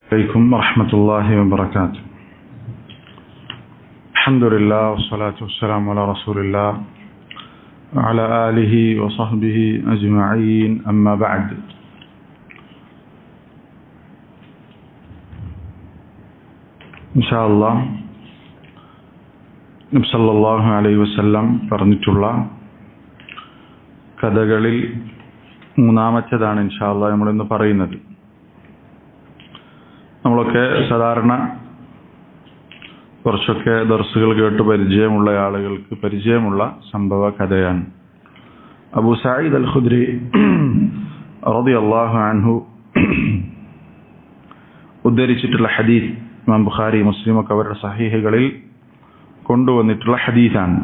عليكم ورحمة الله وبركاته. الحمد لله والصلاة والسلام على رسول الله وعلى آله وصحبه أجمعين أما بعد. إن شاء الله നബി സല്ലല്ലാഹു അലൈഹി വസല്ലം പറഞ്ഞിട്ടുള്ള കഥകളിൽ മൂന്നാമത്തേതാണ് ഇൻഷാ അല്ലാഹ് നമ്മളിന്ന് പറയുന്നത്. നമ്മളൊക്കെ സാധാരണ കുറച്ചൊക്കെ ദർസുകൾ കേട്ട് പരിചയമുള്ള ആളുകൾക്ക് പരിചയമുള്ള സംഭവ കഥയാണ്. അബൂ സഈദ് അൽ ഖുദ്രി റളിയല്ലാഹു അൻഹു ഉദ്ധരിച്ചിട്ടുള്ള ഹദീസ് ഇമാം ബുഖാരി മുസ്ലിം ഒക്കെ അവരുടെ സഹീഹുകളിൽ കൊണ്ടുവന്നിട്ടുള്ള ഹദീസാണ്.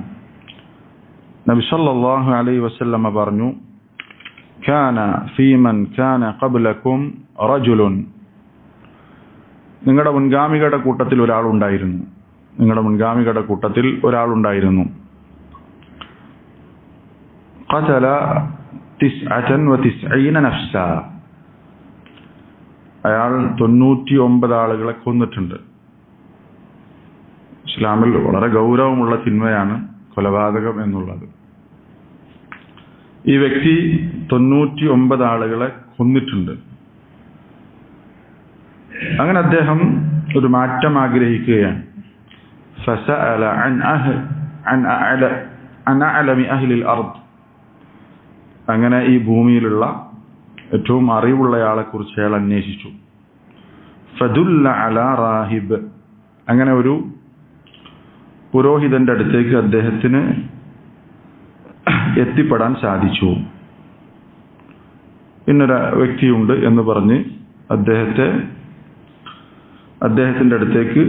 നബി സല്ലല്ലാഹു അലൈഹി വസല്ലം പറഞ്ഞു, കാന ഫീമൻ കാന ഖബ്ലകും റജുലുൻ, നിങ്ങളുടെ മുൻഗാമികളുടെ കൂട്ടത്തിൽ ഒരാളുണ്ടായിരുന്നു. ഖതല 99 നഫ്സ, അയാൾ 99 ആളുകളെ കൊന്നിട്ടുണ്ട്. ഇസ്ലാമിൽ വളരെ ഗൗരവമുള്ള തിന്മയാണ് കൊലപാതകം എന്നുള്ളത്. ഈ വ്യക്തി 99 ആളുകളെ കൊന്നിട്ടുണ്ട്. അങ്ങനെ അദ്ദേഹം ഒരു മാറ്റം ആഗ്രഹിക്കുകയാണ്. ഫസഅല അൻ അഅലമി അഹ്ലിൽ അർദ്, അങ്ങനെ ഈ ഭൂമിയിലുള്ള ഏറ്റവും അറിവുള്ളയാളെ കുറിച്ച് അയാൾ അന്വേഷിച്ചു. ഫദുല്ല അലാ റാഹിബ്, അങ്ങനെ ഒരു പുരോഹിതന്റെ അടുത്തേക്ക് അദ്ദേഹത്തിന് എത്തിപ്പെടാൻ സാധിച്ചു. ഇന്നൊരു വ്യക്തിയുണ്ട് എന്ന് പറഞ്ഞ് അദ്ദേഹത്തിന്റെ അടുത്തേക്ക്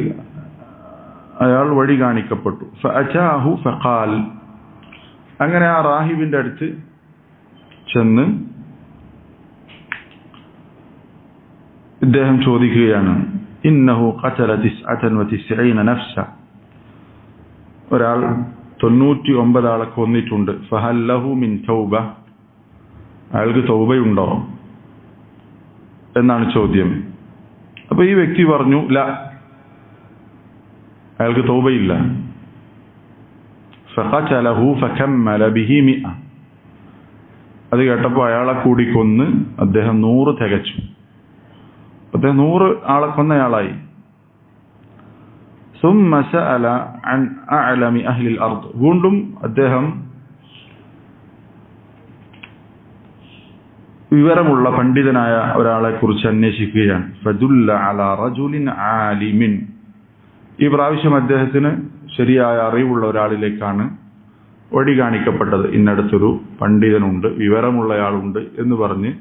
അയാൾ വഴി കാണിക്കപ്പെട്ടു. ഫഅതാഹു ഫഖാൽ, അങ്ങനെ ആ റാഹിബിന്റെ അടുത്ത് ചെന്ന് ഇദ്ദേഹം ചോദിക്കുകയാണ്, ഇന്നഹു ഖതല 99 നഫ്സ, ഒരാൾ 99 ആളെ കൊന്നിട്ടുണ്ട്. ഫഹൽ ലഹു മിൻ തൗബ, അയാൾക്ക് തൗബയുണ്ടോ എന്നാണ് ചോദ്യം. അപ്പൊ ഈ വ്യക്തി പറഞ്ഞു, ല, അയാൾക്ക് തൗബയില്ല. ഫഖതലഹു ഫകമ്മല ബിഹി 100, അത് കേട്ടപ്പോൾ അയാളെ കൂടി കൊന്ന് അദ്ദേഹം 100 തികച്ചു. അദ്ദേഹം 100 ആളെ കൊന്നയാളായി. ثم سأل عن أعلم أهل الأرض, വീണ്ടും അദ്ദേഹം വിവരമുള്ള പണ്ഡിതനായ ഒരാളെ കുറിച്ച് അന്വേഷിക്കുകയാണ്. ഫദുല്ല അലാ റജുലിൻ ആലിമിൻ, ഈ പ്രാവശ്യം അദ്ദേഹത്തിന് ശരിയായ അറിവുള്ള ഒരാളിലേക്കാണ് വഴി കാണിക്കപ്പെട്ടത്. ഇന്നടുത്തൊരു പണ്ഡിതനുണ്ട്, വിവരമുള്ളയാളുണ്ട് എന്ന് പറഞ്ഞ്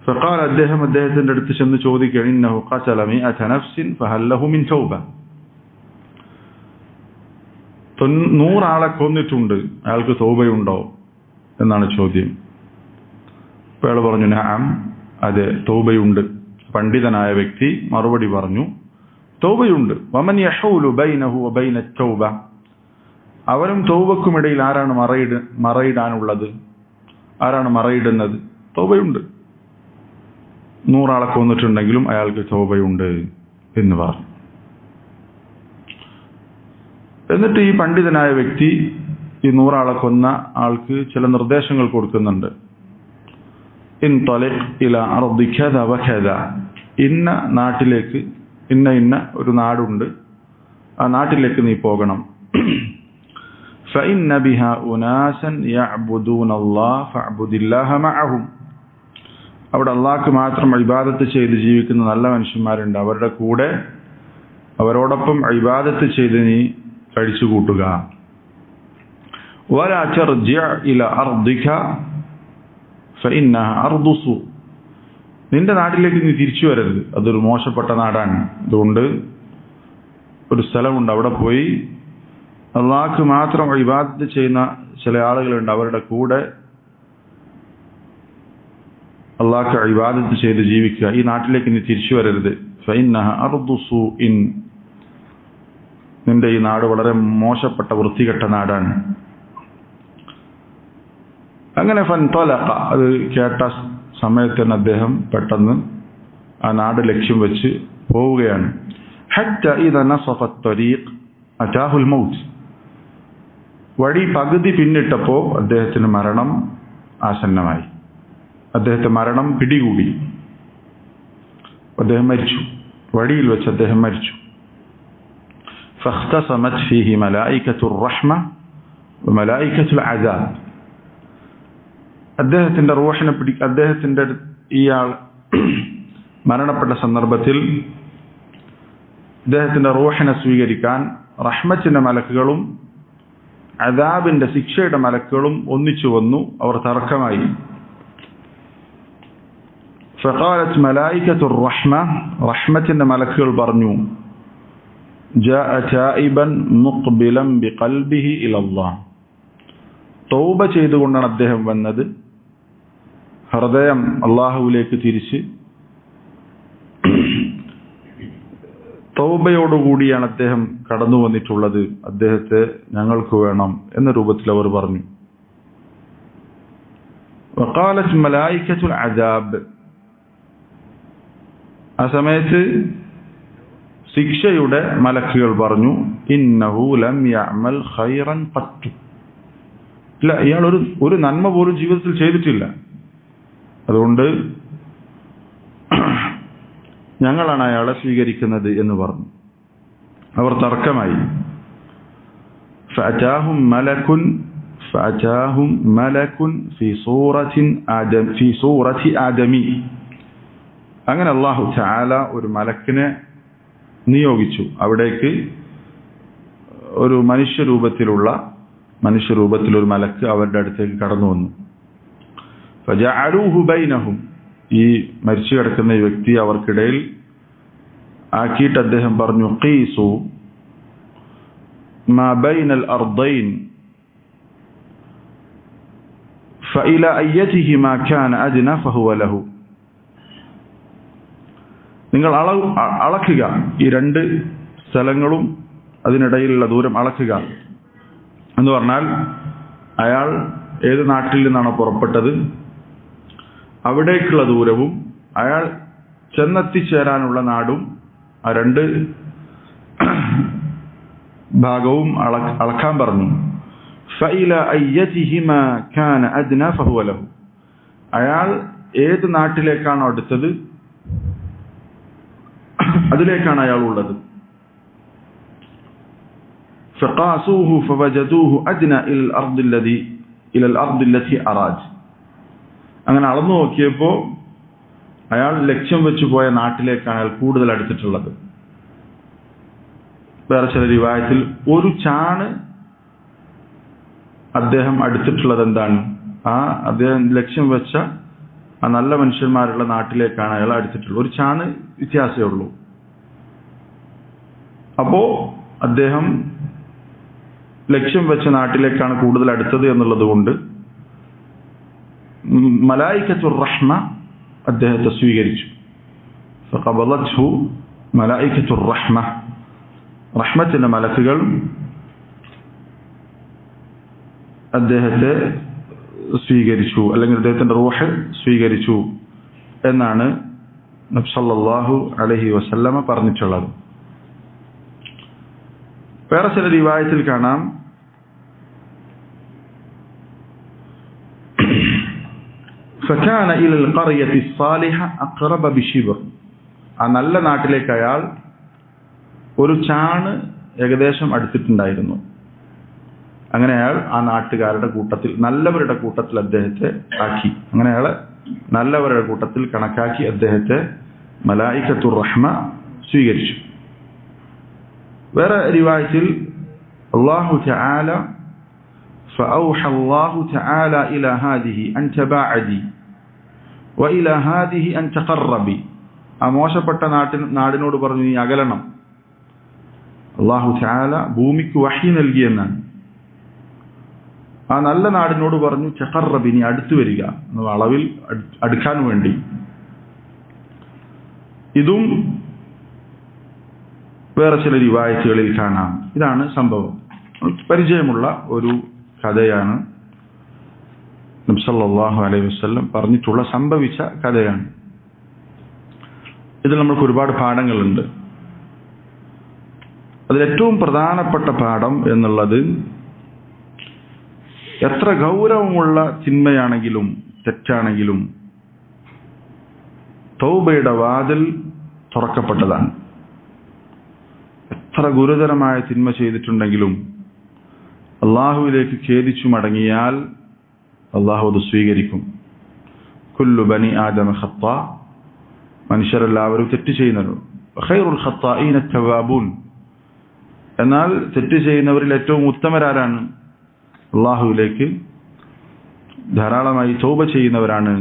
ഫഖാൽ, അദ്ദേഹത്തിന്റെ അടുത്ത് ചെന്ന് ചോദിക്കുകയാണ്, ഇന്നഹു ഖതല 100 നഫ്സിൻ ഫഹൽ ലഹു മിൻ തൗബ, 100 ആളെ കൊന്നിട്ടുണ്ട്, അയാൾക്ക് തൗബയുണ്ടോ എന്നാണ് ചോദ്യം. അയാൾ പറഞ്ഞു, നഅം, അതെ, തൗബയുണ്ട്. പണ്ഡിതനായ വ്യക്തി മറുപടി പറഞ്ഞു, തൗബയുണ്ട്. വമൻ യഹൂലു ബൈനഹു വബൈന തൗബ, അവനും തൗബക്കുമിടയിൽ ആരാണ് മറയിടാനുള്ളത്, ആരാണ് മറയിടുന്നത്? തൗബയുണ്ട്. 100 ആളെ കൊന്നിട്ടുണ്ടെങ്കിലും അയാൾക്ക് തൗബയുണ്ട് എന്ന് പറഞ്ഞു. എന്നിട്ട് ഈ പണ്ഡിതനായ വ്യക്തി ഈ 100 ആളെ കൊന്ന ആൾക്ക് ചില നിർദ്ദേശങ്ങൾ കൊടുക്കുന്നുണ്ട്. ഇൻതലിഖ് ഇലാ അർദി കദ വകദ, ഇന്ന നാട്ടിലേക്ക്, ഇന്ന ഒരു നാടുണ്ട്, ആ നാട്ടിലേക്ക് നീ പോകണം. ഫഇന്ന ബിഹാ ഉനാസൻ യഅ്ബുദൂനല്ലാഹ ഫഅ്ബുദില്ലാഹ മഅഹും, അവിടെ അള്ളാഹ്ക്ക് മാത്രം ഇബാദത്ത് ചെയ്ത് ജീവിക്കുന്ന നല്ല മനുഷ്യന്മാരുണ്ട്, അവരുടെ കൂടെ അവരോടൊപ്പം ഇബാദത്ത് ചെയ്ത് നീ കഴിച്ചുകൂട്ടുക. വലാ തർജിഅ ഇലാ അർദിക ഫഇന്നഹ അർദു സൂ, നിന്റെ നാട്ടിലേക്ക് നീ തിരിച്ചു വരരുത്, അതൊരു മോശപ്പെട്ട നാടാണ്. അതുകൊണ്ട് ഒരു സ്ഥലമുണ്ട്, അവിടെ പോയി അള്ളാഹ്ക്ക് മാത്രം ഇബാദത്ത് ചെയ്യുന്ന ചില ആളുകളുണ്ട്, അവരുടെ കൂടെ അള്ളാഹ്ക്ക് ഇബാദത്ത് ചെയ്ത് ജീവിക്കുക. ഈ നാട്ടിലേക്ക് നീ തിരിച്ചു വരരുത്. ഫഇന്നഹ അർദു സൂഇൻ, നിന്റെ ഈ നാട് വളരെ മോശപ്പെട്ട വൃത്തികെട്ട നാടാണ്. അങ്ങനെ ഫൻതലഖ, അത് കേട്ട സമയത്ത് തന്നെ അദ്ദേഹം പെട്ടെന്ന് ആ നാട് ലക്ഷ്യം വെച്ച് പോവുകയാണ്. ഹത്ത ഇദ നസഫ ത്വരീഖ് അതാഹുൽ മൗത്ത്. വഴി പകുതി പിന്നിട്ടപ്പോൾ അദ്ദേഹത്തിന് മരണം ആസന്നമായി. അദ്ദേഹത്തെ മരണം പിടികൂടി. അദ്ദേഹം മരിച്ചു. വഴിയിൽ വെച്ച് അദ്ദേഹം മരിച്ചു. ഫഖ്തസമത് ഫീഹി മലായികത്തുർ റഹ്മ വമലായികത്തുൽ അദാബ്. അദ്ദേഹത്തിന്റെ ഇയാൾ മരണപ്പെട്ട സന്ദർഭത്തിൽ അദ്ദേഹത്തിന്റെ റൂഹിനെ സ്വീകരിക്കാൻ റഹ്മത്തിന്റെ മലക്കുകളും അദാബിന്റെ ശിക്ഷയുടെ മലക്കുകളും ഒന്നിച്ചു വന്നു. അവർ തർക്കമായി. ഫഖാലത് മലായികത്തുർ റഹ്മ, റഹ്മത്തിന്റെ മലക്കുകൾ പറഞ്ഞു, ജാഅ തായിബൻ മുഖ്ബിലൻ ബിഖൽബിഹി ഇലല്ലാഹ്. തൗബ ചെയ്തുകൊണ്ടാണ് അദ്ദേഹം വന്നത്. ഹൃദയം അല്ലാഹുവിലേക്ക് തിരിച്ച് തൗബയോടുകൂടിയാണ് അദ്ദേഹം കടന്നു വന്നിട്ടുള്ളത്. അദ്ദേഹത്തെ ഞങ്ങൾക്ക് വേണം എന്ന രൂപത്തിൽ അവർ പറഞ്ഞു. വഖാലത് മലായികത്തുൽ അദാബ്. ആ സമയത്ത് ശിക്ഷയുടെ മലക്കുകൾ പറഞ്ഞു, ഇന്നഹു ലം യഅമൽ ഖൈറൻ ഖത്തു. ഇല്ല, ഇയാൾ ഒരു നന്മ പോലും ജീവിതത്തിൽ ചെയ്തിട്ടില്ല. അതുകൊണ്ട് ഞങ്ങളാണ് അയാളെ സ്വീകരിക്കുന്നത് എന്ന് പറഞ്ഞു. അവർ തർക്കമായി. ഫഅതാഹും മലക്കുൻ ഫീ സൂറത്തി ആദമി. അങ്ങനെ അല്ലാഹു തആല ഒരു മലക്കിനെ നിയോഗിച്ചു. അവിടേക്ക് ഒരു മനുഷ്യരൂപത്തിൽ ഒരു മലക്ക് അവരുടെ അടുത്തേക്ക് കടന്നു വന്നു. ഫജഅലൂഹു ബൈനഹും. ഈ മരിച്ചു കിടക്കുന്ന ഈ വ്യക്തി അവർക്കിടയിൽ ആക്കിയിട്ട് അദ്ദേഹം പറഞ്ഞു, ഖീസു മാ ബൈനൽ അർദൈൻ ഫഇല അയ്യതിഹി മാ കാന അദ്ന ഫഹുവ ലഹു. നിങ്ങൾ അളക്കുക, ഈ രണ്ട് സ്ഥലങ്ങളും അതിനിടയിലുള്ള ദൂരം അളക്കുക എന്ന് പറഞ്ഞാൽ, അയാൾ ഏത് നാട്ടിൽ നിന്നാണോ പുറപ്പെട്ടത് അവിടേക്കുള്ള ദൂരവും അയാൾ ചെന്നെത്തിച്ചേരാനുള്ള നാടും, ആ രണ്ട് ഭാഗവും അളക്കാൻ പറഞ്ഞു. ഫഇല അയ്യതിഹിമാ കാന അദ്ന ഫഹുവ ലഹു. അയാൾ ഏത് നാട്ടിലേക്കാണോ അടുത്തത് അതിലേക്കാണ് അയാൾ ഉള്ളത്. ഫഖാസൂഹു ഫവജദൂഹു അദ്ന ഇലൽ അർദി അല്ലതി അറാദ്. അങ്ങനെ അളന്നു നോക്കിയപ്പോൾ അയാൾ ലക്ഷ്യം വെച്ച് പോയ നാട്ടിലേക്കാണ് അയാൾ കൂടുതൽ അടുത്തിട്ടുള്ളത്. വേറെ ചില റിവായത്തിൽ ഒരു ചാണ് അദ്ദേഹം അടുത്തിട്ടുള്ളത് എന്താണ്, അദ്ദേഹം ലക്ഷ്യം വെച്ച ആ നല്ല മനുഷ്യന്മാരുള്ള നാട്ടിലേക്കാണ് അയാൾ അടുത്തിട്ടുള്ളത്. ഒരു ചാണ് വ്യത്യാസമേ ഉള്ളൂ. അപ്പോ അദ്ദേഹം ലക്ഷ്യം വെച്ച നാട്ടിലേക്കാണ് കൂടുതൽ അടുത്തത് എന്നുള്ളത് കൊണ്ട് മലായികത്തുർ റഹ്മ അദ്ദേഹത്തെ സ്വീകരിച്ചു. ഫഖബലത്ഹു മലായികത്തുർ റഹ്മ. റഹ്മത്തിന്റെ മലക്കുകൾ അദ്ദേഹത്തെ സ്വീകരിച്ചു, അല്ലെങ്കിൽ അദ്ദേഹത്തിന്റെ റൂഹ് സ്വീകരിച്ചു എന്നാണ് നബി സല്ലല്ലാഹു അലൈഹി വസല്ലമ പറഞ്ഞിട്ടുള്ളത്. വേറെ ചില റിവായത്തിൽ കാണാം, فكان الى القريه الصالحه اقرب بشبر. ആ നല്ല നാട്ടിലേക്ക് അയാൾ ഒരു ചാണ് ഏകദേശം അടുത്തിട്ടുണ്ടായിരുന്നു. അങ്ങനെ അയാൾ ആ നാട്ടുകാരുടെ കൂട്ടത്തിൽ, നല്ലവരുടെ കൂട്ടത്തിൽ അദ്ദേഹത്തെ ആക്കി. അങ്ങനെ അയാളെ നല്ലവരുടെ കൂട്ടത്തിൽ കണക്കാക്കി അദ്ദേഹത്തെ മലായികത്തുർ റഹ്മ സ്വീകരിച്ചു. വേറെ റിവായത്തിൽ അല്ലാഹു തആല فأوحى الله تعالى إلى هذه أن تباعدي وإلى هذه أن تقربي. ആ മോശപ്പെട്ട നാടിനോട് പറഞ്ഞു, നീ അകലണം. അല്ലാഹു തആല ഭൂമിക്ക് വഹി നൽകിയെന്നാണ്. ആ നല്ല നാടിനോട് പറഞ്ഞു, തഖറബി, നീ അടുത്തു വരിക, അളവിൽ അടുക്കാൻ വേണ്ടി. ഇതും വേറെ ചില റിവായത്തുകളിൽ കാണാം. ഇതാണ് സംഭവം. പരിചയമുള്ള ഒരു കഥയാണ്. നബി സല്ലല്ലാഹു അലൈഹി വസല്ലം പറഞ്ഞിട്ടുള്ള സംഭവിച്ച കഥയാണ്. ഇതിൽ നമ്മൾക്ക് ഒരുപാട് പാഠങ്ങളുണ്ട്. അതിലേറ്റവും പ്രധാനപ്പെട്ട പാഠം എന്നുള്ളത്, എത്ര ഗൗരവമുള്ള തിന്മയാണെങ്കിലും തെറ്റാണെങ്കിലും തൗബയുടെ വാതിൽ തുറക്കപ്പെട്ടതാണ്. എത്ര ഗുരുതരമായ തിന്മ ചെയ്തിട്ടുണ്ടെങ്കിലും അള്ളാഹുവിലേക്ക് ഖേദിച്ചു മടങ്ങിയാൽ അള്ളാഹു അത് സ്വീകരിക്കും. കുല്ലു ബനി ആദമ ഖത്താ, മനുഷ്യരെല്ലാവരും തെറ്റ് ചെയ്യുന്നവരും. ഖൈറുൽ ഖത്താഈന തവ്വാബൂൻ, എന്നാൽ തെറ്റ് ചെയ്യുന്നവരിൽ ഏറ്റവും ഉത്തമരാരാണ്? അള്ളാഹുവിലേക്ക് ധാരാളമായി തൗബ ചെയ്യുന്നവരാണ്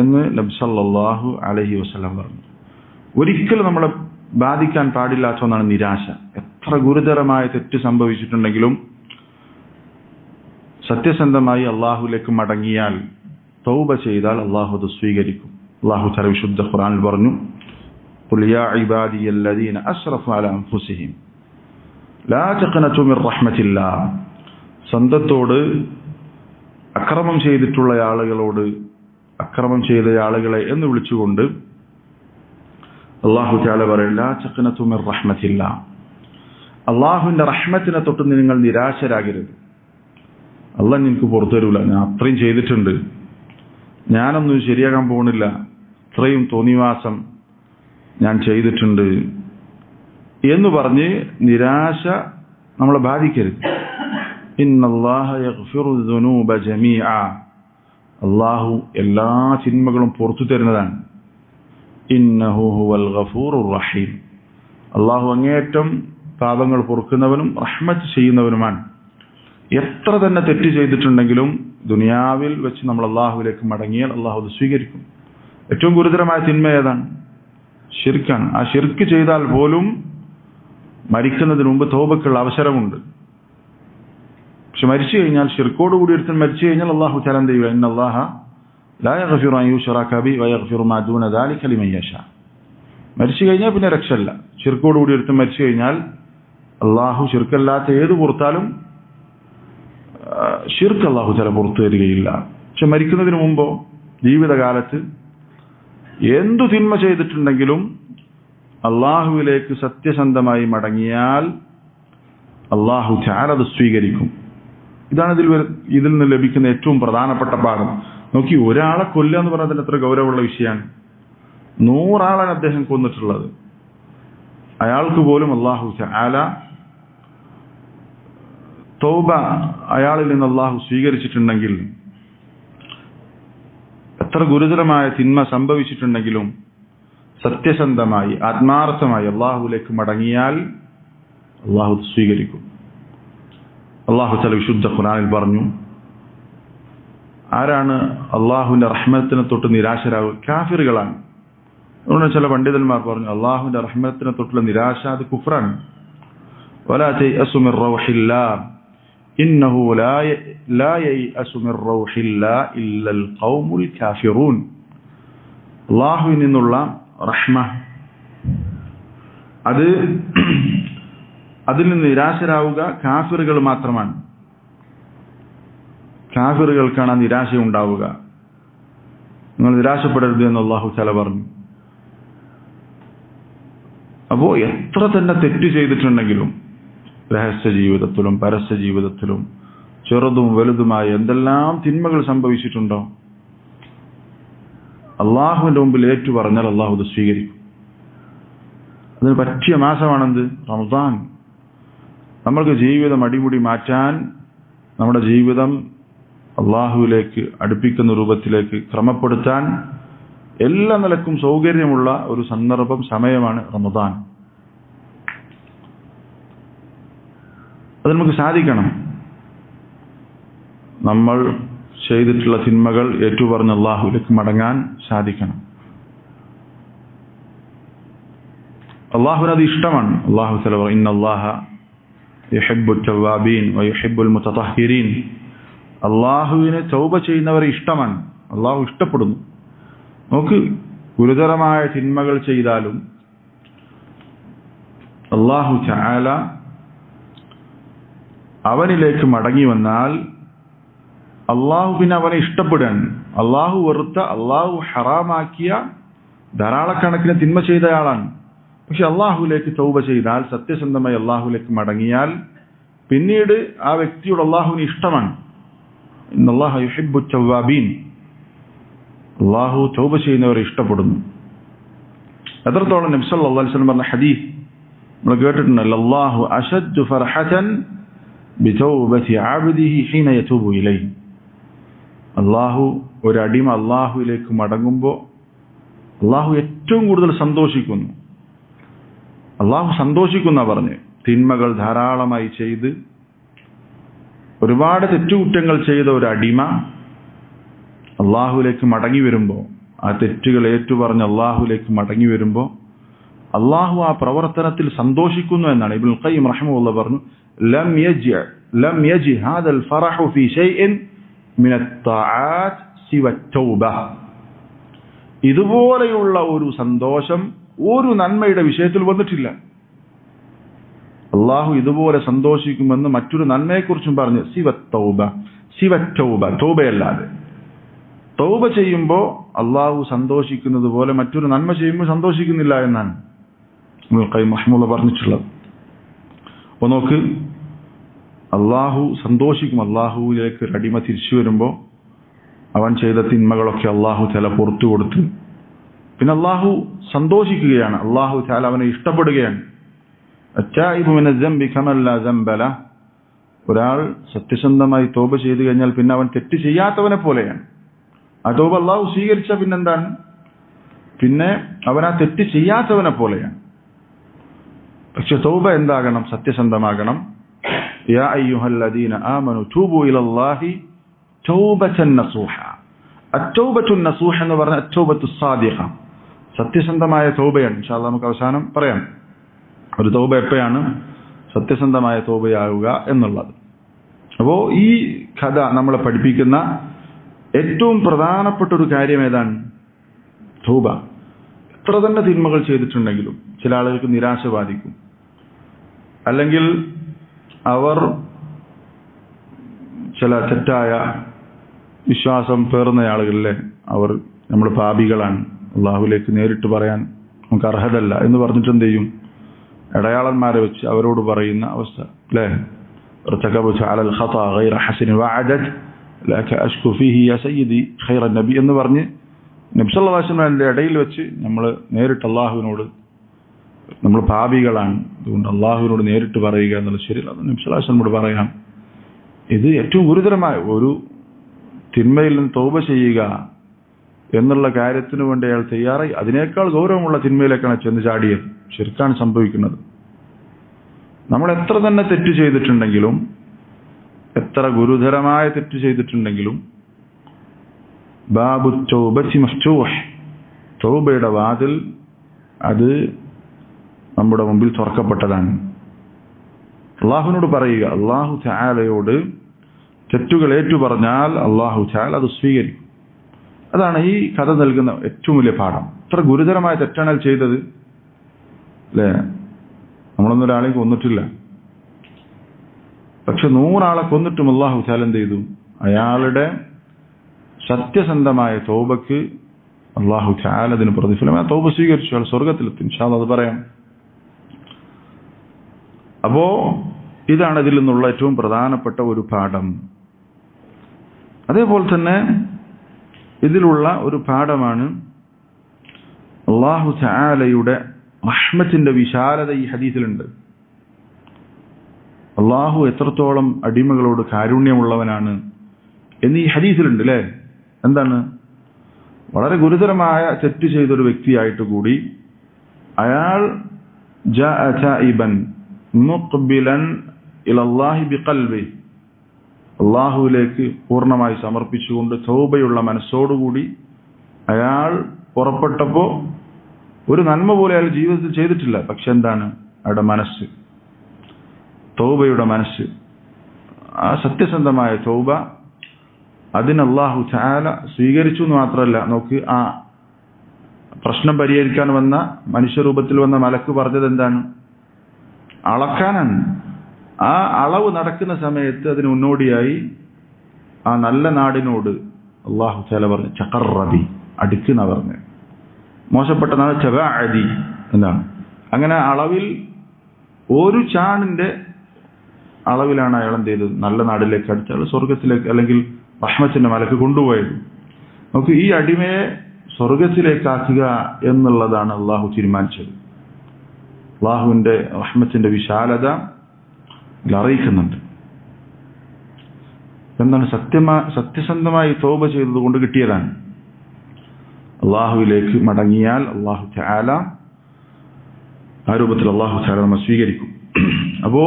എന്ന് നബി സല്ലല്ലാഹു അലൈഹി വസല്ലം പറഞ്ഞു. ഒരിക്കലും നമ്മളെ ബാധിക്കാൻ പാടില്ലാത്ത ഒന്നാണ് നിരാശ. എത്ര ഗുരുതരമായ തെറ്റ് സംഭവിച്ചിട്ടുണ്ടെങ്കിലും സത്യസന്ധമായി അള്ളാഹുവിലേക്ക് മടങ്ങിയാൽ തൗബ ചെയ്താൽ അള്ളാഹു അത് സ്വീകരിക്കും. അള്ളാഹു തആല വിശുദ്ധ ഖുർആനിൽ പറഞ്ഞു, ഖുൽ യാ ഇബാദിയല്ലദീന അസ്റഫു അലാ അൻഫുസിഹിം ലാ തഖ്നതു മിർ റഹ്മത്തില്ലാഹ്. സ്വന്തത്തോട് അക്രമം ചെയ്തിട്ടുള്ള ആളുകളോട്, അക്രമം ചെയ്ത ആളുകളെ എന്ന് വിളിച്ചുകൊണ്ട് അള്ളാഹു തആല പറയും, ലാ തഖ്നതു മിർ റഹ്മത്തില്ലാഹ്. അള്ളാഹുവിന്റെ റഹ്മത്തിനെ തൊട്ട് നിങ്ങൾ നിരാശരാകരുത്. അള്ളാഹ് നിനക്ക് പുറത്തു തരൂല, ഞാൻ അത്രയും ചെയ്തിട്ടുണ്ട്, ഞാനൊന്നും ശരിയാകാൻ പോകുന്നില്ല, ഇത്രയും തോന്നിവാസം ഞാൻ ചെയ്തിട്ടുണ്ട് എന്ന് പറഞ്ഞ് നിരാശ നമ്മളെ ബാധിക്കരുത്. ഇന്നല്ലാഹ യഗ്ഫിറു ദുനൂബ ജമീഅ, അള്ളാഹു എല്ലാ തിന്മകളും പുറത്തു തരുന്നതാണ്. ഇന്നഹു ഹുവൽ ഗഫൂറുർ റഹീം, അള്ളാഹു അങ്ങേയറ്റം പാപങ്ങൾ പൊറുക്കുന്നവനും റഹ്മത്ത് ചെയ്യുന്നവനുമാണ്. എത്ര തന്നെ തെറ്റ് ചെയ്തിട്ടുണ്ടെങ്കിലും ദുനിയാവിൽ വെച്ച് നമ്മൾ അള്ളാഹുവിലേക്ക് മടങ്ങിയാൽ അള്ളാഹു അത് സ്വീകരിക്കും. ഏറ്റവും ഗുരുതരമായ തിന്മ ഏതാണ്? ശിർക്കാണ്. ആ ശിർക്ക് ചെയ്താൽ പോലും മരിക്കുന്നതിന് മുമ്പ് തൗബക്കുള്ള അവസരമുണ്ട്. പക്ഷെ മരിച്ചു കഴിഞ്ഞാൽ, ശിർക്കോടുകൂടി ഒരുത്തൻ മരിച്ചു കഴിഞ്ഞാൽ അള്ളാഹു തആല എന്ത് ചെയ്യുക? ഇന്നല്ലാഹ ലാ യഗ്ഫിറു അൻ യുശ്റക ബിഹി വയഗ്ഫിറു മാ ദൂന ദാലിക ലിമൻ യശാ. മരിച്ചു കഴിഞ്ഞാൽ പിന്നെ രക്ഷയില്ല. ശിർക്കോടുകൂടി ഒരുത്തൻ മരിച്ചു കഴിഞ്ഞാൽ അള്ളാഹു ശിർക്കല്ലാത്ത ഏത് പുറത്താലും ശിർക്ക് അള്ളാഹു തആല പുറത്തു തരികയില്ല. പക്ഷെ മരിക്കുന്നതിന് മുമ്പോ ജീവിതകാലത്ത് എന്തു തിന്മ ചെയ്തിട്ടുണ്ടെങ്കിലും അള്ളാഹുവിലേക്ക് സത്യസന്ധമായി മടങ്ങിയാൽ അള്ളാഹു തആല അത് സ്വീകരിക്കും. ഇതാണ് ഇതിൽ നിന്ന് ലഭിക്കുന്ന ഏറ്റവും പ്രധാനപ്പെട്ട പാഠം. നോക്കി, ഒരാളെ കൊല്ലുക എന്ന് പറഞ്ഞാൽ എത്ര ഗൗരവമുള്ള വിഷയമാണ്. 100 ആളാണ് അദ്ദേഹം കൊന്നിട്ടുള്ളത്. അയാൾക്ക് പോലും അള്ളാഹു തആല തൗബ അയാളിൽ നിന്ന് അള്ളാഹു സ്വീകരിച്ചിട്ടുണ്ടെങ്കിൽ, എത്ര ഗുരുതരമായ തിന്മ സംഭവിച്ചിട്ടുണ്ടെങ്കിലും സത്യസന്ധമായി ആത്മാർത്ഥമായി അള്ളാഹുവിലേക്ക് മടങ്ങിയാൽ അള്ളാഹു സ്വീകരിക്കും. അള്ളാഹു തആല വിശുദ്ധ ഖുർആനിൽ പറഞ്ഞു, ആരാണ് അള്ളാഹുവിന്റെ റഹ്മത്തിനെ തൊട്ട് നിരാശരാകുക? കാഫിറുകളാണ്. അതുകൊണ്ട് ചില പണ്ഡിതന്മാർ പറഞ്ഞു, അള്ളാഹുവിന്റെ റഹ്മത്തിനെ തൊട്ടുള്ള നിരാശ അത് കുഫ്റാണ്. വലാ തയഅസു മിർ റൗഹില്ലാഹ് ഇന്നഹു ലാ യയഅസു മിർ റൗഹില്ലാഹ് ഇല്ലൽ ഖൗമുൽ കാഫിറൂൻ. അള്ളാഹുവിൽ നിന്നുള്ള റഹ്മ അതിൽ നിന്ന് നിരാശരാവുക കാഫിറുകൾ മാത്രമാണ്. കാഫിറുകൾക്കാണ് ആ നിരാശ ഉണ്ടാവുക. നിങ്ങൾ നിരാശപ്പെടരുത് എന്ന് അള്ളാഹു തആല പറഞ്ഞു. അപ്പോ എത്ര തന്നെ തെറ്റ് ചെയ്തിട്ടുണ്ടെങ്കിലും, രഹസ്യ ജീവിതത്തിലും പരസ്യ ജീവിതത്തിലും ചെറുതും വലുതുമായ എന്തെല്ലാം തിന്മകൾ സംഭവിച്ചിട്ടുണ്ടോ, അള്ളാഹുവിന്റെ മുമ്പിൽ ഏറ്റു പറഞ്ഞാൽ അള്ളാഹു അത് സ്വീകരിക്കും. അതിന് പറ്റിയ മാസമാണെന്ത്? റമദാൻ. നമ്മൾക്ക് ജീവിതം അടിമുടി മാറ്റാൻ, നമ്മുടെ ജീവിതം അള്ളാഹുവിലേക്ക് അടുപ്പിക്കുന്ന രൂപത്തിലേക്ക് ക്രമപ്പെടുത്താൻ എല്ലാ നിലക്കും സൗകര്യമുള്ള ഒരു സന്ദർഭം, സമയമാണ് റമദാൻ. അത് നമുക്ക് സാധിക്കണം. നമ്മൾ ചെയ്തിട്ടുള്ള തിന്മകൾ ഏറ്റുപറഞ്ഞ് അള്ളാഹുവിലേക്ക് മടങ്ങാൻ സാധിക്കണം. അള്ളാഹുവിന് അത് ഇഷ്ടമാണ്. അള്ളാഹു തആല പറഞ്ഞു, ഇന്നല്ലാഹ യുഹിബ്ബുത് തവ്വാബീൻ വയുഹിബ്ബുൽ മുതതഹ്ഹിരീൻ. അള്ളാഹുവിന് തൗബ ചെയ്യുന്നവരെ ഇഷ്ടമാണ്, അള്ളാഹു ഇഷ്ടപ്പെടുന്നു. നമുക്ക് ഗുരുതരമായ തിന്മകൾ ചെയ്താലും അള്ളാഹു തആല അവനിലേക്ക് മടങ്ങി വന്നാൽ അള്ളാഹു പിന്നെ അവനെ ഇഷ്ടപ്പെടാൻ, അള്ളാഹു വെറുത്ത, അള്ളാഹു ഹറാമാക്കിയ ധാരാളക്കണക്കിന് തിന്മ ചെയ്തയാളാണ്. പക്ഷെ അള്ളാഹുവിലേക്ക് തൗബ ചെയ്താൽ, സത്യസന്ധമായി അള്ളാഹുവിലേക്ക് മടങ്ങിയാൽ, പിന്നീട് ആ വ്യക്തിയോട് അള്ളാഹുവിന് ഇഷ്ടമാണ്. ഇന്നല്ലാഹ യുഹിബ്ബു തവ്വാബീൻ, അള്ളാഹു തൗബ ചെയ്യുന്നവരെ ഇഷ്ടപ്പെടുന്നു. എത്രത്തോളം നബി സല്ലല്ലാഹു അലൈഹി വസല്ലം പറഞ്ഞ ഹദീസ് നമ്മൾ കേട്ടിട്ടുണ്ടല്ലോ, അല്ലാഹു അശദ്ദു ഫർഹതൻ ബിതൗബതി അബ്ദിഹി ഹീന യതൂബു ഇലൈഹി. അള്ളാഹു ഒരു അടിമ അള്ളാഹുവിലേക്ക് മടങ്ങുമ്പോൾ അള്ളാഹു ഏറ്റവും കൂടുതൽ സന്തോഷിക്കുന്നു. അള്ളാഹു സന്തോഷിക്കുന്ന പറഞ്ഞ് തിന്മകൾ ധാരാളമായി ചെയ്ത് ഒരുപാട് തെറ്റുകുറ്റങ്ങൾ ചെയ്ത ഒരു അടിമ അള്ളാഹുവിലേക്ക് മടങ്ങി വരുമ്പോൾ, ആ തെറ്റുകൾ ഏറ്റുപറഞ്ഞ് അള്ളാഹുവിലേക്ക് മടങ്ങി വരുമ്പോൾ അള്ളാഹു ആ പ്രവർത്തനത്തിൽ സന്തോഷിക്കുന്നു എന്നാണ് ഇബ്നുൽ ഖയ്യിം റഹിമഹുല്ലാഹ് പറഞ്ഞു. ലം യജി ഹാദൽ ഫറഹു ഫീ ശൈഇൻ മിനത് തആത്ത് സിവ തൗബ. ഇതുപോലെയുള്ള ഒരു സന്തോഷം ഒരു നന്മയുടെ വിഷയത്തിൽ വന്നിട്ടില്ല. അള്ളാഹു ഇതുപോലെ സന്തോഷിക്കുമെന്ന് മറ്റൊരു നന്മയെക്കുറിച്ചും പറഞ്ഞു, സിവ തൗബ, സിവ തൗബ, തൗബയല്ലാതെ. തൗബ ചെയ്യുമ്പോൾ അള്ളാഹു സന്തോഷിക്കുന്നത് പോലെ മറ്റൊരു നന്മ ചെയ്യുമ്പോൾ സന്തോഷിക്കുന്നില്ല എന്നാണ് ഇബ്നുൽ ഖയ്യിം റഹിമഹുല്ലാഹ് പറഞ്ഞിട്ടുള്ളത്. അപ്പോൾ നോക്ക്, അള്ളാഹു സന്തോഷിക്കും. അള്ളാഹുവിലേക്ക് ഒരു അടിമ തിരിച്ചു വരുമ്പോൾ അവൻ ചെയ്ത തിന്മകളൊക്കെ അള്ളാഹു തആല പുറത്തു കൊടുത്ത് പിന്നെ അള്ളാഹു സന്തോഷിക്കുകയാണ്. അള്ളാഹു തആല അവനെ ഇഷ്ടപ്പെടുകയാണ്. അത്തായിബു മിന ദംബി കമൻ ലാ ദംബ ലഹ്. ഒരാൾ സത്യസന്ധമായി തൗബ ചെയ്തു കഴിഞ്ഞാൽ പിന്നെ അവൻ തെറ്റ് ചെയ്യാത്തവനെ പോലെയാണ്. ആ തൗബ അള്ളാഹു സ്വീകരിച്ച പിന്നെന്താണ്? പിന്നെ അവൻ ആ തെറ്റ് ചെയ്യാത്തവനെ പോലെയാണ്. പക്ഷെ തൗബ എന്താകണം? സത്യസന്ധമാകണം. യാ അയ്യുഹല്ലദീന ആമനു തൂബു ഇലല്ലാഹി തൗബതൻ നസൂഹ. അത്തൗബത്തുൻ നസൂഹ എന്ന് പറഞ്ഞാൽ അത്തൗബത്തു സാദിഖ, സത്യസന്ധമായ തൗബയാണ്. ഇൻഷാ അല്ലാഹ് നമുക്ക് അവസാനം പറയാം ഒരു തൗബ എപ്പോഴാണ് സത്യസന്ധമായ തൗബയാവുക എന്നുള്ളത്. അപ്പോൾ ഈ കഥ നമ്മളെ പഠിപ്പിക്കുന്ന ഏറ്റവും പ്രധാനപ്പെട്ട ഒരു കാര്യം ഏതാണ്? തൗബ. എത്ര തന്നെ തിന്മകൾ ചെയ്തിട്ടുണ്ടെങ്കിലും ചില ആളുകൾക്ക് നിരാശ ബാധിക്കും. അല്ലെങ്കിൽ അവർ ചില തെറ്റായ വിശ്വാസം പേറുന്ന ആളുകളിലെ അവർ നമ്മൾ പാപികളാണ്, അള്ളാഹുവിലേക്ക് നേരിട്ട് പറയാൻ നമുക്ക് അർഹതല്ല എന്ന് പറഞ്ഞിട്ട് എന്ത് ചെയ്യും? ഇടയാളന്മാരെ വെച്ച് അവരോട് പറയുന്ന അവസ്ഥ അല്ലേ? എന്ന് പറഞ്ഞ് നബി സല്ലല്ലാഹു അലൈഹി വസല്ലം ഇടയിൽ വെച്ച് നമ്മൾ നേരിട്ട് അള്ളാഹുവിനോട് നമ്മൾ പാപികളാണ്, അതുകൊണ്ട് അള്ളാഹുവിനോട് നേരിട്ട് പറയുക എന്നുള്ളത് ശരിയല്ല. അത് നബി സല്ലല്ലാഹു അലൈഹി വസല്ലമോട് പറയാം. ഇത് ഏറ്റവും ഗുരുതരമായ ഒരു തിന്മയിൽ നിന്ന് തൗബ ചെയ്യുക എന്നുള്ള കാര്യത്തിന് വേണ്ടി അയാൾ തയ്യാറായി. അതിനേക്കാൾ ഗൗരവമുള്ള തിന്മയിലേക്കാണ് ചെന്ന് ചാടിയത്. ശിർക്കാണ് സംഭവിക്കുന്നത്. നമ്മൾ എത്ര തന്നെ തെറ്റ് ചെയ്തിട്ടുണ്ടെങ്കിലും, എത്ര ഗുരുതരമായ തെറ്റ് ചെയ്തിട്ടുണ്ടെങ്കിലും ബാബു തൗബത്തി മഫ്തൂഹ്, തൗബയുടെ വാതിൽ അത് നമ്മുടെ മുമ്പിൽ തുറക്കപ്പെട്ടതാണ്. അള്ളാഹുവിനോട് പറയുക, അള്ളാഹു തആലയോട് തെറ്റുകൾ ഏറ്റുപറഞ്ഞാൽ അള്ളാഹു തആല അത് സ്വീകരിക്കും. അതാണ് ഈ കഥ നൽകുന്ന ഏറ്റവും വലിയ പാഠം. ഇത്ര ഗുരുതരമായ തെറ്റാണ് അയാൾ ചെയ്തത് അല്ലേ? നമ്മളൊന്നും ഒരാളെയും കൊന്നിട്ടില്ല, പക്ഷെ 100 ആളെ കൊന്നിട്ടും അള്ളാഹു തആല എന്ത് ചെയ്തു? അയാളുടെ സത്യസന്ധമായ തൗബക്ക് അള്ളാഹു തആല അതിന് പ്രതിഫലം, ആ തൗബ സ്വീകരിച്ചു, അയാൾ സ്വർഗത്തിലെത്തി. ഇൻഷാ അല്ലാഹ് അത് പറയാം. അപ്പോ ഇതാണ് ഇതിൽ നിന്നുള്ള ഏറ്റവും പ്രധാനപ്പെട്ട ഒരു പാഠം. അതേപോലെ തന്നെ ഇതിലുള്ള ഒരു പാഠമാണ് അല്ലാഹു തആലയുടെ റഹ്മത്തിന്റെ വിശാലത ഈ ഹദീസിലുണ്ട്. അല്ലാഹു എത്രത്തോളം അടിമകളോട് കാരുണ്യമുള്ളവനാണ് എന്ന് ഈ ഹദീസിലുണ്ട് അല്ലേ? എന്താണ്? വളരെ ഗുരുതരമായ തെറ്റ് ചെയ്തൊരു വ്യക്തിയായിട്ട് കൂടി അയാൾ ജാഅ തായിബൻ മുഖ്ബിലൻ ഇലല്ലാഹി ബിഖൽബി, അള്ളാഹുവിലേക്ക് പൂർണ്ണമായി സമർപ്പിച്ചുകൊണ്ട് തൗബയുള്ള മനസ്സോടുകൂടി അയാൾ പുറപ്പെട്ടപ്പോൾ ഒരു നന്മ പോലെ അയാൾ ജീവിതത്തിൽ ചെയ്തിട്ടില്ല. പക്ഷെ എന്താണ്? അയാളുടെ മനസ്സ്, തൗബയുടെ മനസ്സ്, ആ സത്യസന്ധമായ തൗബ, അതിന് അല്ലാഹു തആല സ്വീകരിച്ചു എന്ന് മാത്രമല്ല, നോക്ക്, ആ പ്രശ്നം പരിഹരിക്കാൻ വന്ന മനുഷ്യരൂപത്തിൽ വന്ന മലക്ക് പറഞ്ഞത് എന്താണ്? അളക്കാനാണ്. ആ അളവ് നടക്കുന്ന സമയത്ത് അതിന് മുന്നോടിയായി ആ നല്ല നാടിനോട് അല്ലാഹു തആല പറഞ്ഞു, ചഖറബി, അടുക്കുന്ന പറഞ്ഞു. മോശപ്പെട്ട നാട് തബഅദി എന്നാണ്. അങ്ങനെ അളവിൽ ഒരു ചാണിന്റെ അളവിലാണ് അയാൾ എന്ത് ചെയ്തത്? നല്ല നാടിലേക്ക് അടുത്ത അയാൾ സ്വർഗത്തിലേക്ക് അല്ലെങ്കിൽ റഹ്മത്തിന്റെ മലക്ക് കൊണ്ടുപോയത്. നമുക്ക് ഈ അടിമയെ സ്വർഗത്തിലേക്കാക്കുക എന്നുള്ളതാണ് അള്ളാഹു തീരുമാനിച്ചത്. അള്ളാഹുവിന്റെ റഹ്മത്തിന്റെ വിശാലത അറിയിക്കുന്നുണ്ട്. എന്താണ്? സത്യസന്ധമായി തൗബ ചെയ്തതുകൊണ്ട് കിട്ടിയതാണ്. അള്ളാഹുവിലേക്ക് മടങ്ങിയാൽ അള്ളാഹു തആല ആ രൂപത്തിൽ അള്ളാഹു തആല നമ്മെ സ്വീകരിക്കും. അപ്പോ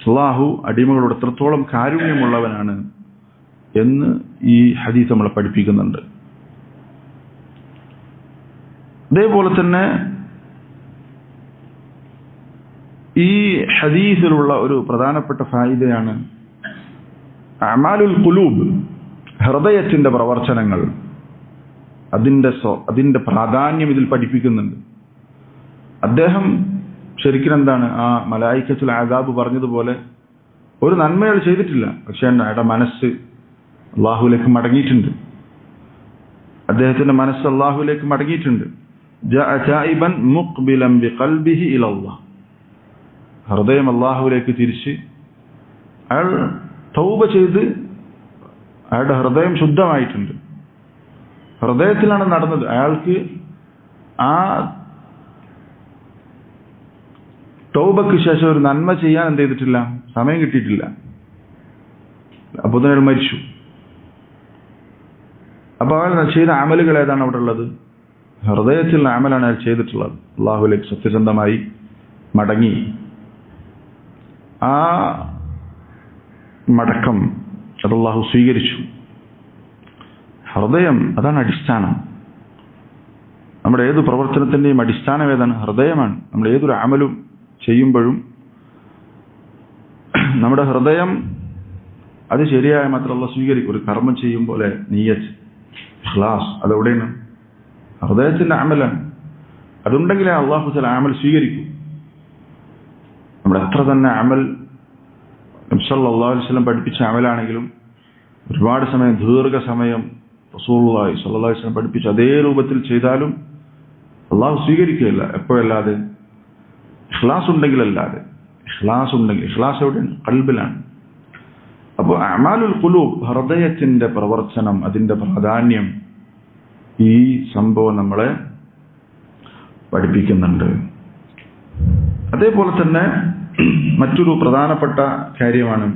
അള്ളാഹു അടിമകളോട് എത്രത്തോളം കാരുണ്യമുള്ളവനാണ് എന്ന് ഈ ഹദീസ് നമ്മളെ പഠിപ്പിക്കുന്നുണ്ട്. അതേപോലെ തന്നെ ഈ ഹദീസിലുള്ള ഒരു പ്രധാനപ്പെട്ട ഫായിദയാണ് അമാലുൽ ഖുലൂബ്, ഹൃദയത്തിന്റെ പ്രവർത്തനങ്ങൾ, അതിന്റെ പ്രാധാന്യം ഇതിൽ പഠിപ്പിക്കുന്നുണ്ട്. അദ്ദേഹം ശരിക്കും എന്താണ് ആ മലായിക്കത്തുൽ അദാബ് പറഞ്ഞതുപോലെ ഒരു നന്മകൾ ചെയ്തിട്ടില്ല, പക്ഷെ അയാളുടെ മനസ്സ് അള്ളാഹുവിലേക്ക് മടങ്ങിയിട്ടുണ്ട്. അദ്ദേഹത്തിന്റെ മനസ്സ് അള്ളാഹുവിലേക്ക് മടങ്ങിയിട്ടുണ്ട്. ജാഅ തായിബൻ മുഖ്ബിലൻ ബിഖൽബിഹി ഇലല്ലാഹ്, ഹൃദയം അള്ളാഹുവിലേക്ക് തിരിച്ച് അയാൾ തൗബ ചെയ്ത് അയാളുടെ ഹൃദയം ശുദ്ധമായിട്ടുണ്ട്. ഹൃദയത്തിലാണ് നടന്നത്. അയാൾക്ക് ആ തൗബക്ക് ശേഷം ഒരു നന്മ ചെയ്യാൻ എന്ത് ചെയ്തിട്ടില്ല? സമയം കിട്ടിയിട്ടില്ല. അപ്പൊ തന്നെ അയാൾ മരിച്ചു. അപ്പൊ അയാൾ ചെയ്ത അമലുകൾ ഏതാണ് അവിടെ ഉള്ളത്? ഹൃദയത്തിൽ അമലാണ് അയാൾ ചെയ്തിട്ടുള്ളത്. അള്ളാഹുലേക്ക് സത്യസന്ധമായി മടങ്ങി. ആ മടക്കം അത് അള്ളാഹു സ്വീകരിച്ചു. ഹൃദയം അതാണ് അടിസ്ഥാനം. നമ്മുടെ ഏത് പ്രവർത്തനത്തിന്റെയും അടിസ്ഥാനം ഏതാണ്? ഹൃദയമാണ്. നമ്മൾ ഏതൊരു അമലും ചെയ്യുമ്പോഴും നമ്മുടെ ഹൃദയം അത് ശരിയായ മാത്രം അള്ളാഹു സ്വീകരിക്കും. ഒരു കർമ്മം ചെയ്യും പോലെ നിയ്യത്ത്, ഇഖ്ലാസ് അതെവിടെയാണ്? ഹൃദയത്തിന്റെ അമലാണ്. അതുണ്ടെങ്കിലേ അള്ളാഹു തആല അമൽ സ്വീകരിക്കും. നമ്മുടെ എത്ര തന്നെ അമൽ നബി സല്ലല്ലാഹു അലൈഹി വസല്ലം പഠിപ്പിച്ച അമലാണെങ്കിലും ഒരുപാട് സമയം ദീർഘസമയം റസൂലുള്ളാഹി സ്വല്ലല്ലാഹു അലൈഹി വസല്ലം പഠിപ്പിച്ച അതേ രൂപത്തിൽ ചെയ്താലും അള്ളാഹു സ്വീകരിക്കുകയില്ല. എപ്പോഴല്ലാതെ? ഇഖ്ലാസ് ഉണ്ടെങ്കിലല്ലാതെ. ഇഖ്ലാസ് ഉണ്ടെങ്കിൽ, ഇഖ്ലാസ് എവിടെയാണ്? ഖൽബിലാണ്. അപ്പോൾ അമാലുൽ ഖുലൂബ്, ഹൃദയത്തിന്റെ പ്രവർത്തനം, അതിന്റെ പ്രാധാന്യം ഈ സംഭവം നമ്മളെ പഠിപ്പിക്കുന്നുണ്ട്. അതേപോലെ തന്നെ മറ്റൊരു പ്രധാനപ്പെട്ട കാര്യമാണ്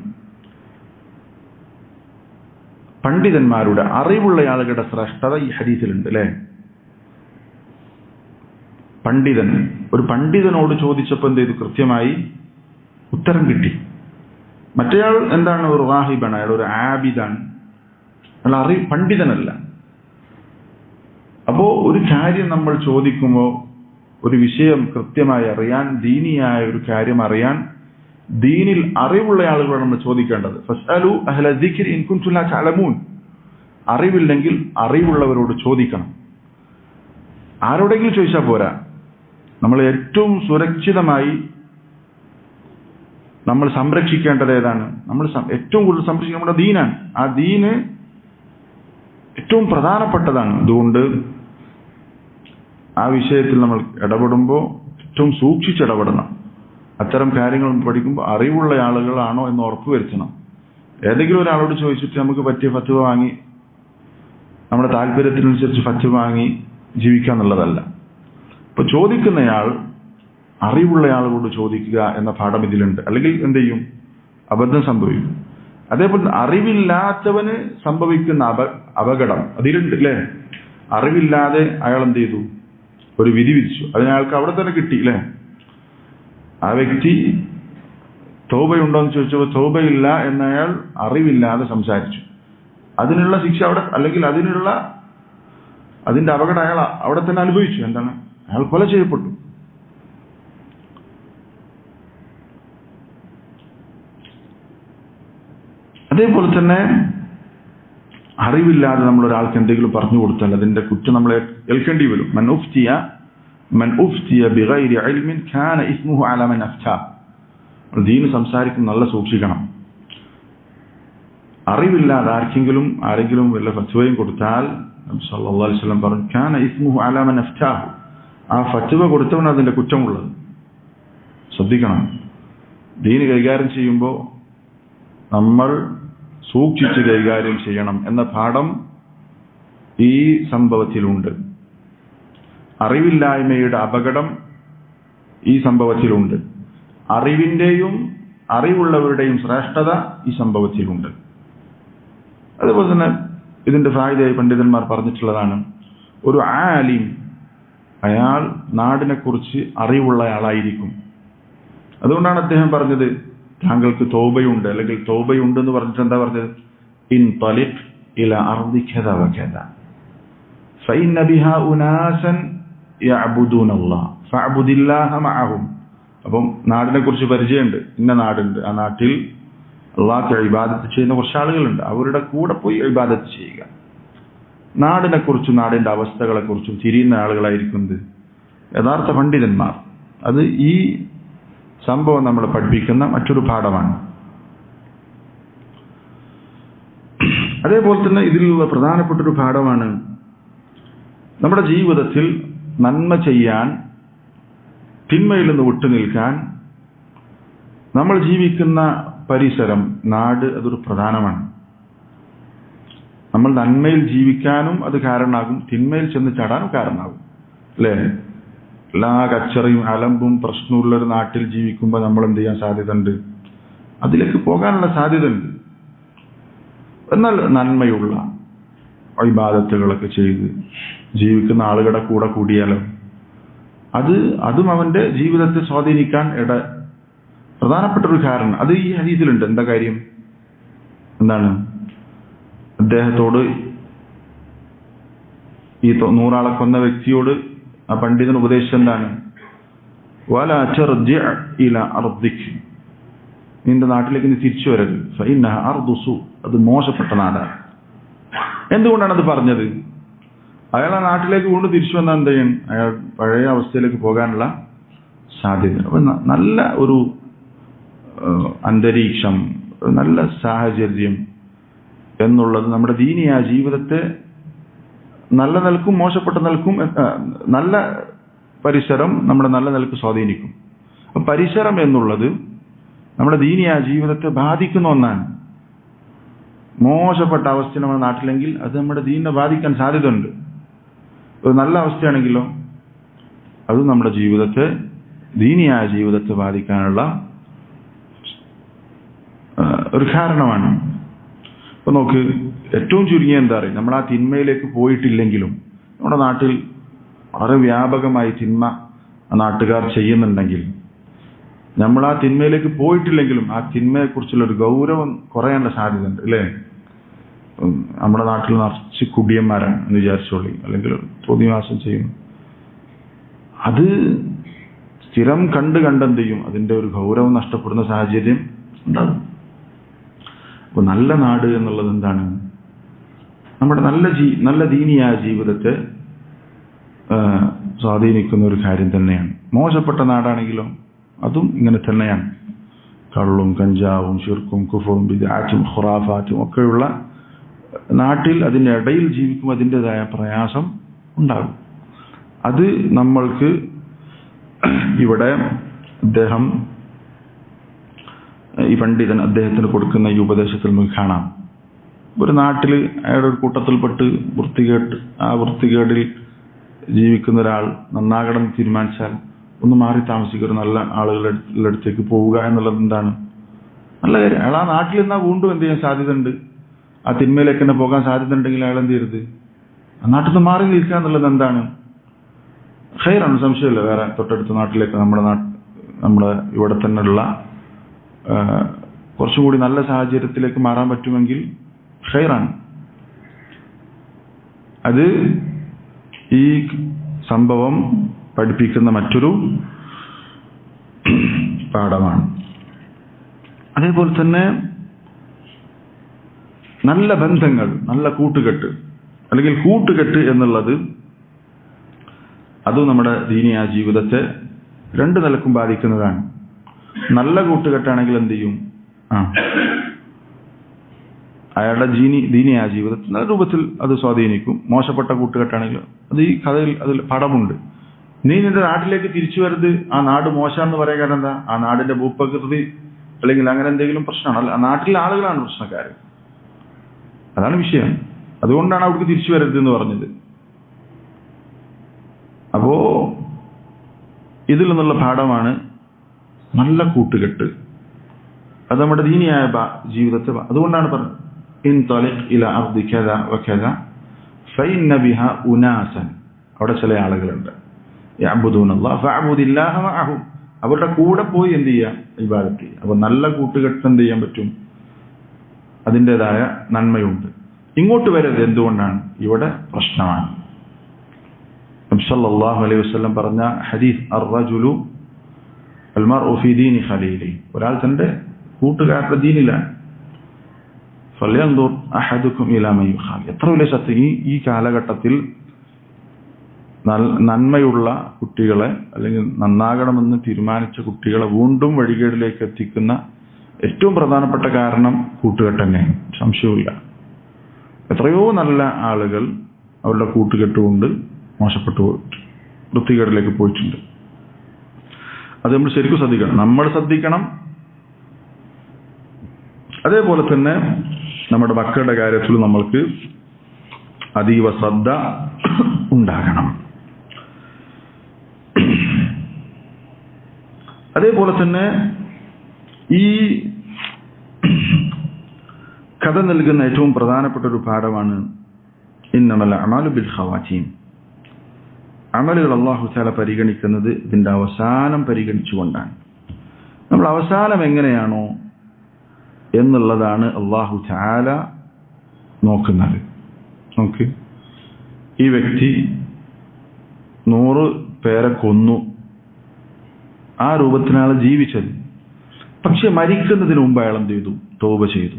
പണ്ഡിതന്മാരുടെ, അറിവുള്ള ആളുകളുടെ ശ്രേഷ്ഠത ഈ ഹദീസിലുണ്ട് അല്ലേ? പണ്ഡിതൻ, ഒരു പണ്ഡിതനോട് ചോദിച്ചപ്പോൾ എന്ത് ചെയ്തു? കൃത്യമായി ഉത്തരം കിട്ടി. മറ്റേയാൾ എന്താണ്? ഒരു റാഹിബാണ്, അയാൾ ഒരു ആബിദാണ്, അയാൾ പണ്ഡിതനല്ല. അപ്പോ ഒരു കാര്യം നമ്മൾ ചോദിക്കുമ്പോൾ, ഒരു വിഷയം കൃത്യമായി അറിയാൻ, ദീനിയായ ഒരു കാര്യം അറിയാൻ, ദീനിൽ അറിവുള്ള ആളുകളാണ് നമ്മൾ ചോദിക്കേണ്ടത്. ഫസ്അലു അഹ്ല ദിക്രി ഇൻ കുൻതും ലാ തഅലമൂൻ. അറിവില്ലെങ്കിൽ അറിവുള്ളവരോട് ചോദിക്കണം. ആരോടെങ്കിലും ചോദിച്ചാൽ പോരാ. നമ്മൾ ഏറ്റവും സുരക്ഷിതമായി നമ്മൾ സംരക്ഷിക്കേണ്ടത് ഏതാണ്? നമ്മൾ ഏറ്റവും കൂടുതൽ സംരക്ഷിക്കുക നമ്മുടെ ദീനാണ്. ആ ദീന് ഏറ്റവും പ്രധാനപ്പെട്ടതാണ്. അതുകൊണ്ട് ആ വിഷയത്തിൽ നമ്മൾ ഇടപെടുമ്പോൾ ഏറ്റവും സൂക്ഷിച്ചിടപെടണം. അത്തരം കാര്യങ്ങൾ പഠിക്കുമ്പോൾ അറിവുള്ള ആളുകളാണോ എന്ന് ഉറപ്പുവരുത്തണം. ഏതെങ്കിലും ഒരാളോട് ചോദിച്ചിട്ട് നമുക്ക് പറ്റിയ ഫത്വ വാങ്ങി നമ്മുടെ താല്പര്യത്തിനനുസരിച്ച് ഫത്വ വാങ്ങി ജീവിക്കാന്നുള്ളതല്ല. ഇപ്പൊ ചോദിക്കുന്നയാൾ അറിവുള്ള ആളോട് ചോദിക്കുക എന്ന പാഠം ഇതിലുണ്ട്. അല്ലെങ്കിൽ എന്ത് ചെയ്യും? അബദ്ധം സംഭവിക്കും. അതേപോലെ അറിവില്ലാത്തവന് സംഭവിക്കുന്ന അപകടം അതിലുണ്ട് അല്ലേ? അറിവില്ലാതെ അയാൾ എന്ത് ചെയ്തു? ഒരു വിധി വിധിച്ചു. അതിനയാൾക്ക് അവിടെ തന്നെ കിട്ടി അല്ലേ? ആ വ്യക്തി തൗബയുണ്ടോ എന്ന് ചോദിച്ചപ്പോൾ തൗബയില്ല എന്നയാൾ അറിവില്ലാതെ സംസാരിച്ചു. അതിനുള്ള ശിക്ഷ അവിടെ, അല്ലെങ്കിൽ അതിന്റെ അപകടം അയാൾ അവിടെ തന്നെ അനുഭവിച്ചു. എന്താണ്? അയാൾ കൊല ചെയ്യപ്പെട്ടു. അതേപോലെ തന്നെ അറിവില്ലാതെ നമ്മൾ ഒരാൾക്ക് എന്തെങ്കിലും പറഞ്ഞു കൊടുത്താൽ അതിന്റെ കുറ്റം നമ്മൾ ഏൽക്കേണ്ടി വരും. മൻ ഉഫ്തിയ ബിഗൈരി ഇൽമിൻ കാന ഇസ്മുഹു അലാ മൻ അഫ്താ. ദീൻ സംസാരിക്കും നല്ല സൂക്ഷിക്കണം. അറിവില്ലാതെ ആരെങ്കിലും വല്ല ഫത്വയും കൊടുത്താൽ നബി സല്ലല്ലാഹു അലൈഹി വസല്ലം പറഞ്ഞു, കാന ഇസ്മുഹു അലാ മൻ അഫ്താഹു, ആ ഫത്വ കൊടുത്തവൻ അതിന്റെ കുറ്റമുള്ളത്. ശ്രദ്ധിക്കണം, ദീന് കൈകാര്യം ചെയ്യുമ്പോൾ നമ്മൾ സൂക്ഷിച്ച് കൈകാര്യം ചെയ്യണം എന്ന പാഠം ഈ സംഭവത്തിലുണ്ട്. അറിവില്ലായ്മയുടെ അപകടം ഈ സംഭവത്തിലുണ്ട്. അറിവിന്റെയും അറിവുള്ളവരുടെയും ശ്രേഷ്ഠത ഈ സംഭവത്തിലുണ്ട്. അതുപോലെ തന്നെ ഇതിന്റെ ഫായിദയായി പണ്ഡിതന്മാർ പറഞ്ഞിട്ടുള്ളതാണ്, ഒരു ആലിം അയാൾ നാടിനെ കുറിച്ച് അറിവുള്ളയാളായിരിക്കും. അതുകൊണ്ടാണ് അദ്ദേഹം പറഞ്ഞത്, താങ്കൾക്ക് തൗബയുണ്ട്, അല്ലെങ്കിൽ തൗബയുണ്ട് എന്ന് പറഞ്ഞിട്ട് എന്താ പറഞ്ഞത്, ഇൻ തലിഖ് ഇല അർദി കദ വകദ ഫഇന്ന ബിഹാ ഉനാസൻ യഅബുദൂനല്ലാഹ് ഫഅബ്ദില്ലാഹ മഅഹും. അപ്പം നാടിനെ കുറിച്ച് പരിചയമുണ്ട്, ഇന്ന നാടുണ്ട്, ആ നാട്ടിൽ അള്ളാഹ്ക്ക് ഇബാദത്ത് ചെയ്യുന്ന കുറച്ച് ആളുകളുണ്ട്, അവരുടെ കൂടെ പോയി ഇബാദത്ത് ചെയ്യുക. നാടിനെ കുറിച്ചും നാടിന്റെ അവസ്ഥകളെ കുറിച്ചും തിരിയുന്ന ആളുകളായിരിക്കുന്നത് യഥാർത്ഥ പണ്ഡിതന്മാർ. അത് ഈ സംഭവം നമ്മളെ പഠിപ്പിക്കുന്ന മറ്റൊരു പാഠമാണ്. അതേപോലെ തന്നെ ഇതിലുള്ള പ്രധാനപ്പെട്ടൊരു പാഠമാണ്, നമ്മുടെ ജീവിതത്തിൽ നന്മ ചെയ്യാൻ, തിന്മയിൽ നിന്ന് വിട്ടുനിൽക്കാൻ നമ്മൾ ജീവിക്കുന്ന പരിസരം, നാട്, അതൊരു പ്രധാനമാണ്. നമ്മൾ നന്മയിൽ ജീവിക്കാനും അത് കാരണമാകും, തിന്മയിൽ ചെന്ന് ചാടാനും കാരണമാകും, അല്ലേ? എല്ലാ കച്ചറയും അലമ്പും പ്രശ്നമുള്ളൊരു നാട്ടിൽ ജീവിക്കുമ്പോൾ നമ്മൾ എന്ത് ചെയ്യാൻ സാധ്യതയുണ്ട്? അതിലേക്ക് പോകാനുള്ള സാധ്യതയുണ്ട്. എന്നാൽ നന്മയുള്ള ഇബാദത്തുകളൊക്കെ ചെയ്ത് ജീവിക്കുന്ന ആളുകളുടെ കൂടെ കൂടിയാലോ അതും അവന്റെ ജീവിതത്തെ സ്വാധീനിക്കാൻ പ്രധാനപ്പെട്ടൊരു കാരണം. അത് ഈ ഹദീസിലുണ്ട്. എന്താ കാര്യം? എന്താണ്? അദ്ദേഹത്തോട്, ഈ 100 ആളെ കൊന്ന വ്യക്തിയോട് ആ പണ്ഡിതൻ ഉപദേശിച്ചത് എന്താണ്? വലാ തർജി ഇല അർദിക്, നിന്റെ നാട്ടിലേക്ക് നീ തിരിച്ചു വരരുത്. ഫഇന്നഹ അർദു സൂ, അത് മോശപ്പെട്ട നാടാണ്. എന്തുകൊണ്ടാണ് അത് പറഞ്ഞത്? അയാൾ ആ നാട്ടിലേക്ക് കൊണ്ട് തിരിച്ചു വന്നാൽ എന്ത് ചെയ്യും? അയാൾ പഴയ അവസ്ഥയിലേക്ക് പോകാനുള്ള സാധ്യത. അപ്പൊ നല്ല ഒരു അന്തരീക്ഷം, നല്ല സാഹചര്യം എന്നുള്ളത് നമ്മുടെ ദീനിയായ ജീവിതത്തെ നല്ല നിലക്കും മോശപ്പെട്ട നിലക്കും, നല്ല പരിസരം നമ്മുടെ നല്ല നിലക്ക് സ്വാധീനിക്കും. അപ്പൊ പരിസരം എന്നുള്ളത് നമ്മുടെ ദീനിയായ ജീവിതത്തെ ബാധിക്കുന്ന ഒന്നാണ്. മോശപ്പെട്ട അവസ്ഥ നമ്മുടെ നാട്ടിലെങ്കിൽ അത് നമ്മുടെ ദീനിനെ ബാധിക്കാൻ സാധ്യതയുണ്ട്. ഒരു നല്ല അവസ്ഥയാണെങ്കിലോ അത് നമ്മുടെ ജീവിതത്തെ, ദീനിയായ ജീവിതത്തെ ബാധിക്കാനുള്ള ഒരു കാരണമാണ്. അപ്പൊ നോക്ക്, ഏറ്റവും ചുരുങ്ങിയ എന്താ പറയുക, നമ്മൾ ആ തിന്മയിലേക്ക് പോയിട്ടില്ലെങ്കിലും നമ്മുടെ നാട്ടിൽ വളരെ വ്യാപകമായി തിന്മ നാട്ടുകാർ ചെയ്യുന്നുണ്ടെങ്കിൽ, നമ്മൾ ആ തിന്മയിലേക്ക് പോയിട്ടില്ലെങ്കിലും ആ തിന്മയെക്കുറിച്ചുള്ള ഒരു ഗൗരവം കുറയാനുള്ള സാധ്യതയുണ്ട്, അല്ലേ? നമ്മുടെ നാട്ടിൽ നിറച്ച് കുടിയന്മാരാണ് എന്ന് വിചാരിച്ചോളി, അല്ലെങ്കിൽ തോന്നിവാസം ചെയ്യുന്നു. അത് സ്ഥിരം കണ്ടെന്ത് ചെയ്യും? അതിന്റെ ഒരു ഗൗരവം നഷ്ടപ്പെടുന്ന സാഹചര്യം ഉണ്ടാകും. അപ്പൊ നല്ല നാട് എന്നുള്ളത് എന്താണ്? നമ്മുടെ നല്ല ദീനിയായ ജീവിതത്തെ സ്വാധീനിക്കുന്ന ഒരു കാര്യം തന്നെയാണ്. മോശപ്പെട്ട നാടാണെങ്കിലോ അതും ഇങ്ങനെ തന്നെയാണ്. കള്ളും കഞ്ചാവും ശിർക്കും കുഫറും ബിദ്അത്തും ഖുറാഫാത്തും ഒക്കെയുള്ള നാട്ടിൽ അതിൻ്റെ ഇടയിൽ ജീവിക്കും അതിൻ്റെതായ പ്രയാസം ഉണ്ടാകും. അത് നമ്മൾക്ക് ഇവിടെ ഈ പണ്ഡിതൻ അദ്ദേഹത്തിന് കൊടുക്കുന്ന ഈ ഉപദേശത്തിൽ നമുക്ക് കാണാം. ഒരു നാട്ടിൽ അയാളുടെ ഒരു കൂട്ടത്തിൽപ്പെട്ട് ആ വൃത്തികേടിൽ ജീവിക്കുന്ന ഒരാൾ നന്നാകണം തീരുമാനിച്ചാൽ ഒന്ന് മാറി താമസിക്കുക, ഒരു നല്ല ആളുകളുടെ അടുത്തേക്ക് പോവുക എന്നുള്ളത് എന്താണ്? നല്ല കാര്യം. അയാൾ ആ നാട്ടിൽ നിന്നാൽ വീണ്ടും എന്ത് ചെയ്യാൻ സാധ്യതയുണ്ട്? ആ തിന്മയിലേക്ക് തന്നെ പോകാൻ സാധ്യത ഉണ്ടെങ്കിൽ അയാൾ എന്ത് ചെയ്യരുത്? ആ നാട്ടിൽ നിന്ന് മാറി നിൽക്കുക എന്നുള്ളത് എന്താണ്? ഖൈറാണ്, സംശയമില്ല. വേറെ തൊട്ടടുത്ത നാട്ടിലേക്ക് നമ്മുടെ ഇവിടെ തന്നെയുള്ള കുറച്ചും കൂടി നല്ല സാഹചര്യത്തിലേക്ക് മാറാൻ പറ്റുമെങ്കിൽ ഖൈറാണ്. അത് ഈ സംഭവം പഠിപ്പിക്കുന്ന മറ്റൊരു പാഠമാണ്. അതേപോലെ തന്നെ നല്ല ബന്ധങ്ങൾ, നല്ല കൂട്ടുകെട്ട് അല്ലെങ്കിൽ കൂട്ടുകെട്ട് എന്നുള്ളത് അതും നമ്മുടെ ദീനിയാ ജീവിതത്തെ രണ്ട് നിലക്കും ബാധിക്കുന്നതാണ്. നല്ല കൂട്ടുകെട്ടാണെങ്കിൽ എന്ത് ചെയ്യും? അയാളുടെ ദീനിയായ ജീവിതത്തിൽ നല്ല രൂപത്തിൽ അത് സ്വാധീനിക്കും. മോശപ്പെട്ട കൂട്ടുകെട്ടാണെങ്കിൽ അത് ഈ കഥയിൽ അതിൽ പടമുണ്ട്. നീ നിന്റെ നാട്ടിലേക്ക് തിരിച്ചു വരുത്, ആ നാട് മോശമെന്ന് പറയാൻ കാരണം എന്താ? ആ നാടിന്റെ ഭൂപ്രകൃതി അല്ലെങ്കിൽ അങ്ങനെ എന്തെങ്കിലും പ്രശ്നമാണ്. ആ നാട്ടിലെ ആളുകളാണ് പ്രശ്നക്കാർ, അതാണ് വിഷയം. അതുകൊണ്ടാണ് അവർക്ക് തിരിച്ചു വരരുത് എന്ന് പറഞ്ഞത്. അപ്പോ ഇതിൽ നിന്നുള്ള പാഠമാണ് നല്ല കൂട്ടുകെട്ട്. അത് നമ്മുടെ ദീനിയായ ജീവിതത്തെ. അതുകൊണ്ടാണ് പറഞ്ഞത് ഇൻതലിഖ് ഇലാ അർദി കദാ വകദാ ഫഇന്ന ബിഹാ ഉനാസൻ. അവിടെ ചില ആളുകളുണ്ട് യഅ്ബുദൂനല്ലാഹ ഫഅ്ബുദില്ലാഹ മഅഹും. അവരുടെ കൂടെ പോയി എന്ത് ചെയ്യുക? ഇബാദത്ത് ചെയ്യുക. അപ്പൊ നല്ല കൂട്ടുകെട്ട് എന്ത് ചെയ്യാൻ പറ്റും? അതിൻ്റെതായ നന്മയുണ്ട്. ഇങ്ങോട്ട് വരരുത്. എന്തുകൊണ്ടാണ്? ഇവിടെ പ്രശ്നമാണ്. നബി സല്ലല്ലാഹു അലൈഹി വസല്ലം പറഞ്ഞ ഹദീസ് അർറജുലു അൽമർഉ ഫീ ദീനി ഖലീലി. ഒരാൾ തന്റെ കൂട്ടുകാരുടെ ദീനിലാണ്. ഫല്യൻദുർ അഹദുക്കും ഇലാ മൻ യുഖാൽ. എത്ര വലിയ സത്യം! ഈ കാലഘട്ടത്തിൽ നന്മയുള്ള കുട്ടികളെ അല്ലെങ്കിൽ നന്നാകണമെന്ന് തീരുമാനിച്ച കുട്ടികളെ വീണ്ടും വഴികേടിലേക്ക് എത്തിക്കുന്ന ഏറ്റവും പ്രധാനപ്പെട്ട കാരണം കൂട്ടുകെട്ട് തന്നെയാണ്, സംശയമില്ല. എത്രയോ നല്ല ആളുകൾ അവരുടെ കൂട്ടുകെട്ടുകൊണ്ട് മോശപ്പെട്ടു പോയിട്ട് വൃത്തികേടിലേക്ക് പോയിട്ടുണ്ട്. അത് നമ്മൾ ശരിക്കും ശ്രദ്ധിക്കണം. നമ്മൾ ശ്രദ്ധിക്കണം. അതേപോലെ തന്നെ നമ്മുടെ മക്കളുടെ കാര്യത്തിൽ നമ്മൾക്ക് അതീവ ശ്രദ്ധ ഉണ്ടാകണം. അതേപോലെ തന്നെ ഈ കഥ നൽകുന്ന ഏറ്റവും പ്രധാനപ്പെട്ട ഒരു പാഠമാണ് ഇന്നമൽ അഅ്മാലു ബിൽ ഖവാതീം. അമലുകൾ അല്ലാഹു തആല പരിഗണിക്കുന്നത് ഇതിന്റെ അവസാനം പരിഗണിച്ചുകൊണ്ടാണ്. നമ്മൾ അവസാനം എങ്ങനെയാണോ എന്നുള്ളതാണ് അല്ലാഹു തആല നോക്കുന്നത്. നമുക്ക് ഈ വ്യക്തി 100 പേരെ കൊന്നു, ആ രൂപത്തിലാണ് ജീവിച്ചത്. പക്ഷെ മരിക്കുന്നതിന് മുമ്പ് അയാൾ എന്ത് ചെയ്തു? തൗബ ചെയ്തു.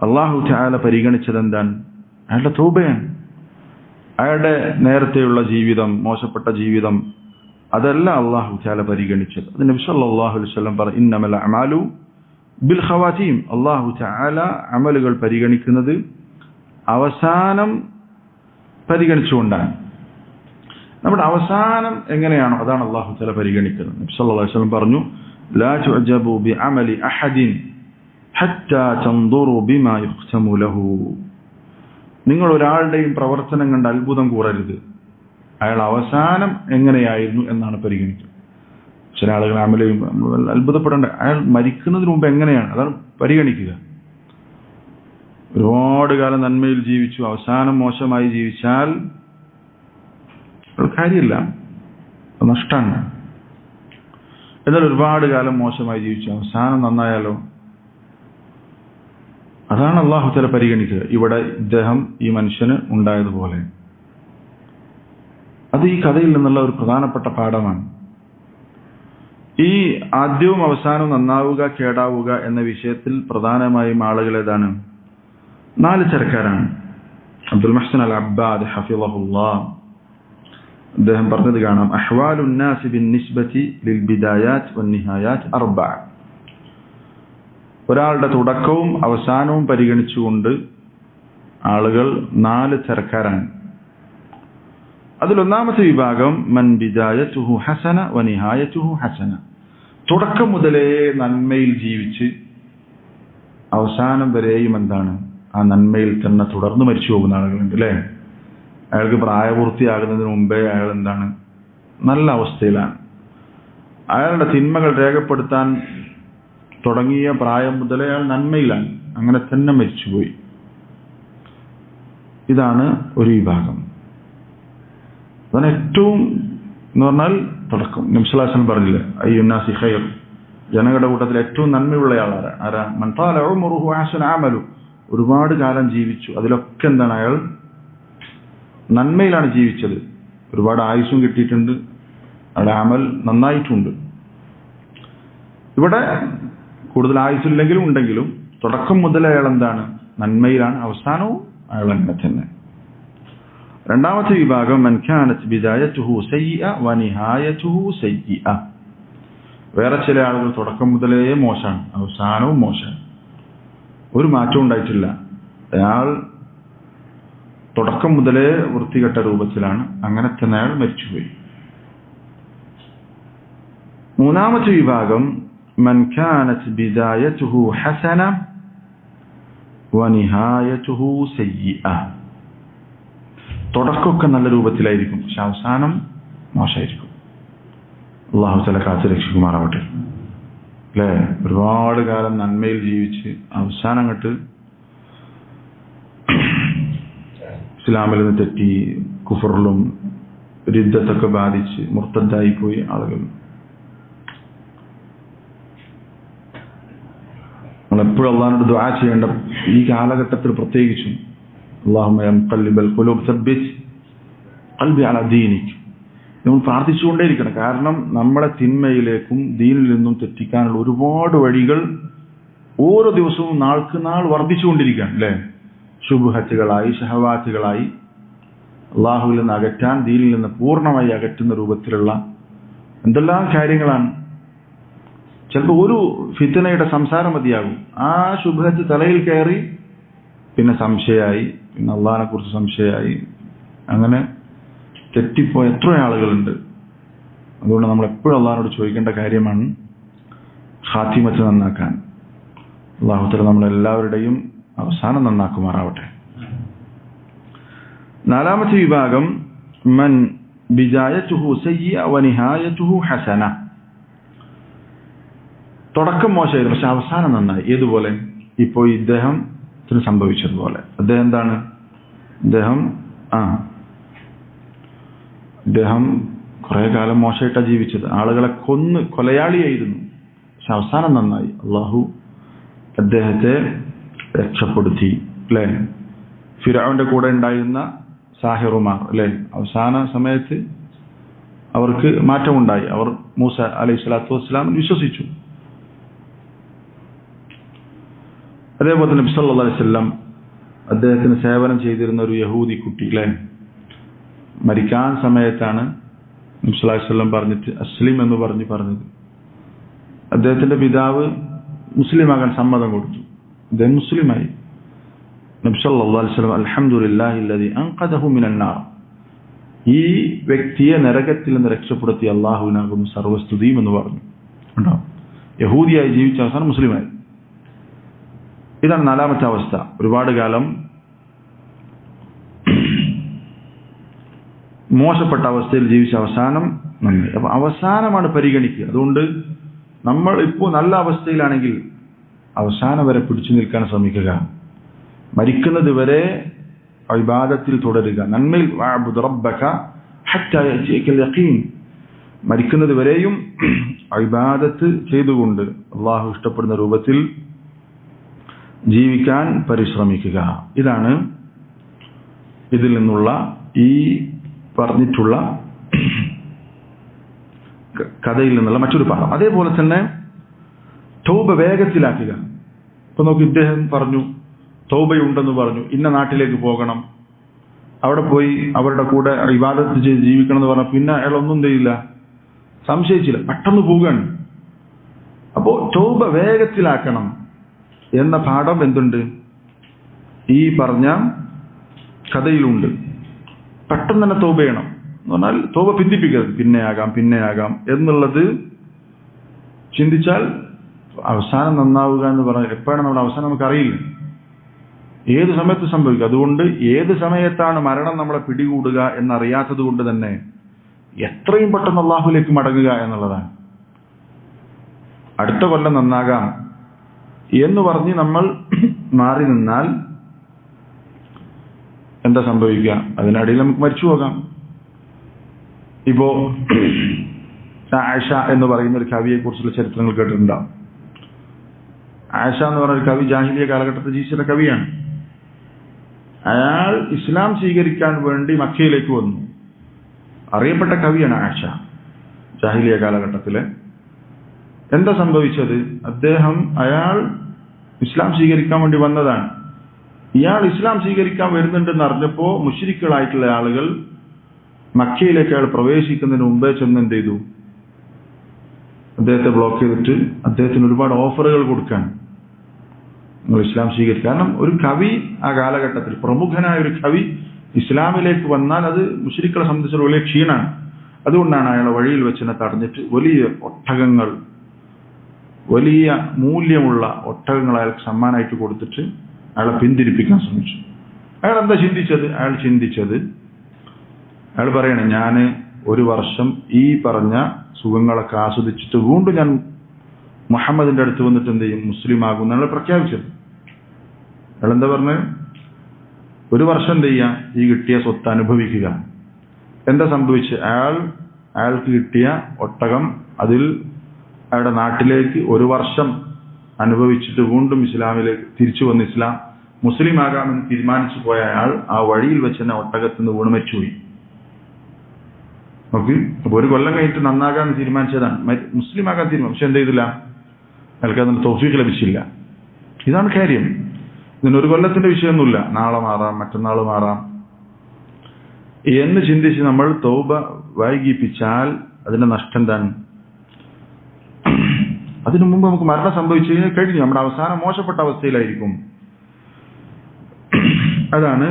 അല്ലാഹു തആല പരിഗണിച്ചത് എന്താണ്? അയാളുടെ തൗബയാണ്. അയാളുടെ നേരത്തെയുള്ള ജീവിതം, മോശപ്പെട്ട ജീവിതം, അതല്ല അല്ലാഹു തആല പരിഗണിച്ചത്. അത് നബി സല്ലല്ലാഹു അലൈഹി വസല്ലം പറഞ്ഞു ഇന്നമൽ അഅ്മാലു ബിൽ ഖവാതീം. അല്ലാഹു തആല അമലുകൾ പരിഗണിക്കുന്നത് അവസാനം പരിഗണിച്ചുകൊണ്ടാണ്. നമ്മുടെ അവസാനം എങ്ങനെയാണോ അതാണ് അല്ലാഹു തആല പരിഗണിക്കുന്നത്. നബി സല്ലല്ലാഹു അലൈഹി വസല്ലം പറഞ്ഞു ലാ തുഅജബു ബിഅമലി അഹദിൻ ഹത്താ തൻദുറു ബിമാ യുഖ്തമു ലഹു. നിങ്ങൾ ഒരാളുടെയും പ്രവർത്തനം കണ്ട് അത്ഭുതം കൂറരുത്. അയാൾ അവസാനം എങ്ങനെയായിരുന്നു എന്നാണ് പരിഗണിക്കുന്നത്. ചില ആളുകൾ അമലും അത്ഭുതപ്പെടേണ്ട, അയാൾ മരിക്കുന്നതിന് മുമ്പ് എങ്ങനെയാണ് അതാണ് പരിഗണിക്കുക. ഒരുപാട് കാലം നന്മയിൽ ജീവിച്ചു, അവസാനം മോശമായി ജീവിച്ചാൽ കാര്യമില്ല, നഷ്ടമാണ്. എന്നാൽ ഒരുപാട് കാലം മോശമായി ജീവിച്ചു, അവസാനം നന്നായാലോ? അതാണ് അല്ലാഹു തആല പരിഗണിക്കുക. ഇവിടെ ഇദ്ദേഹം ഈ മനുഷ്യന് ഉണ്ടായതുപോലെ. അത് ഈ കഥയിൽ നിന്നുള്ള ഒരു പ്രധാനപ്പെട്ട പാഠമാണ്. ഈ ആദ്യവും അവസാനവും നന്നാവുക കേടാവുക എന്ന വിഷയത്തിൽ പ്രധാനമായും ആളുകൾ ഏതാണ്? 4 തരക്കാരാണ്. അബ്ദുൽ മുഹ്സിൻ അൽ അബ്ബാദ് ഹഫിളഹുല്ലാഹ് അദ്ദേഹം പറഞ്ഞത് കാണാം അഹ്വാലുൻ നാസി ബിന്നിസ്ബതി ലിൽ ബിദായാത്ത് വൻ നിഹായാത്ത് 4. ഒരാളുടെ തുടക്കവും അവസാനവും പരിഗണിച്ചുകൊണ്ട് ആളുകൾ 4 തരക്കാരാണ്. അതിലൊന്നാമത്തെ വിഭാഗം മൻ ബിദായതുഹു ഹസന വ നിഹായതുഹു ഹസന. തുടക്കം മുതലേ നന്മയിൽ ജീവിച്ച് അവസാനം വരെയും എന്താണ് ആ നന്മയിൽ തന്നെ തുടർന്ന് മരിച്ചു പോകുന്ന ആളുകളുണ്ട് അല്ലേ? അയാൾക്ക് പ്രായപൂർത്തിയാകുന്നതിന് മുമ്പേ അയാൾ എന്താണ് നല്ല അവസ്ഥയിലാണ്. അയാളുടെ തിന്മകൾ രേഖപ്പെടുത്താൻ തുടങ്ങിയ പ്രായം മുതലേ അയാൾ നന്മയിലാണ്, അങ്ങനെ തന്നെ മരിച്ചുപോയി. ഇതാണ് ഒരു വിഭാഗം. അതാണ് ഏറ്റവും എന്ന് പറഞ്ഞാൽ തുടക്കം. നബി സല്ലല്ലാഹു അലൈഹി വസല്ലം പറഞ്ഞില്ലേ അയ്യുന്നാസി ഖൈർ, ജനങ്ങളുടെ കൂട്ടത്തിൽ ഏറ്റവും നന്മയുള്ള ആരാ? മൻ താല ഉംറുഹു വഹസന അമലു. ഒരുപാട് കാലം ജീവിച്ചു, അതിലൊക്കെ എന്താണ് അയാൾ നന്മയിലാണ് ജീവിച്ചത്. ഒരുപാട് ആയുസ്സും കിട്ടിയിട്ടുണ്ട്, അയാളുടെ അമൽ നന്നായിട്ടുണ്ട്. ഇവിടെ കൂടുതൽ ആയുസ്സില്ലെങ്കിലും ഉണ്ടെങ്കിലും തുടക്കം മുതൽ അയാൾ എന്താണ് നന്മയിലാണ്, അവസാനവും അയാൾ അങ്ങനെ തന്നെ. രണ്ടാമത്തെ വിഭാഗം മൻ കാനത് ബിദായതുഹു സയ്യിഅ വ നിഹായതുഹു സയ്യിഅ. വേറെ ചില ആളുകൾ തുടക്കം മുതലേ മോശമാണ്, അവസാനവും മോശമാണ്, ഒരു മാറ്റവും ഉണ്ടായിട്ടില്ല. അയാൾ തുടക്കം മുതലേ വൃത്തികെട്ട രൂപത്തിലാണ്. അങ്ങനെ തന്നെ അയാൾ മരിച്ചുപോയി. മൂന്നാമത്തെ വിഭാഗം മൻ കാനത് ബിദായതുഹു ഹസന വനിഹായതുഹു സയ്യിഅ. തുടക്കമൊക്കെ നല്ല രൂപത്തിലായിരിക്കും, പക്ഷെ അവസാനം മോശമായിരിക്കും. അല്ലാഹു തആല കാത്തു രക്ഷിക്കുമാറാവട്ടെ. അല്ലേ? ഒരുപാട് കാലം നന്മയിൽ ജീവിച്ച് അവസാനം അങ്ങോട്ട് ഇസ്ലാമിൽ നിന്ന് തെറ്റി കുഫറിലും രിദ്ദത്തൊക്കെ ബാധിച്ച് മുർത്തദ്ദായി പോയി ആളുകൾ. നമ്മളെപ്പോഴും അള്ളാഹുവിനോട് ദുആ ചെയ്യേണ്ട ഈ കാലഘട്ടത്തിൽ പ്രത്യേകിച്ചും, അല്ലാഹുമ്മ യാ മുഖല്ലിബൽ ഖുലൂബ് സബ്ബിത് ഖൽബി അലാ ദീനിക്. നമ്മൾ പ്രാർത്ഥിച്ചുകൊണ്ടേയിരിക്കണം. കാരണം നമ്മളെ തിന്മയിലേക്കും ദീനിൽ നിന്നും തെറ്റിക്കാനുള്ള ഒരുപാട് വഴികൾ ഓരോ ദിവസവും നാൾക്ക് നാൾ വർദ്ധിച്ചുകൊണ്ടിരിക്കുകയാണ്. അല്ലേ? ശുബ്ഹത്തുകളായി, ശഹവാത്തുകളായി അള്ളാഹുവിൽ നിന്ന് അകറ്റാൻ, ദീനിൽ നിന്ന് പൂർണ്ണമായി അകറ്റുന്ന രൂപത്തിലുള്ള എന്തെല്ലാം കാര്യങ്ങളാണ്. ചിലപ്പോൾ ഒരു ഫിത്നയുടെ സംസാരം മതിയാകും, ആ ശുബ്ഹത്ത് തലയിൽ കയറി പിന്നെ സംശയമായി, പിന്നെ അള്ളാഹിനെ കുറിച്ച് സംശയമായി, അങ്ങനെ തെറ്റിപ്പോയ എത്ര ആളുകളുണ്ട്. അതുകൊണ്ട് നമ്മൾ എപ്പോഴും അള്ളാഹിനോട് ചോദിക്കേണ്ട കാര്യമാണ് ഖാത്തിമത്ത് നന്നാക്കാൻ. അല്ലാഹു തആല നമ്മളെല്ലാവരുടെയും അവസാനം നന്നാക്കുമാറാവട്ടെ. നാലാമത്തെ വിഭാഗം മൻ ബിദായതുഹു സയ്യിഅ വനിഹായതുഹു ഹസന. തുടക്കം മോശമായിരുന്നു, പക്ഷെ അവസാനം നന്നായി. ഏതുപോലെ? ഇപ്പോൾ ഇദ്ദേഹത്തിന് സംഭവിച്ചതുപോലെ. അദ്ദേഹം എന്താണ്? അദ്ദേഹം കുറെ കാലം മോശമായിട്ടാണ് ജീവിച്ചത്. ആളുകളെ കൊലയാളിയായിരുന്നു. പക്ഷെ അവസാനം നന്നായി. അള്ളാഹു അദ്ദേഹത്തെ രക്ഷപ്പെടുത്തി. അല്ലേ? ഫിർഔന്റെ കൂടെ ഉണ്ടായിരുന്ന സാഹിറുമാർ, അല്ലേ, അവസാന സമയത്ത് അവർക്ക് മാറ്റമുണ്ടായി. അവർ മൂസ അലൈഹി സ്വലാത്തു വസ്സലാമിൽ വിശ്വസിച്ചു. അതേപോലെ തന്നെ നബി സല്ലല്ലാഹു അലൈഹി വസല്ലം അദ്ദേഹത്തിന് സേവനം ചെയ്തിരുന്ന ഒരു യഹൂദി കുട്ടി, അല്ലേ, മരിക്കാൻ സമയത്താണ് നബി സല്ലല്ലാഹു അലൈഹി വസല്ലം പറഞ്ഞിട്ട് അസ്ലിം എന്ന് പറഞ്ഞത്. അദ്ദേഹത്തിന്റെ പിതാവ് മുസ്ലിമാകാൻ സമ്മതം കൊടുത്തു. അദ്ദേഹം മുസ്ലിമായി. നബി സല്ലല്ലാഹു അലൈഹി വസല്ലം അൽഹംദുലില്ലാഹി അല്ലദീ അൻഖദഹു മിനൻ നാർ, ഈ വ്യക്തിയെ നരകത്തിൽ നിന്ന് രക്ഷപ്പെടുത്തി അല്ലാഹുവിനാകും സർവസ്തുതിയും എന്ന് പറഞ്ഞു. ഉണ്ടോ? യഹൂദിയായി ജീവിച്ച അവസാനം മുസ്ലിമായി. ഇതാണ് നാലാമത്തെ അവസ്ഥ. ഒരുപാട് കാലം മോശപ്പെട്ട അവസ്ഥയിൽ ജീവിച്ച അവസാനം നന്നായി. അപ്പൊ അവസാനമാണ് പരിഗണിക്കുക. അതുകൊണ്ട് നമ്മൾ ഇപ്പോൾ നല്ല അവസ്ഥയിലാണെങ്കിൽ അവസാനം വരെ പിടിച്ചു നിൽക്കാൻ ശ്രമിക്കുക. മരിക്കുന്നത് വരെ ഇബാദത്തിൽ തുടരുക. നന്മയിൽ വഅബ്ദു റബ്ബക ഹത്താ യഅതിയകൽ യഖീൻ. മരിക്കുന്നത് വരെയും ഇബാദത്ത് ചെയ്തുകൊണ്ട് അള്ളാഹു ഇഷ്ടപ്പെടുന്ന രൂപത്തിൽ ജീവിക്കാൻ പരിശ്രമിക്കുക. ഇതാണ് ഇതിൽ നിന്നുള്ള ഈ പറഞ്ഞിട്ടുള്ള കഥയിൽ നിന്നുള്ള മറ്റൊരു പാഠം. അതേപോലെ തന്നെ തൗബ വേഗത്തിലാക്കുക. ഇപ്പൊ നോക്കി, ഇദ്ദേഹം പറഞ്ഞു തൗബയുണ്ടെന്ന് പറഞ്ഞു, ഇന്ന നാട്ടിലേക്ക് പോകണം, അവിടെ പോയി അവരുടെ കൂടെ ഇബാദത്ത് ചെയ്ത് ജീവിക്കണം എന്ന് പറഞ്ഞു. പിന്നെ അയാൾ ഒന്നും ചെയ്യില്ല, സംശയിച്ചില്ല, പെട്ടെന്ന് പോവുകയാണ്. അപ്പോ തൗബ വേഗത്തിലാക്കണം എന്ന പാഠം എന്തുണ്ട്? ഈ പറഞ്ഞ കഥയിലുണ്ട്. പെട്ടെന്ന് തന്നെ തൗബ ചെയ്യണം എന്ന് പറഞ്ഞാൽ തൗബ പിന്തിപ്പിക്കരുത്. പിന്നെയാകാം എന്നുള്ളത് ചിന്തിച്ചാൽ അവസാനം നന്നാവുക എന്ന് പറഞ്ഞാൽ എപ്പോഴാണ് നമ്മുടെ അവസാനം നമുക്കറിയില്ല, ഏത് സമയത്ത് സംഭവിക്കും. അതുകൊണ്ട് ഏത് സമയത്താണ് മരണം നമ്മളെ പിടികൂടുക എന്നറിയാത്തത് കൊണ്ട് തന്നെ എത്രയും പെട്ടെന്ന് അള്ളാഹുലേക്ക് മടങ്ങുക എന്നുള്ളതാണ്. അടുത്ത കൊല്ലം നന്നാകാം എന്ന് പറഞ്ഞ് നമ്മൾ മാറി നിന്നാൽ എന്താ സംഭവിക്കുക? അതിനിടയിൽ നമുക്ക് മരിച്ചു പോകാം. ഇപ്പോ ആയിഷ എന്ന് പറയുന്ന ഒരു കവിയെ കുറിച്ചുള്ള ചരിത്രങ്ങൾ കേട്ടിട്ടുണ്ടാവും. ആയിഷ എന്ന് പറഞ്ഞ ഒരു കവി ജാഹിലിയ കാലഘട്ടത്തിൽ ജീവിച്ച കവിയാണ്. അയാൾ ഇസ്ലാം സ്വീകരിക്കാൻ വേണ്ടി മക്കയിലേക്ക് വന്നു. അറിയപ്പെട്ട കവിയാണ് ആയിഷ ജാഹിലിയ കാലഘട്ടത്തില്. എന്താ സംഭവിച്ചത്? അയാൾ ഇസ്ലാം സ്വീകരിക്കാൻ വേണ്ടി വന്നതാണ്. ഇയാൾ ഇസ്ലാം സ്വീകരിക്കാൻ വരുന്നുണ്ടെന്ന് അറിഞ്ഞപ്പോ മുശ്രിക്കുകളായിട്ടുള്ള ആളുകൾ മക്കയിലേക്ക് അയാൾ പ്രവേശിക്കുന്നതിന് മുമ്പേ ചെന്ന് എന്ത് ചെയ്തു? അദ്ദേഹത്തെ ബ്ലോക്ക് ചെയ്തിട്ട് അദ്ദേഹത്തിന് ഒരുപാട് ഓഫറുകൾ കൊടുക്കാൻ. നിങ്ങൾ ഇസ്ലാം സ്വീകരിക്കുക. കാരണം ഒരു കവി ആ കാലഘട്ടത്തിൽ, പ്രമുഖനായ ഒരു കവി ഇസ്ലാമിലേക്ക് വന്നാൽ അത് മുശ്രിക്കുകളെ സംബന്ധിച്ചൊരു വലിയ ക്ഷീണാണ്. അതുകൊണ്ടാണ് അയാളെ വഴിയിൽ വെച്ചിനെ തടഞ്ഞിട്ട് വലിയ ഒട്ടകങ്ങൾ, വലിയ മൂല്യമുള്ള ഒട്ടകങ്ങൾ അയാൾക്ക് സമ്മാനമായിട്ട് കൊടുത്തിട്ട് അയാളെ പിന്തിരിപ്പിക്കാൻ ശ്രമിച്ചു. അയാൾ എന്താ ചിന്തിച്ചത്? അയാൾ പറയണേ, ഞാൻ ഒരു വർഷം ഈ പറഞ്ഞ സുഖങ്ങളൊക്കെ ആസ്വദിച്ചിട്ട് വീണ്ടും ഞാൻ മുഹമ്മദിന്റെ അടുത്ത് വന്നിട്ട് എന്ത് ചെയ്യും? മുസ്ലിം ആകും എന്നാണ് പ്രഖ്യാപിച്ചത്. അയാൾ എന്താ പറഞ്ഞത്? ഒരു വർഷം എന്ത് ചെയ്യാം? ഈ കിട്ടിയ സ്വത്ത് അനുഭവിക്കുക. എന്താ സംഭവിച്ച്? അയാൾക്ക് കിട്ടിയ ഒട്ടകം, അതിൽ അയാളുടെ നാട്ടിലേക്ക് ഒരു വർഷം അനുഭവിച്ചിട്ട് വീണ്ടും ഇസ്ലാമിലേക്ക് തിരിച്ചു വന്ന് മുസ്ലിം ആകാമെന്ന് തീരുമാനിച്ചു പോയ അയാൾ ആ വഴിയിൽ വെച്ച് തന്നെ ഒട്ടകത്തിൽ നിന്ന് വീണ് മരിച്ചുപോയി. ഓക്കെ, അപ്പൊ ഒരു കൊല്ലം കഴിഞ്ഞിട്ട് നന്നാകാൻ തീരുമാനിച്ചതാണ്, മുസ്ലിം ആകാൻ തീരുമാനം. പക്ഷെ എന്ത് ചെയ്തില്ല? അയാൾക്ക് അതിന് തൗഫീഖ് ലഭിച്ചില്ല. ഇതാണ് കാര്യം. ഇതിനൊരു കൊല്ലത്തിന്റെ വിഷയമൊന്നുമില്ല. നാളെ മാറാം, മറ്റന്നാൾ മാറാം എന്ന് ചിന്തിച്ച് നമ്മൾ തൗബ വൈകിപ്പിച്ചാൽ അതിന്റെ നഷ്ടം എന്താണ്? അതിനു മുമ്പ് നമുക്ക് മരണം സംഭവിച്ചു കഴിഞ്ഞാൽ കഴിഞ്ഞു, നമ്മുടെ അവസാനം മോശപ്പെട്ട അവസ്ഥയിലായിരിക്കും. അതാണ്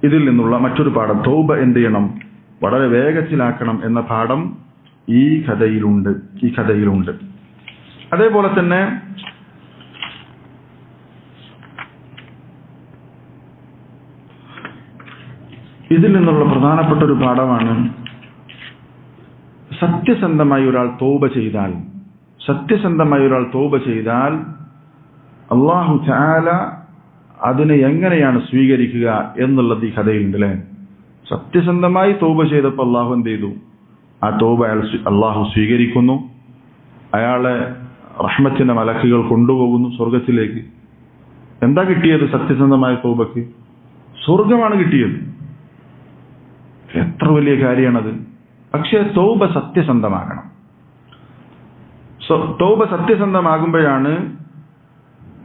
ഇതിൽ നിന്നുള്ള മറ്റൊരു പാഠം. തൗബ എന്ത് ചെയ്യണം? വളരെ വേഗത്തിലാക്കണം എന്ന പാഠം ഈ കഥയിലുണ്ട്. അതേപോലെ തന്നെ ഇതിൽ നിന്നുള്ള പ്രധാനപ്പെട്ട ഒരു പാഠമാണ്, സത്യസന്ധമായി ഒരാൾ തൗബ ചെയ്താൽ അല്ലാഹു തആല അതിനെ എങ്ങനെയാണ് സ്വീകരിക്കുക എന്നുള്ളത് ഈ കഥയിലുണ്ട് അല്ലേ? സത്യസന്ധമായി തൗബ ചെയ്തപ്പോൾ അള്ളാഹു എന്ത് ചെയ്തു? ആ തൗബ അള്ളാഹു സ്വീകരിക്കുന്നു. അയാളെ റഹ്മത്തിന്റെ മലക്കുകൾ കൊണ്ടുപോകുന്നു സ്വർഗത്തിലേക്ക്. എന്താ കിട്ടിയത്? സത്യസന്ധമായ തൗബക്ക് സ്വർഗമാണ് കിട്ടിയത്. എത്ര വലിയ കാര്യമാണത്! പക്ഷേ തൗബ സത്യസന്ധമാകണം. തൗബ സത്യസന്ധമാകുമ്പോഴാണ്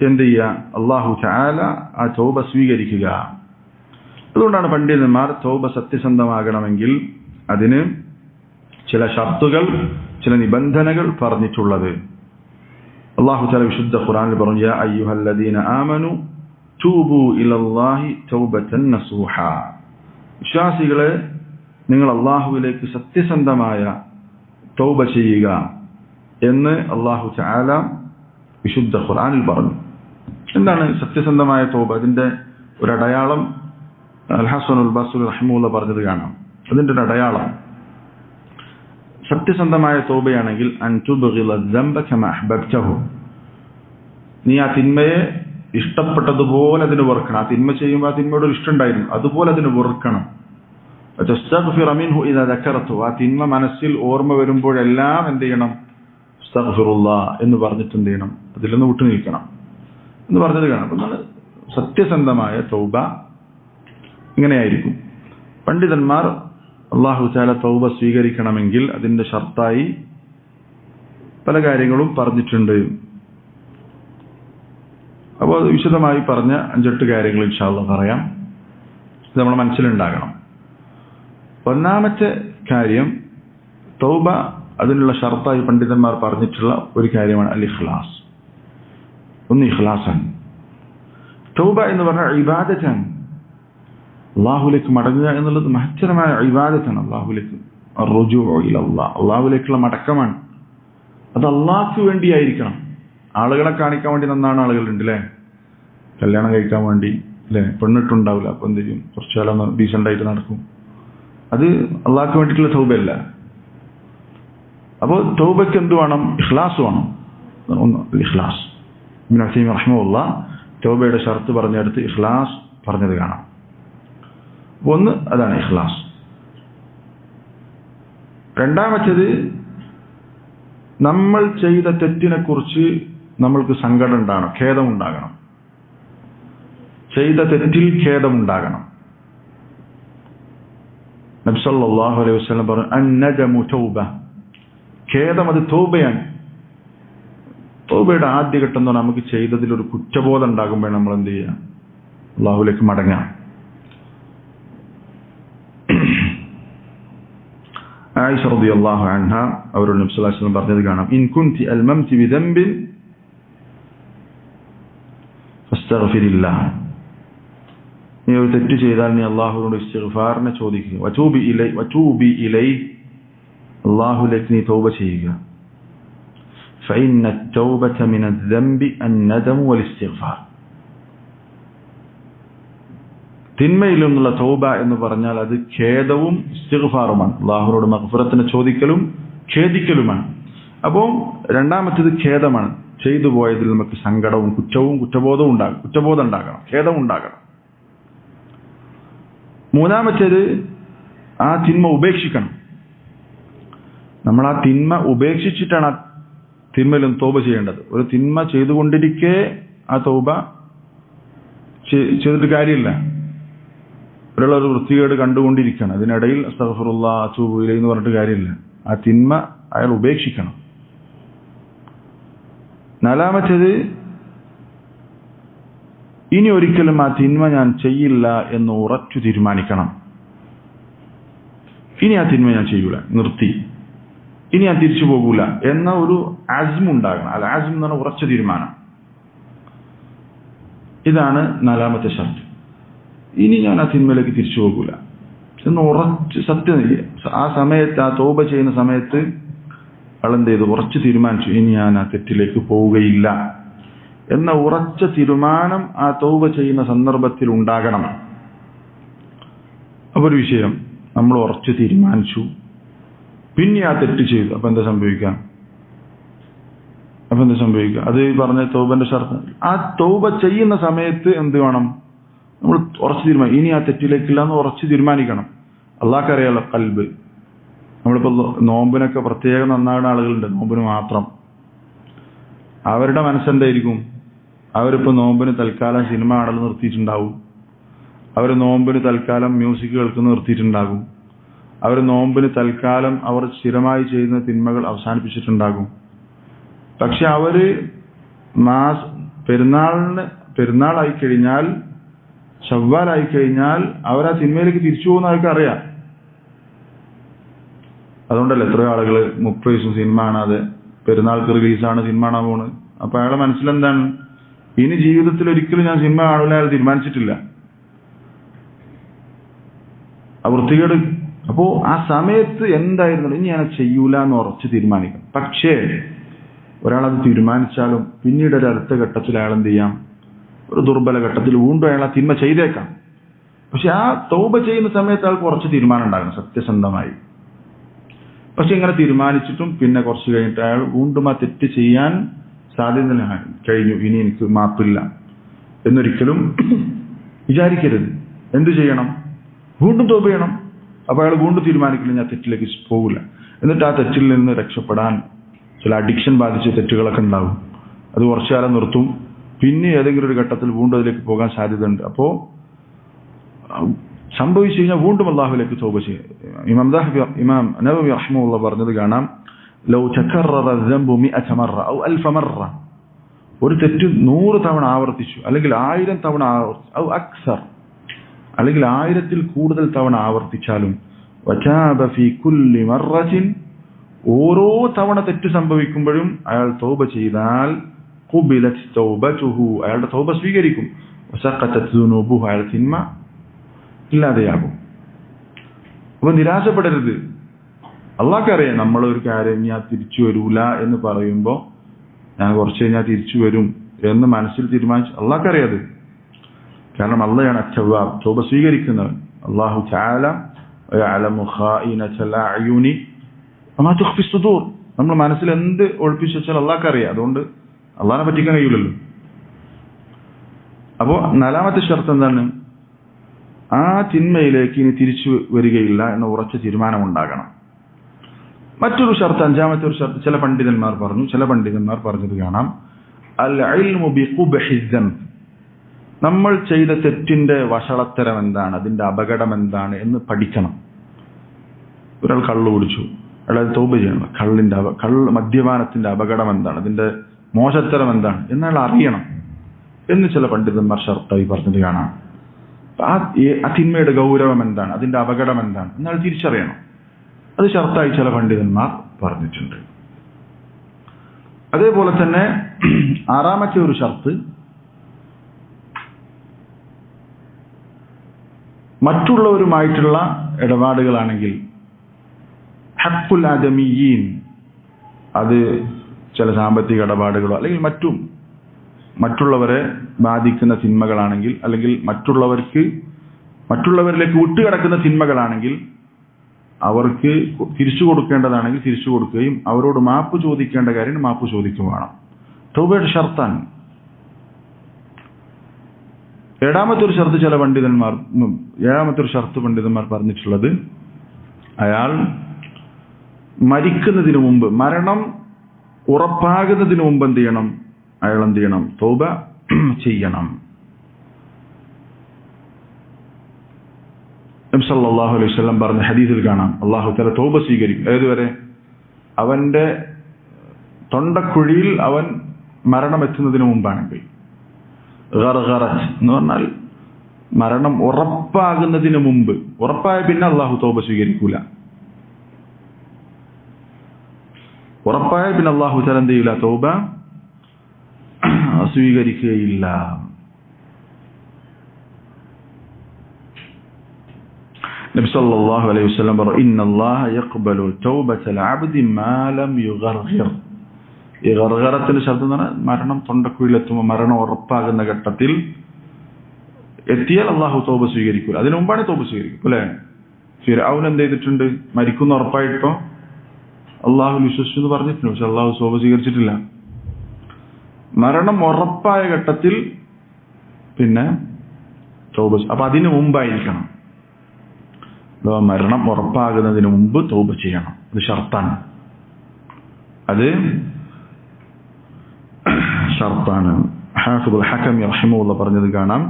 എന്ത് ചെയ്യുക? അല്ലാഹു തആല ആ തൗബ സ്വീകരിക്കുക. അതുകൊണ്ടാണ് പണ്ഡിതന്മാർ തൗബ സത്യസന്ധമാകണമെങ്കിൽ അതിന് ചില ഷർത്തുകൾ, ചില നിബന്ധനകൾ പറഞ്ഞിട്ടുള്ളത്. അല്ലാഹു തആല വിശുദ്ധ ഖുർആനിൽ പറഞ്ഞു, യാ അയ്യുഹല്ലദീന ആമനു തൂബു ഇലല്ലാഹി തൗബതൻ നസൂഹ. വിശ്വാസികളെ, നിങ്ങൾ അല്ലാഹുവിലേക്ക് സത്യസന്ധമായ തൗബ ചെയ്യുക എന്ന് അല്ലാഹു തആല വിശുദ്ധ ഖുർആനിൽ പറഞ്ഞു. എന്താണ് സത്യസന്ധമായ തൗബ? അതിന്റെ ഒരു അടയാളം അൽ ഹസനുൽ ബസ്രി റഹിമഹുല്ലാഹ് പറഞ്ഞത് കാണാം. അതിന്റെ ഒരു അടയാളം സത്യസന്ധമായ തൗബയാണെങ്കിൽ അൻ തുബ്ഗില ദംബ കമാ അഹ്ബബ്തഹു. നീ ആ തിന്മയെ ഇഷ്ടപ്പെട്ടതുപോലെ അതിന് വെറുക്കണം. ആ തിന്മ ചെയ്യുമ്പോൾ ആ തിന്മയോട് ഇഷ്ടം ഉണ്ടായിരുന്നു, അതുപോലെ അതിന് വെറുക്കണം. തസ്തഗ്ഫിറ മിൻഹു ഇദാ ദക്കറതു. ആ തിന്മ മനസ്സിൽ ഓർമ്മ വരുമ്പോഴെല്ലാം എന്ത് ചെയ്യണം? അസ്തഗ്ഫിറുല്ലാഹ് എന്ന് പറഞ്ഞിട്ട് എന്ത് ചെയ്യണം? അതിൽ നിന്ന് വിട്ടു നിൽക്കണം എന്ന് പറഞ്ഞത് കാണാം. അപ്പം സത്യസന്ധമായ തൗബ ഇങ്ങനെയായിരിക്കും. പണ്ഡിതന്മാർ അല്ലാഹു തആല തൗബ സ്വീകരിക്കണമെങ്കിൽ അതിന്റെ ഷർത്തായി പല കാര്യങ്ങളും പറഞ്ഞിട്ടുണ്ട്. അപ്പോൾ അത് വിശദമായി പറഞ്ഞ 5-8 കാര്യങ്ങൾ ഇൻഷാ അല്ലാഹ് പറയാം. ഇത് നമ്മുടെ മനസ്സിലുണ്ടാകണം. ഒന്നാമത്തെ കാര്യം, തൗബ അതിനുള്ള ഷർത്തായി പണ്ഡിതന്മാർ പറഞ്ഞിട്ടുള്ള ഒരു കാര്യമാണ് അൽ ഇഖ്ലാസ്. ഒന്ന് ഇഖ്ലാസാണ്. തൗബ എന്ന് പറഞ്ഞാൽ ഇബാദത്താണ്. അല്ലാഹുവിലേക്ക് മടങ്ങുക എന്നുള്ളത് മഹത്തരമായ ഇബാദത്താണ്. അല്ലാഹുവിലേക്ക് അർറുജൂഉ ഇലല്ലാഹ്, അല്ലാഹുവിലേക്കുള്ള മടക്കമാണ്. അത് അല്ലാഹ്ക്ക് വേണ്ടിയായിരിക്കണം. ആളുകളെ കാണിക്കാൻ വേണ്ടി നന്നാണ് ആളുകളുണ്ട് അല്ലേ? കല്യാണം കഴിക്കാൻ വേണ്ടി അല്ലേ? പെണ്ണിട്ടുണ്ടാവില്ല, അപ്പൊ എന്ത് ചെയ്യും? കുറച്ചു കാലം ഡീസൻ്റ് ആയിട്ട് നടക്കും. അത് അല്ലാഹ്ക്ക് വേണ്ടിയിട്ടുള്ള തൗബയല്ല. അപ്പോൾ തൗബയ്ക്ക് എന്ത് വേണം? ഇഖ്ലാസ് വേണം. ഒന്ന് ഇഖ്ലാസ്. ഇബ്നു ഉസൈമീൻ റഹിമഹുല്ലാഹ് തൗബയുടെ ഷർത്ത് പറഞ്ഞെടുത്ത് ഇഖ്ലാസ് പറഞ്ഞത് കാണാം. ഒന്ന് അതാണ് ഇഖ്ലാസ്. രണ്ടാമത്തേത്, നമ്മൾ ചെയ്ത തെറ്റിനെ കുറിച്ച് നമ്മൾക്ക് സങ്കടം ഉണ്ടാകണം, ഖേദമുണ്ടാകണം. ചെയ്ത തെറ്റിൽ ഖേദമുണ്ടാകണം. നബി സല്ലല്ലാഹു അലൈഹി വസല്ലം പറഞ്ഞു, അന്നദമു തൗബ. ഖേദം അത് തൗബയാണ്. തൗബയുടെ ആദ്യഘട്ടം എന്ന് പറഞ്ഞാൽ നമുക്ക് ചെയ്തതിൽ ഒരു കുറ്റബോധം ഉണ്ടാകുമ്പോൾ നമ്മൾ എന്ത് ചെയ്യുക? അല്ലാഹുവിലേക്ക് മടങ്ങാം. ആയിഷ റളിയല്ലാഹു അൻഹ അവരോട് നബി സല്ലല്ലാഹു അലൈഹി വസല്ലം പറഞ്ഞത് കാണാം, ഇൻ കുൻതി അൽമംതി ബിദംബിൻ ഫസ്തഗ്ഫിരില്ലാഹ്, നീ ഒരു തെറ്റ് ചെയ്താൽ നീ അള്ളാഹുവിനോട് ഇസ്തിഗ്ഫാറിനെ ചോദിക്കുക. വതൂബി ഇലൈഹി, അള്ളാഹുവിലേക്ക് നീ തൗബ ചെയ്യുക. ഫഇന്ന തൗബത മിനൽ ദംബി അന്നദമു വൽ ഇസ്തിഗ്ഫാർ. തിന്മയിൽ നിന്നുള്ള തൗബ എന്ന് പറഞ്ഞാൽ അത് ഖേദവും ഇസ്തിഗ്ഫാറുമാണ്. അള്ളാഹുവിനോട് മഗ്ഫിറത്തിനെ ചോദിക്കലും ഖേദിക്കലുമാണ്. അപ്പോൾ രണ്ടാമത്തേത് ഖേദമാണ്. ചെയ്തു പോയതിൽ നമുക്ക് സങ്കടവും കുറ്റബോധവും ഉണ്ടാകണം, ഖേദം ഉണ്ടാകണം. മൂന്നാമത്തേത് ആ തിന്മ ഉപേക്ഷിക്കണം. നമ്മൾ ആ തിന്മ ഉപേക്ഷിച്ചിട്ടാണ് ആ തിന്മയിലും തൗബ ചെയ്യേണ്ടത്. ഒരു തിന്മ ചെയ്തുകൊണ്ടിരിക്കെ ആ തൗബ ചെയ്തിട്ട് കാര്യമില്ല. ഒരാളൊരു വൃത്തികേട് കണ്ടുകൊണ്ടിരിക്കണം, അതിനിടയിൽ അസ്തഗ്ഫിറുല്ലാഹ് അതൂബു ഇലൈഹി എന്ന് പറഞ്ഞിട്ട് കാര്യമില്ല. ആ തിന്മ അയാൾ ഉപേക്ഷിക്കണം. നാലാമത്തേത്, ഇനി ഒരിക്കലും ആ തിന്മ ഞാൻ ചെയ്യില്ല എന്ന് ഉറച്ചു തീരുമാനിക്കണം. ഇനി ആ തിന്മ ഞാൻ ചെയ്യൂല, നിർത്തി, ഇനി ഞാൻ തിരിച്ചു പോകൂല എന്ന ഒരു ആസ്മ് ഉണ്ടാകണം. അല്ല, ആസ്മ് എന്ന് പറഞ്ഞാൽ ഉറച്ച തീരുമാനം. ഇതാണ് നാലാമത്തെ ഷർത്ത്. ഇനി ഞാൻ ആ തിന്മയിലേക്ക് തിരിച്ചു പോകൂല എന്ന് ഉറച്ച് സത്യം. ആ സമയത്ത്, ആ തൗബ ചെയ്യുന്ന സമയത്ത് അയാൾ എന്ത് ചെയ്തു? ഉറച്ചു തീരുമാനിച്ചു, ഇനി ഞാൻ ആ തെറ്റിലേക്ക് പോവുകയില്ല എന്ന ഉറച്ച തീരുമാനം ആ തൗബ ചെയ്യുന്ന സന്ദർഭത്തിൽ ഉണ്ടാകണം. അപ്പൊ ഒരു വിഷയം, നമ്മൾ ഉറച്ചു തീരുമാനിച്ചു, പിന്നെ ആ തെറ്റ് ചെയ്തു. അപ്പൊ എന്താ സംഭവിക്കുക? അത് പറഞ്ഞ തൗബന്റെ ഷർത്ത്. ആ തൗബ ചെയ്യുന്ന സമയത്ത് എന്ത് വേണം? നമ്മൾ ഉറച്ചു തീരുമാനിക്കും, ഇനി ആ തെറ്റിലേക്കില്ല എന്ന് ഉറച്ചു തീരുമാനിക്കണം. അള്ളാഹ്ക്ക് അറിയാലോ ഖൽബ്. നമ്മളിപ്പോ നോമ്പിനൊക്കെ പ്രത്യേകം നന്നാകുന്ന ആളുകളുണ്ട്, നോമ്പിന് മാത്രം. അവരുടെ മനസ്സെന്തായിരിക്കും? അവരിപ്പോ നോമ്പിന് തൽക്കാലം സിനിമ കാണൽ നിർത്തിയിട്ടുണ്ടാവും, അവർ നോമ്പിന് തൽക്കാലം മ്യൂസിക് കേൾക്കുന്ന നിർത്തിയിട്ടുണ്ടാകും, അവർ നോമ്പിന് തൽക്കാലം അവർ സ്ഥിരമായി ചെയ്യുന്ന തിന്മകൾ അവസാനിപ്പിച്ചിട്ടുണ്ടാകും. പക്ഷെ അവര് പെരുന്നാളായി കഴിഞ്ഞാൽ, ശവ്വാലായി കഴിഞ്ഞാൽ അവർ ആ സിനിമയിലേക്ക് തിരിച്ചു പോകുന്ന അവർക്ക് അറിയാം. അതുകൊണ്ടല്ലേ എത്രയോ ആളുകൾ 30 ദിവസം സിനിമ കാണാതെ പെരുന്നാൾക്ക് റിലീസാണ് സിനിമ കാണാൻ പോണ്. അപ്പൊ അയാളുടെ മനസ്സിലെന്താണ്? ഇനി ജീവിതത്തിൽ ഒരിക്കലും ഞാൻ സിനിമ കാണില്ല, അയാൾ തീരുമാനിച്ചിട്ടില്ല. ആ വൃത്തികേട്. അപ്പോ ആ സമയത്ത് എന്തായിരുന്നു, ഇനി ഞാൻ ചെയ്യൂല എന്ന് ഉറച്ച് തീരുമാനിക്കണം. പക്ഷേ ഒരാളത് തീരുമാനിച്ചാലും പിന്നീട് ഒരു അടുത്ത ഘട്ടത്തിൽ അയാൾ എന്ത് ചെയ്യാം? ഒരു ദുർബല ഘട്ടത്തിൽ വീണ്ടും അയാൾ ആ തിന്മ ചെയ്തേക്കാം. പക്ഷെ ആ തൗബ ചെയ്യുന്ന സമയത്ത് അയാൾക്ക് കുറച്ച് തീരുമാനം ഉണ്ടാകണം, സത്യസന്ധമായി. പക്ഷെ ഇങ്ങനെ തീരുമാനിച്ചിട്ടും പിന്നെ കുറച്ച് കഴിഞ്ഞിട്ട് അയാൾ വീണ്ടും ആ തെറ്റ് ചെയ്യാൻ സാധ്യത കഴിഞ്ഞു, ഇനി എനിക്ക് മാപ്പില്ല എന്നൊരിക്കലും വിചാരിക്കരുത്. എന്തു ചെയ്യണം? വീണ്ടും തൗബ ചെയ്യണം. അപ്പൊ അയാൾ വീണ്ടും തീരുമാനിക്കില്ല, ഞാൻ തെറ്റിലേക്ക് പോകില്ല. എന്നിട്ട് ആ തെറ്റിൽ നിന്ന് രക്ഷപ്പെടാൻ ചില അഡിക്ഷൻ ബാധിച്ച തെറ്റുകളൊക്കെ ഉണ്ടാവും. അത് കുറച്ചു കാലം നിർത്തും, പിന്നെ ഏതെങ്കിലും ഒരു ഘട്ടത്തിൽ വീണ്ടും അതിലേക്ക് പോകാൻ സാധ്യതയുണ്ട്. അപ്പോ സംഭവിച്ചു കഴിഞ്ഞാൽ വീണ്ടും അള്ളാഹുവിലേക്ക് തൗബ ചെയ്യുക. ഇമാം നവവി റഹിമഹുല്ലാഹ് പറഞ്ഞത് കാണാം, ലൗ തകററ الذنب 100 مرة أو 1000 مرة, ഒരു തെറ്റ് 100 തവണ ആവർത്തിച്ചു, അല്ലെങ്കിൽ 1000 തവണ ആവർത്തിച്ചു, ഔ അക്സർ, അല്ലെങ്കിൽ 1000-ൽ കൂടുതൽ തവണ ആവർത്തിച്ചാലും, വതാബ ഫീ കുല്ലി മറത്തിൻ, ഓരോ തവണ തെറ്റ് സംഭവിക്കുമ്പോഴും അയാൾ തൗബ ചെയ്താൽ, ഖുബിലത് തൗബതുഹു, അയാളുടെ തൗബ സ്വീകരിക്കും. വസഖതത് ദുനൂബുഹു, അയാളുടെ തിന്മ ഇല്ലാതെയാകും. അപ്പൊ നിരാശപ്പെടരുത്. അള്ളാഹ്ക്ക് അറിയാം നമ്മളൊരു കാര്യം ഞാൻ തിരിച്ചു വരൂല എന്ന് പറയുമ്പോൾ, ഞാൻ കുറച്ച് കഴിഞ്ഞാൽ തിരിച്ചു വരും എന്ന് മനസ്സിൽ തീരുമാനിച്ചു. അള്ളാഹ്ക്ക് അറിയാത്. കാരണം അള്ളയാണ് അത്തവ്വാബ്, തൗബ സ്വീകരിക്കുന്നവൻ. അല്ലാഹു തആല യഅലമു ഖായിനതൽ അയുനി വമാ തുഖ്ഫി സുദൂർ, നമ്മൾ മനസ്സിൽ എന്ത് ഒളിപ്പിച്ചു വെച്ചാൽ അള്ളാഹ്ക്ക് അറിയാം. അതുകൊണ്ട് അള്ളാഹിനെ പറ്റിക്കാൻ കഴിയില്ലല്ലോ. അപ്പോ നാലാമത്തെ ഷർത്ത് എന്താണ്? ആ തിന്മയിലേക്ക് ഇനി തിരിച്ചു വരികയില്ല എന്ന ഉറച്ച തീരുമാനം ഉണ്ടാകണം. മറ്റൊരു ഷർത്ത്, അഞ്ചാമത്തെ ഒരു ഷർത്ത് ചില പണ്ഡിതന്മാർ പറഞ്ഞത് കാണാം, അൽ ഇൽമു ബിഖുബ്ഹി ദംബ്, നമ്മൾ ചെയ്ത തെറ്റിന്റെ വഷളത്തരം എന്താണ്, അതിന്റെ അപകടം എന്താണ് എന്ന് പഠിക്കണം. ഒരാൾ കള്ളു കുടിച്ചു, അയാൾ തൗബ ചെയ്യണം. മദ്യപാനത്തിന്റെ അപകടം എന്താണ്, അതിന്റെ മോശത്തരം എന്താണ് എന്നയാൾ അറിയണം എന്ന് ചില പണ്ഡിതന്മാർ ഷർത്തായി പറഞ്ഞത് കാണാം. ആ തിന്മയുടെ ഗൗരവം എന്താണ്, അതിന്റെ അപകടം എന്താണ് എന്നാൽ തിരിച്ചറിയണം. അത് ഷർത്തായി ചില പണ്ഡിതന്മാർ പറഞ്ഞിട്ടുണ്ട്. അതേപോലെ തന്നെ ആറാമത്തെ ഒരു ഷർത്ത്, മറ്റുള്ളവരുമായിട്ടുള്ള ഇടപാടുകളാണെങ്കിൽ ഹഖ്ഖുൽ ആദമിയീൻ, അത് ചില സാമ്പത്തിക ഇടപാടുകളോ അല്ലെങ്കിൽ മറ്റുള്ളവരെ ബാധിക്കുന്ന തിന്മകളാണെങ്കിൽ, അല്ലെങ്കിൽ മറ്റുള്ളവരിലേക്ക് വിട്ടുകിടക്കുന്ന തിന്മകളാണെങ്കിൽ അവർക്ക് തിരിച്ചു കൊടുക്കേണ്ടതാണെങ്കിൽ തിരിച്ചു കൊടുക്കുകയും അവരോട് മാപ്പ് ചോദിക്കേണ്ട കാര്യം മാപ്പ് ചോദിക്കുകയും വേണം. തൗബയുടെ ഷർത്താണ്. ഏഴാമത്തെ ഒരു ഷർത്ത് പണ്ഡിതന്മാർ പറഞ്ഞിട്ടുള്ളത്, അയാൾ മരിക്കുന്നതിന് മുമ്പ്, മരണം ഉറപ്പാകുന്നതിന് മുമ്പ് അയാൾ എന്ത് ചെയ്യണം? തൗബ ചെയ്യണം. നബി സല്ലല്ലാഹു അലൈഹി വസല്ലം പറഞ്ഞ ഹദീസിൽ കാണാം, അല്ലാഹു തആല തൗബ സ്വീകരിക്കും. ഏതുവരെ? അവന്റെ തൊണ്ടക്കുഴിയിൽ അവൻ മരണം എത്തുന്നതിന് മുമ്പാണെങ്കിൽ. ഗർഗറത്ത് എന്ന് പറഞ്ഞാൽ മരണം ഉറപ്പാകുന്നതിന് മുമ്പ്. ഉറപ്പായ പിന്നെ അല്ലാഹു തൗബ സ്വീകരിക്കൂല. ഉറപ്പായ പിന്നെ അല്ലാഹു തആല എന്ത് ചെയ്യില്ല? തൗബ സ്വീകരിക്കുകയില്ല. നബി സല്ലല്ലാഹു അലൈഹി വസല്ലം പറഞ്ഞു, ഇന്നല്ലാഹ യഖ്ബലു തൗബതൽ അബ്ദി മാ ലം യുഗർഗിർ. ഈ ഗർഗറത്തിന്റെ ശബ്ദം എന്ന് പറഞ്ഞാൽ മരണം തൊണ്ടക്കുഴിയിലെത്തുമ്പോൾ, മരണം ഉറപ്പാകുന്ന ഘട്ടത്തിൽ എത്തിയാൽ അല്ലാഹു തൗബ സ്വീകരിക്കൂല. അതിനു മുമ്പാണ് തൗബ സ്വീകരിക്കും അല്ലേ? ഫിർഔൻ എന്ത് ചെയ്തിട്ടുണ്ട്? മരിക്കുന്ന ഉറപ്പായിട്ടോ അല്ലാഹു വിശ്വസിച്ചു എന്ന് പറഞ്ഞിട്ടുണ്ട്, പക്ഷെ അല്ലാഹു തൗബ സ്വീകരിച്ചിട്ടില്ല. മരണം ഉറപ്പായ ഘട്ടത്തിൽ പിന്നെ തൗബ. അപ്പൊ അതിനു മുമ്പായിരിക്കണം. മരണം ഉറപ്പാകുന്നതിന് മുമ്പ് തൗബ ചെയ്യണം. അത് ഷർത്താണ്. അത് ഷർത്താണ്. ഹാഫിദുൽ ഹകമി റഹിമഹുല്ലാഹ് പറഞ്ഞത് കാണാം,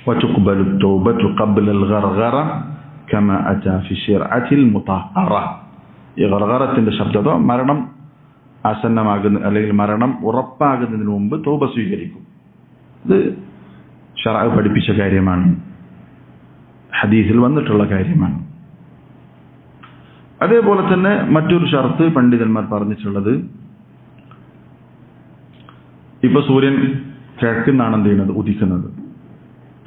وتقبل التوبة قبل الغرغرة كما أتى في شرعة المطهرة. ഈ ഗർഗറത്തിന്റെ ശബ്ദം മരണം ആസന്നമാകുന്ന അല്ലെങ്കിൽ മരണം ഉറപ്പാകുന്നതിന് മുമ്പ് തൗബ സ്വീകരിക്കും. ഇത് ശർഅ് പഠിപ്പിച്ച കാര്യമാണ്, ഹദീസിൽ വന്നിട്ടുള്ള കാര്യമാണ്. അതേപോലെ തന്നെ മറ്റൊരു ഷർത്ത് പണ്ഡിതന്മാർ പറഞ്ഞിട്ടുള്ളത്, ഇപ്പൊ സൂര്യൻ കിഴക്കുന്നാണ് എന്ത് ചെയ്യുന്നത്? ഉദിക്കുന്നത്.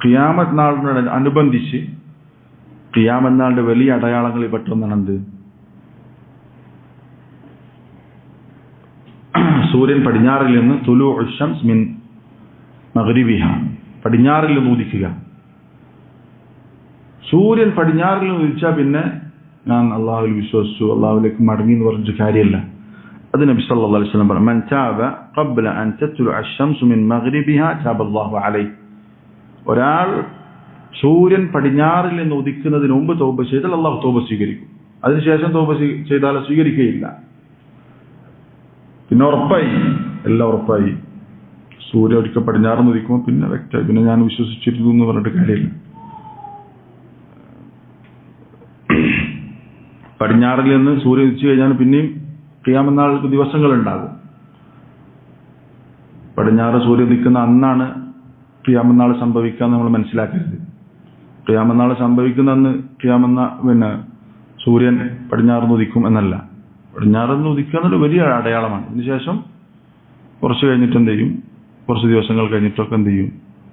ഖിയാമത്ത് നാളിനോട് അനുബന്ധിച്ച് ഖിയാമത്ത് നാളിന്റെ വലിയ അടയാളങ്ങളിൽ പെട്ടൊന്നാണ് എന്ത്? സൂര്യൻ പടിഞ്ഞാറിൽ നിന്ന് തുലൂഉ ശംസ് മിൻ മഗ്രിബിഹ, പടിഞ്ഞാറിൽ നിന്ന് ഉദിക്കുക. സൂര്യൻ പടിഞ്ഞാറിൽ നിന്ന് ഉദിച്ചാൽ പിന്നെ ഞാൻ അള്ളാഹുവിൽ വിശ്വസിച്ചു, അള്ളാഹുവിലേക്ക് മടങ്ങി എന്ന് പറഞ്ഞിട്ട് കാര്യമില്ല. അത് നബി സല്ലല്ലാഹു അലൈഹി വസല്ലം പറഞ്ഞു, മൻ താബ ഖബ്ല അൻ തത്ലുഅ അശ്-ശംസു മിൻ മഗ്രിബിഹ താബ അല്ലാഹു അലൈഹി. ഒരാൾ സൂര്യൻ പടിഞ്ഞാറിൽ നിന്ന് ഉദിക്കുന്നതിന് മുമ്പ് തൗബ ചെയ്താൽ അള്ളാഹു തൗബ സ്വീകരിക്കും. അതിനുശേഷം തൗബ ചെയ്താൽ സ്വീകരിക്കുകയില്ല. പിന്നെ ഉറപ്പായി, എല്ലാം ഉറപ്പായി. സൂര്യൻ ഒരിക്കൽ പടിഞ്ഞാറിന്ന് ഉദിക്കുമ്പോൾ പിന്നെ വ്യക്തമായി, പിന്നെ ഞാൻ വിശ്വസിച്ചിരുന്നു എന്ന് പറഞ്ഞിട്ട് കാര്യമില്ല. പടിഞ്ഞാറിൽ നിന്ന് സൂര്യൻ ഉദിച്ചു കഴിഞ്ഞാൽ പിന്നെയും ഖിയാമത്ത് നാളിലേക്ക് ദിവസങ്ങൾ ഉണ്ടാകും. പടിഞ്ഞാറ് സൂര്യൻ ഉദിക്കുന്ന അന്നാണ് ഖിയാമത്ത് നാൾ സംഭവിക്കുക നമ്മൾ മനസ്സിലാക്കരുത്. ഖിയാമത്ത് നാൾ സംഭവിക്കുന്ന അന്ന് പിന്നെ സൂര്യൻ പടിഞ്ഞാറിന്ന് ഉദിക്കും എന്നല്ല. പടിഞ്ഞാറിന്ന് ഉദിക്കുക എന്നൊരു വലിയ അടയാളമാണ്. അതിനുശേഷം കുറച്ച് കഴിഞ്ഞിട്ട് എന്ത് ചെയ്യും? കുറച്ച് ദിവസങ്ങൾ കഴിഞ്ഞിട്ടൊക്കെ എന്ത് ചെയ്യും?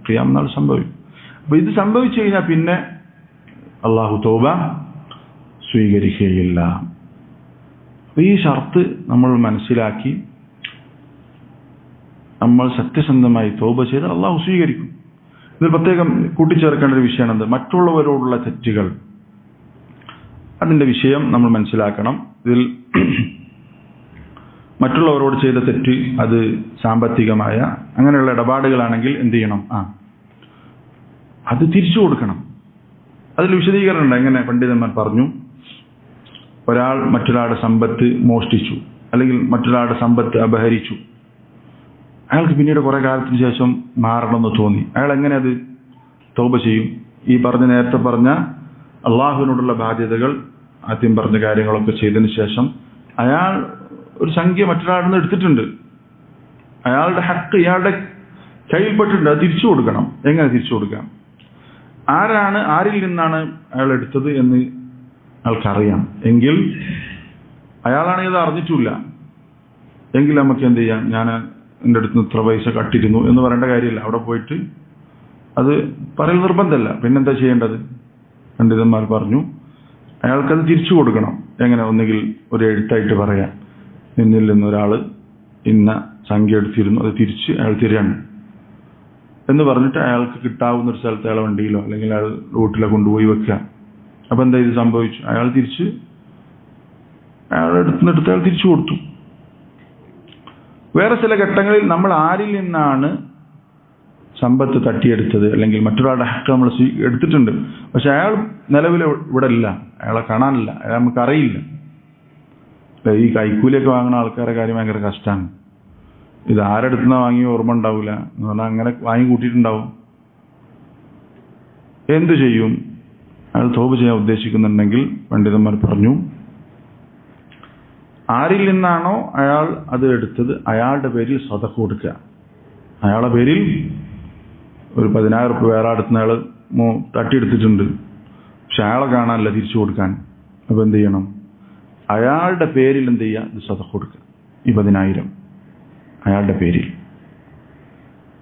ഖിയാമത്ത് നാൾ സംഭവിക്കും. അപ്പൊ ഇത് സംഭവിച്ചു കഴിഞ്ഞാൽ പിന്നെ അല്ലാഹു തൗബ സ്വീകരിക്കുകയില്ല. ഈ ഷർത്ത് നമ്മൾ മനസ്സിലാക്കി നമ്മൾ സത്യസന്ധമായി തൗബ ചെയ്താൽ അല്ലാഹു സ്വീകരിക്കും. ഇതിൽ പ്രത്യേകം കൂട്ടിച്ചേർക്കേണ്ട ഒരു വിഷയമാണ് എന്ത്? മറ്റുള്ളവരോടുള്ള തെറ്റുകൾ. അതിന്റെ വിഷയം നമ്മൾ മനസ്സിലാക്കണം. ഇതിൽ മറ്റുള്ളവരോട് ചെയ്ത തെറ്റ് അത് സാമ്പത്തികമായ അങ്ങനെയുള്ള ഇടപാടുകളാണെങ്കിൽ എന്ത് ചെയ്യണം? അത് തിരിച്ചു കൊടുക്കണം. അതിൽ വിശദീകരണം ഉണ്ട്. എങ്ങനെ പണ്ഡിതന്മാർ പറഞ്ഞു, ഒരാൾ മറ്റൊരാളുടെ സമ്പത്ത് മോഷ്ടിച്ചു അല്ലെങ്കിൽ മറ്റൊരാളുടെ സമ്പത്ത് അപഹരിച്ചു. അയാൾക്ക് പിന്നീട് കുറെ കാലത്തിന് ശേഷം മാറണമെന്ന് തോന്നി. അയാൾ എങ്ങനെ അത് തൗബ ചെയ്യും? ഈ നേരത്തെ പറഞ്ഞ അള്ളാഹുവിനോടുള്ള ബാധ്യതകൾ, ആദ്യം പറഞ്ഞ കാര്യങ്ങളൊക്കെ ചെയ്തതിന് ശേഷം അയാൾ ഒരു സംഖ്യ മറ്റൊരാളിൽ നിന്ന് എടുത്തിട്ടുണ്ട്. അയാളുടെ ഹക്ക് ഇയാളുടെ കയ്യിൽപ്പെട്ടിട്ടുണ്ട്. അത് തിരിച്ചു കൊടുക്കണം. എങ്ങനെ തിരിച്ചു കൊടുക്കാം? ആരിൽ നിന്നാണ് അയാൾ എടുത്തത് എന്ന് അയാൾക്കറിയാം. എങ്കിൽ അയാളാണെങ്കിൽ ഇത് അറിഞ്ഞിട്ടില്ല എങ്കിൽ നമുക്ക് എന്ത് ചെയ്യാം? ഞാൻ എൻ്റെ അടുത്ത് ഇത്ര പൈസ കട്ടിരുന്നു എന്ന് പറയേണ്ട കാര്യമില്ല. അവിടെ പോയിട്ട് അത് പറയൽ നിർബന്ധമല്ല. പിന്നെന്താ ചെയ്യേണ്ടത്? പണ്ഡിതന്മാർ പറഞ്ഞു അയാൾക്കത് തിരിച്ചു കൊടുക്കണം. എങ്ങനെ? ഒന്നുകിൽ ഒരു എഴുത്തായിട്ട് പറയാം, എന്നിൽ നിന്നൊരാൾ ഇന്ന സംഖ്യ എടുത്തിരുന്നു, അത് തിരിച്ച് അയാൾ തരികയാണ് എന്ന് പറഞ്ഞിട്ട് അയാൾക്ക് കിട്ടാവുന്ന ഒരു സ്ഥലത്ത് അയാളെ വണ്ടിയിലോ അല്ലെങ്കിൽ അയാൾ റൂട്ടിലോ കൊണ്ടുപോയി വെക്കുക. അപ്പൊ എന്താ ഇത് സംഭവിച്ചു? അയാൾ തിരിച്ച് അയാളുടെ അടുത്ത് അയാൾ തിരിച്ചു കൊടുത്തു. വേറെ ചില ഘട്ടങ്ങളിൽ നമ്മൾ ആരിൽ നിന്നാണ് സമ്പത്ത് തട്ടിയെടുത്തത് അല്ലെങ്കിൽ മറ്റൊരാളുടെ ഹക്ക് നമ്മൾ എടുത്തിട്ടുണ്ട്, പക്ഷെ അയാൾ നിലവിൽ ഇവിടെ ഇല്ല, അയാളെ കാണാനില്ല, അയാൾ നമുക്കറിയില്ല. ഈ കൈക്കൂലിയൊക്കെ വാങ്ങുന്ന ആൾക്കാരുടെ കാര്യം ഭയങ്കര കഷ്ടമാണ്. ഇത് ആരെടുത്തുനിന്ന് വാങ്ങിയ ഓർമ്മ ഉണ്ടാവില്ല എന്ന് പറഞ്ഞാൽ അങ്ങനെ വാങ്ങി കൂട്ടിയിട്ടുണ്ടാവും. എന്തു ചെയ്യും? അയാൾ തൗബ ചെയ്യാൻ ഉദ്ദേശിക്കുന്നുണ്ടെങ്കിൽ പണ്ഡിതന്മാർ പറഞ്ഞു ആരിൽ നിന്നാണോ അയാൾ അത് എടുത്തത് അയാളുടെ പേരിൽ സദഖ കൊടുക്കുക. അയാളുടെ പേരിൽ ഒരു 10,000 രൂപ വേറെ അടുത്തുനിന്ന് അയാൾ തട്ടിയെടുത്തിട്ടുണ്ട്, പക്ഷെ അയാളെ കാണാനല്ല തിരിച്ചു കൊടുക്കാൻ. അപ്പൊ എന്ത് ചെയ്യണം? അയാളുടെ പേരിൽ എന്ത് ചെയ്യുക? ഇത് സദഖ കൊടുക്കുക. ഈ 10,000 അയാളുടെ പേരിൽ.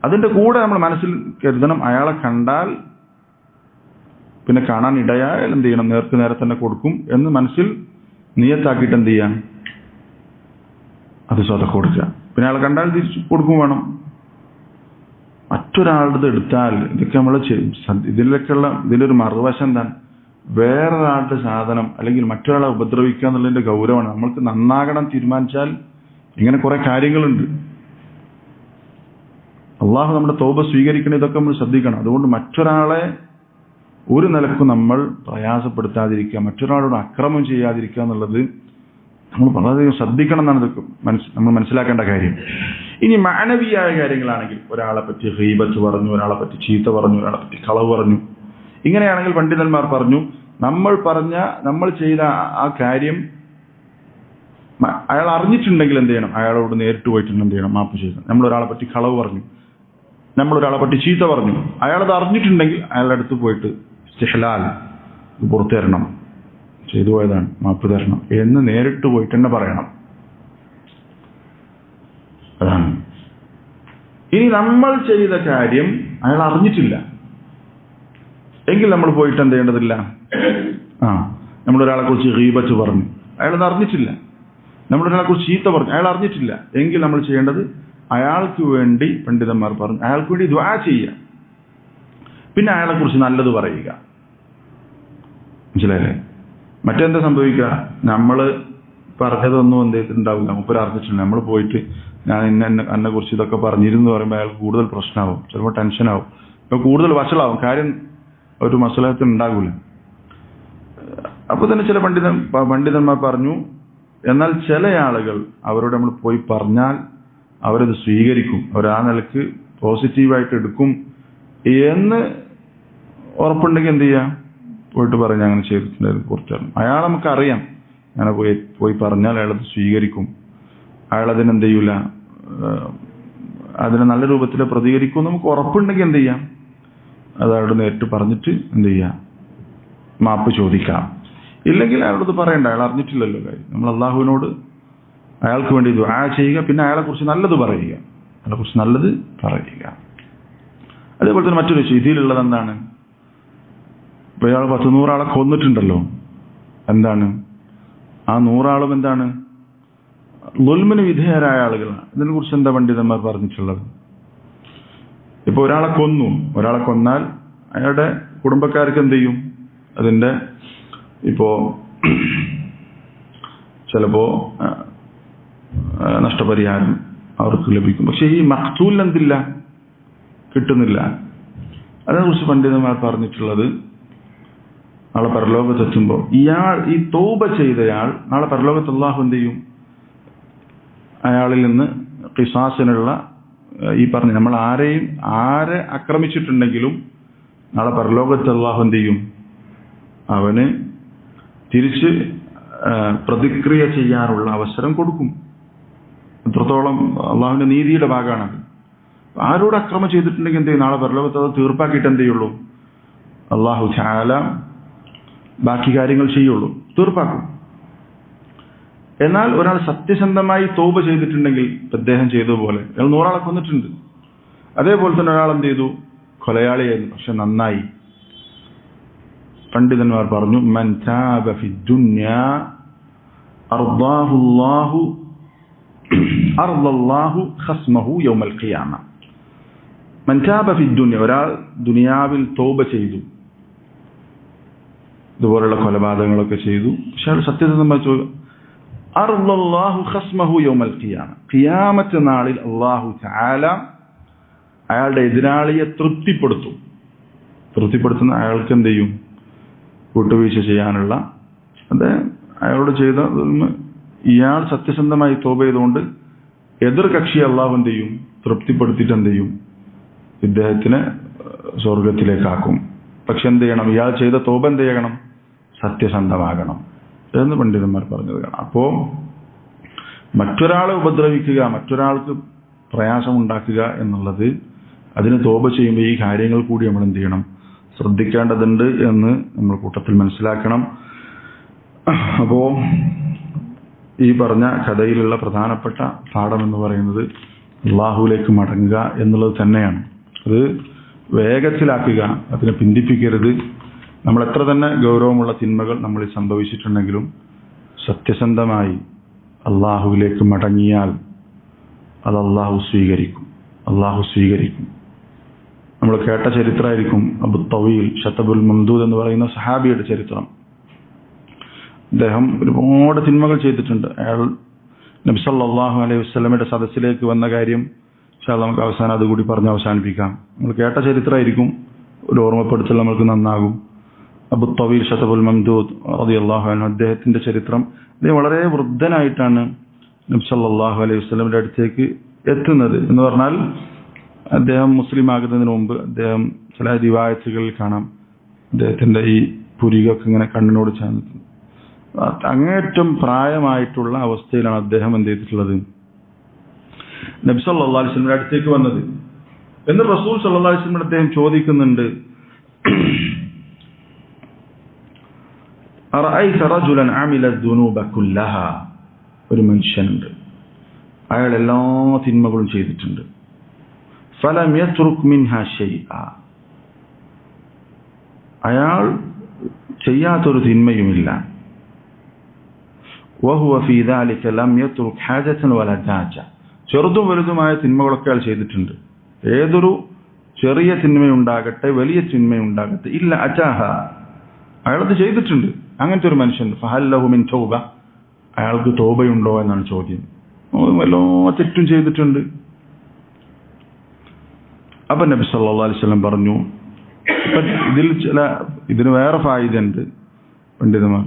അതിന്റെ കൂടെ നമ്മൾ മനസ്സിൽ കരുതണം, അയാളെ കണ്ടാൽ പിന്നെ കാണാൻ ഇടയായാൽ എന്ത് ചെയ്യണം? നേർക്ക് നേരെ തന്നെ കൊടുക്കും എന്ന് മനസ്സിൽ നിയത്താക്കിയിട്ട് എന്ത് ചെയ്യാം? അത് സദഖ കൊടുക്കുക. പിന്നെ അയാളെ കണ്ടാൽ തിരിച്ചു കൊടുക്കും വേണം. മറ്റൊരാളുടെ എടുത്താൽ ഇതൊക്കെ നമ്മൾ ഇതിലൊരു മറുവശം എന്താണ്? വേറൊരാളുടെ സാധനം അല്ലെങ്കിൽ മറ്റൊരാളെ ഉപദ്രവിക്കുക എന്നുള്ളതിന്റെ ഗൗരവമാണ്. നമ്മൾക്ക് നന്നാകണം തീരുമാനിച്ചാൽ ഇങ്ങനെ കുറെ കാര്യങ്ങളുണ്ട്. അള്ളാഹു നമ്മുടെ തൗബ സ്വീകരിക്കണം. ഇതൊക്കെ നമ്മൾ ശ്രദ്ധിക്കണം. അതുകൊണ്ട് മറ്റൊരാളെ ഒരു നിലക്കും നമ്മൾ പ്രയാസപ്പെടുത്താതിരിക്കുക, മറ്റൊരാളോട് അക്രമം ചെയ്യാതിരിക്കുക എന്നുള്ളത് നമ്മൾ വളരെയധികം ശ്രദ്ധിക്കണം എന്നാണ് ഇതൊക്കെ നമ്മൾ മനസ്സിലാക്കേണ്ട കാര്യം. ഇനി മാനവീയായ കാര്യങ്ങളാണെങ്കിൽ ഒരാളെ പറ്റി ഗീബത്ത് പറഞ്ഞു, ഒരാളെ പറ്റി ചീത്ത പറഞ്ഞു, ഒരാളെ പറ്റി കളവ് പറഞ്ഞു, ഇങ്ങനെയാണെങ്കിൽ പണ്ഡിതന്മാർ പറഞ്ഞു നമ്മൾ ചെയ്ത ആ കാര്യം അയാൾ അറിഞ്ഞിട്ടുണ്ടെങ്കിൽ എന്ത് ചെയ്യണം? അയാളോട് നേരിട്ട് പോയിട്ടുണ്ട് എന്ത് ചെയ്യണം? മാപ്പ് ചെയ്യണം. നമ്മളൊരാളെ പറ്റി കളവ് പറഞ്ഞു, നമ്മളൊരാളെ പറ്റി ചീത്ത പറഞ്ഞു, അയാളത് അറിഞ്ഞിട്ടുണ്ടെങ്കിൽ അയാളുടെ അടുത്ത് പോയിട്ട് ഇസ്തിഹ്ലാൽ പുറത്തു തരണം, ചെയ്തു പോയതാണ്, മാപ്പ് തരണം എന്ന് നേരിട്ട് പോയിട്ട് തന്നെ പറയണം. അതാണ്. ഇനി നമ്മൾ ചെയ്ത കാര്യം അയാൾ അറിഞ്ഞിട്ടില്ല എങ്കിൽ നമ്മൾ പോയിട്ട് എന്ത് ചെയ്യേണ്ടതില്ല? നമ്മളൊരാളെ കുറിച്ച് ഗീബത്ത് പറഞ്ഞു, അയാളത് അറിഞ്ഞിട്ടില്ല. നമ്മളൊരാളെ കുറിച്ച് ചീത്ത പറഞ്ഞു, അയാൾ അറിഞ്ഞിട്ടില്ല എങ്കിൽ നമ്മൾ ചെയ്യേണ്ടത് അയാൾക്ക് വേണ്ടി പണ്ഡിതന്മാർ പറഞ്ഞു അയാൾക്ക് വേണ്ടി ദുആ ചെയ്യുക, പിന്നെ അയാളെ കുറിച്ച് നല്ലത് പറയുക. മനസ്സിലായില്ലേ? മറ്റെന്താ സംഭവിക്കുക? നമ്മൾ പറഞ്ഞതൊന്നും എന്ത് ചെയ്തിട്ടുണ്ടാവില്ല, മുപ്പര് അറിഞ്ഞിട്ടുണ്ട്. നമ്മൾ പോയിട്ട് ഞാൻ എന്നെ കുറിച്ച് ഇതൊക്കെ പറഞ്ഞിരുന്നു പറയുമ്പോൾ അയാൾക്ക് കൂടുതൽ പ്രശ്നമാവും, ചിലപ്പോൾ ടെൻഷനാവും, ഇപ്പൊ കൂടുതൽ വഷളാവും, കാര്യം ഒരു മസലഹത്തിന് ഉണ്ടാകൂല. അപ്പൊ തന്നെ ചില പണ്ഡിതന്മാർ പറഞ്ഞു, എന്നാൽ ചില ആളുകൾ അവരോട് നമ്മൾ പോയി പറഞ്ഞാൽ അവരത് സ്വീകരിക്കും, അവർ ആ നിലക്ക് പോസിറ്റീവായിട്ട് എടുക്കും എന്ന് ഉറപ്പുണ്ടെങ്കിൽ എന്ത് ചെയ്യാം? പോയിട്ട് പറഞ്ഞാൽ അങ്ങനെ ചെയ്തിട്ടുണ്ടായിരുന്നു പുറത്തിറങ്ങും. അയാൾ നമുക്കറിയാം, അങ്ങനെ പോയി പറഞ്ഞാൽ അയാളത് സ്വീകരിക്കും, അയാളതിനെന്ത് ചെയ്യൂല, അതിനെ നല്ല രൂപത്തിൽ പ്രതികരിക്കും നമുക്ക് ഉറപ്പുണ്ടെങ്കിൽ എന്ത് ചെയ്യാം? അത് അയാളോട് നേരിട്ട് പറഞ്ഞിട്ട് എന്ത് ചെയ്യാം? മാപ്പ് ചോദിക്കാം. ഇല്ലെങ്കിൽ അയാളോട് പറയണ്ട, അയാൾ അറിഞ്ഞിട്ടില്ലല്ലോ കാര്യം. നമ്മൾ അള്ളാഹുവിനോട് അയാൾക്ക് വേണ്ടി ദുആ ചെയ്യുക, പിന്നെ അയാളെ കുറിച്ച് നല്ലത് പറയുക, അതേപോലെ തന്നെ മറ്റൊരു ഇതിലുള്ളത് എന്താണ്? ഇപ്പൊ ഇയാൾ 100 ആളെ കൊന്നിട്ടുണ്ടല്ലോ, എന്താണ് ആ 100 ആളും എന്താണ്? ളുൽമിന് വിധേയരായ ആളുകളാണ്. ഇതിനെ കുറിച്ച് എന്താ പണ്ഡിതന്മാർ പറഞ്ഞിട്ടുള്ളത്? ഇപ്പൊ ഒരാളെ കൊന്നാൽ അയാളുടെ കുടുംബക്കാർക്ക് എന്ത് ചെയ്യും? അതിന്റെ ഇപ്പോ ചിലപ്പോ നഷ്ടപരിഹാരം അവർക്ക് ലഭിക്കും. പക്ഷെ ഈ മഖ്തൂലിന് എന്തില്ല, കിട്ടുന്നില്ല. അതിനെക്കുറിച്ച് പണ്ഡിതന്മാർ പറഞ്ഞിട്ടുള്ളത്, നാളെ പരലോകത്തെത്തുമ്പോൾ ഈ തൗബ ചെയ്തയാൾ നാളെ പരലോകത്ത് അല്ലാഹു എന്ത് ചെയ്യും? അയാളിൽ നിന്ന് ഖിസാസിനുള്ള ഈ പറഞ്ഞ നമ്മൾ ആരെ ആക്രമിച്ചിട്ടുണ്ടെങ്കിലും നാളെ പരലോകത്ത് അല്ലാഹു എന്ത് ചെയ്യും? അവന് തിരിച്ച് പ്രതിക്രിയ ചെയ്യാനുള്ള അവസരം കൊടുക്കും. അത്രത്തോളം അള്ളാഹുവിന്റെ നീതിയുടെ ഭാഗമാണത്. ആരോട് അക്രമം ചെയ്തിട്ടുണ്ടെങ്കിൽ എന്ത് ചെയ്യും? നാളെ പരലോകത്ത് അത് തീർപ്പാക്കിയിട്ട് എന്ത് ചെയ്യുള്ളൂ? അള്ളാഹു തആല ബാക്കി കാര്യങ്ങൾ ചെയ്യുള്ളൂ, തീർപ്പാക്കും. എന്നാൽ ഒരാൾ സത്യസന്ധമായി തൗബ ചെയ്തിട്ടുണ്ടെങ്കിൽ അദ്ദേഹം ചെയ്തതുപോലെ അയാൾ 100 ആളെ കൊന്നിട്ടുണ്ട്, അതേപോലെ തന്നെ ഒരാൾ എന്ത് ചെയ്തു? കൊലയാളിയായിരുന്നു, പക്ഷെ നന്നായി. പണ്ഡിതന്മാർ പറഞ്ഞു, മൻ താബ ഫി ദുനിയാ അർദാഹുല്ലാഹു അർദല്ലാഹു ഖസ്മഹു യൗമൽ ഖിയാമ. മൻ താബ ഫി ദുനിയ, ഒരാൾ ദുനിയാവിൽ തൗബ ചെയ്തു, ഇതുപോലുള്ള കൊലപാതകങ്ങളൊക്കെ ചെയ്തു, പക്ഷെ അയാൾ സത്യസന്ധമായി അർദല്ലാഹു ഖസ്മഹു യൗമൽ ഖിയാമ, ഖിയാമത്ത് നാളിൽ അല്ലാഹു തആല അയാളുടെ എതിരാളിയെ തൃപ്തിപ്പെടുത്തുന്ന അയാൾക്ക് എന്ത് ചെയ്യും? വിട്ടുവീഴ്ച ചെയ്യാനുള്ള, അത് അയാളോട് ചെയ്ത ഇയാൾ സത്യസന്ധമായി തൗബ ചെയ്തുകൊണ്ട് എതിർ കക്ഷി അള്ളാഹു എന്ത് ചെയ്യും? തൃപ്തിപ്പെടുത്തിയിട്ട് എന്ത് ചെയ്യും? ഇദ്ദേഹത്തിനെ സ്വർഗത്തിലേക്കാക്കും. പക്ഷെ എന്ത് ചെയ്യണം? ഇയാൾ ചെയ്ത തൗബ എന്ത് ചെയ്യണം? സത്യസന്ധമാകണം എന്ന് പണ്ഡിതന്മാർ പറഞ്ഞത് കാണാം. അപ്പോ മറ്റൊരാളെ ഉപദ്രവിക്കുക, മറ്റൊരാൾക്ക് പ്രയാസം ഉണ്ടാക്കുക എന്നുള്ളത്, അതിന് തൗബ ചെയ്യുമ്പോൾ ഈ കാര്യങ്ങൾ കൂടി നമ്മൾ എന്ത് ചെയ്യണം? ശ്രദ്ധിക്കേണ്ടതുണ്ട് എന്ന് നമ്മൾ കൂട്ടത്തിൽ മനസ്സിലാക്കണം. അപ്പോ ഈ പറഞ്ഞ കഥയിലുള്ള പ്രധാനപ്പെട്ട പാഠം എന്ന് പറയുന്നത് അല്ലാഹുവിലേക്ക് മടങ്ങുക എന്നുള്ളത് തന്നെയാണ്. അത് വേഗത്തിലാക്കുക, അതിനെ പിന്തിപ്പിക്കരുത്. നമ്മൾ എത്ര തന്നെ ഗൗരവമുള്ള തിന്മകൾ നമ്മളിൽ സംഭവിച്ചിട്ടുണ്ടെങ്കിലും സത്യസന്ധമായി അല്ലാഹുവിലേക്ക് മടങ്ങിയാൽ അത് അല്ലാഹു സ്വീകരിക്കും. നമ്മൾ കേട്ട ചരിത്രമായിരിക്കും അബു തവീൽ ശതബുൽ മംദൂദ് എന്ന് പറയുന്ന സഹാബിയുടെ ചരിത്രം. അദ്ദേഹം ഒരുപാട് തിന്മകൾ ചെയ്തിട്ടുണ്ട്. അയാൾ നബി സല്ലല്ലാഹു അലൈഹി വസല്ലമയുടെ സദസ്സിലേക്ക് വന്ന കാര്യം നമുക്ക് അവസാനം അതുകൂടി പറഞ്ഞ് അവസാനിപ്പിക്കാം. നമ്മൾ കേട്ട ചരിത്രമായിരിക്കും, ഒരു ഓർമ്മപ്പെടുത്തൽ നമ്മൾക്ക് നന്നാകും. അബു തവീൽ ശതബുൽ മംദൂദ് റളിയല്ലാഹു അൻഹു, അദ്ദേഹത്തിന്റെ ചരിത്രം, അദ്ദേഹം വളരെ വൃദ്ധനായിട്ടാണ് നബി സല്ലല്ലാഹു അലൈഹി വസല്ലമയുടെ അടുത്തേക്ക് എത്തുന്നത്. എന്ന് പറഞ്ഞാൽ അദ്ദേഹം മുസ്ലിം ആകുന്നതിന് മുമ്പ് അദ്ദേഹം ചില റിവായത്തുകളിൽ കാണാം, അദ്ദേഹത്തിന്റെ ഈ പുരികൊക്കെ ഇങ്ങനെ കണ്ണിനോട് ചേർന്ന് അങ്ങേറ്റം പ്രായമായിട്ടുള്ള അവസ്ഥയിലാണ് അദ്ദേഹം എന്ത് ചെയ്തിട്ടുള്ളത്? നബി സല്ലല്ലാഹു അലൈഹി വസല്ലമയുടെ അടുത്തേക്ക് വന്നത്. എന്ന് റസൂൽ സല്ലല്ലാഹു അലൈഹി വസല്ലം അദ്ദേഹം ചോദിക്കുന്നുണ്ട്, അറഅയ്ത റജുലൻ അമില ദുനൂബ കുല്ലഹാ, ഒരു മനുഷ്യനുണ്ട്, അയാൾ എല്ലാ തിന്മകളും ചെയ്തിട്ടുണ്ട്. ഫലം യത്രുക് മിൻഹാ ശൈഅ, അയാൾ ചെയ്യാത്തൊരു തിന്മയുമില്ല. വഹുവ ഫീ ദാലിക ലം യത്രുക് ഹാജതൻ വലാ ദാജ, ചെറുതും വലുതുമായ തിന്മകളൊക്കെ അയാൾ ചെയ്തിട്ടുണ്ട്. ഏതൊരു ചെറിയ തിന്മയുണ്ടാകട്ടെ വലിയ തിന്മയുണ്ടാകട്ടെ, ഇല്ല അജാഹ, അയാളത് ചെയ്തിട്ടുണ്ട്. അങ്ങനത്തെ ഒരു മനുഷ്യൻ, ഫഹൽ ലഹു മിൻ തൗബ, അയാൾക്ക് തൗബയുണ്ടോ എന്നാണ് ചോദ്യം. എല്ലാ തെറ്റും ചെയ്തിട്ടുണ്ട്. അപ്പൊ നബി സല്ലല്ലാഹു അലൈഹി വസല്ലം പറഞ്ഞു, ഇതിന് വേറെ ഫായിദയുണ്ട് പണ്ഡിതന്മാർ.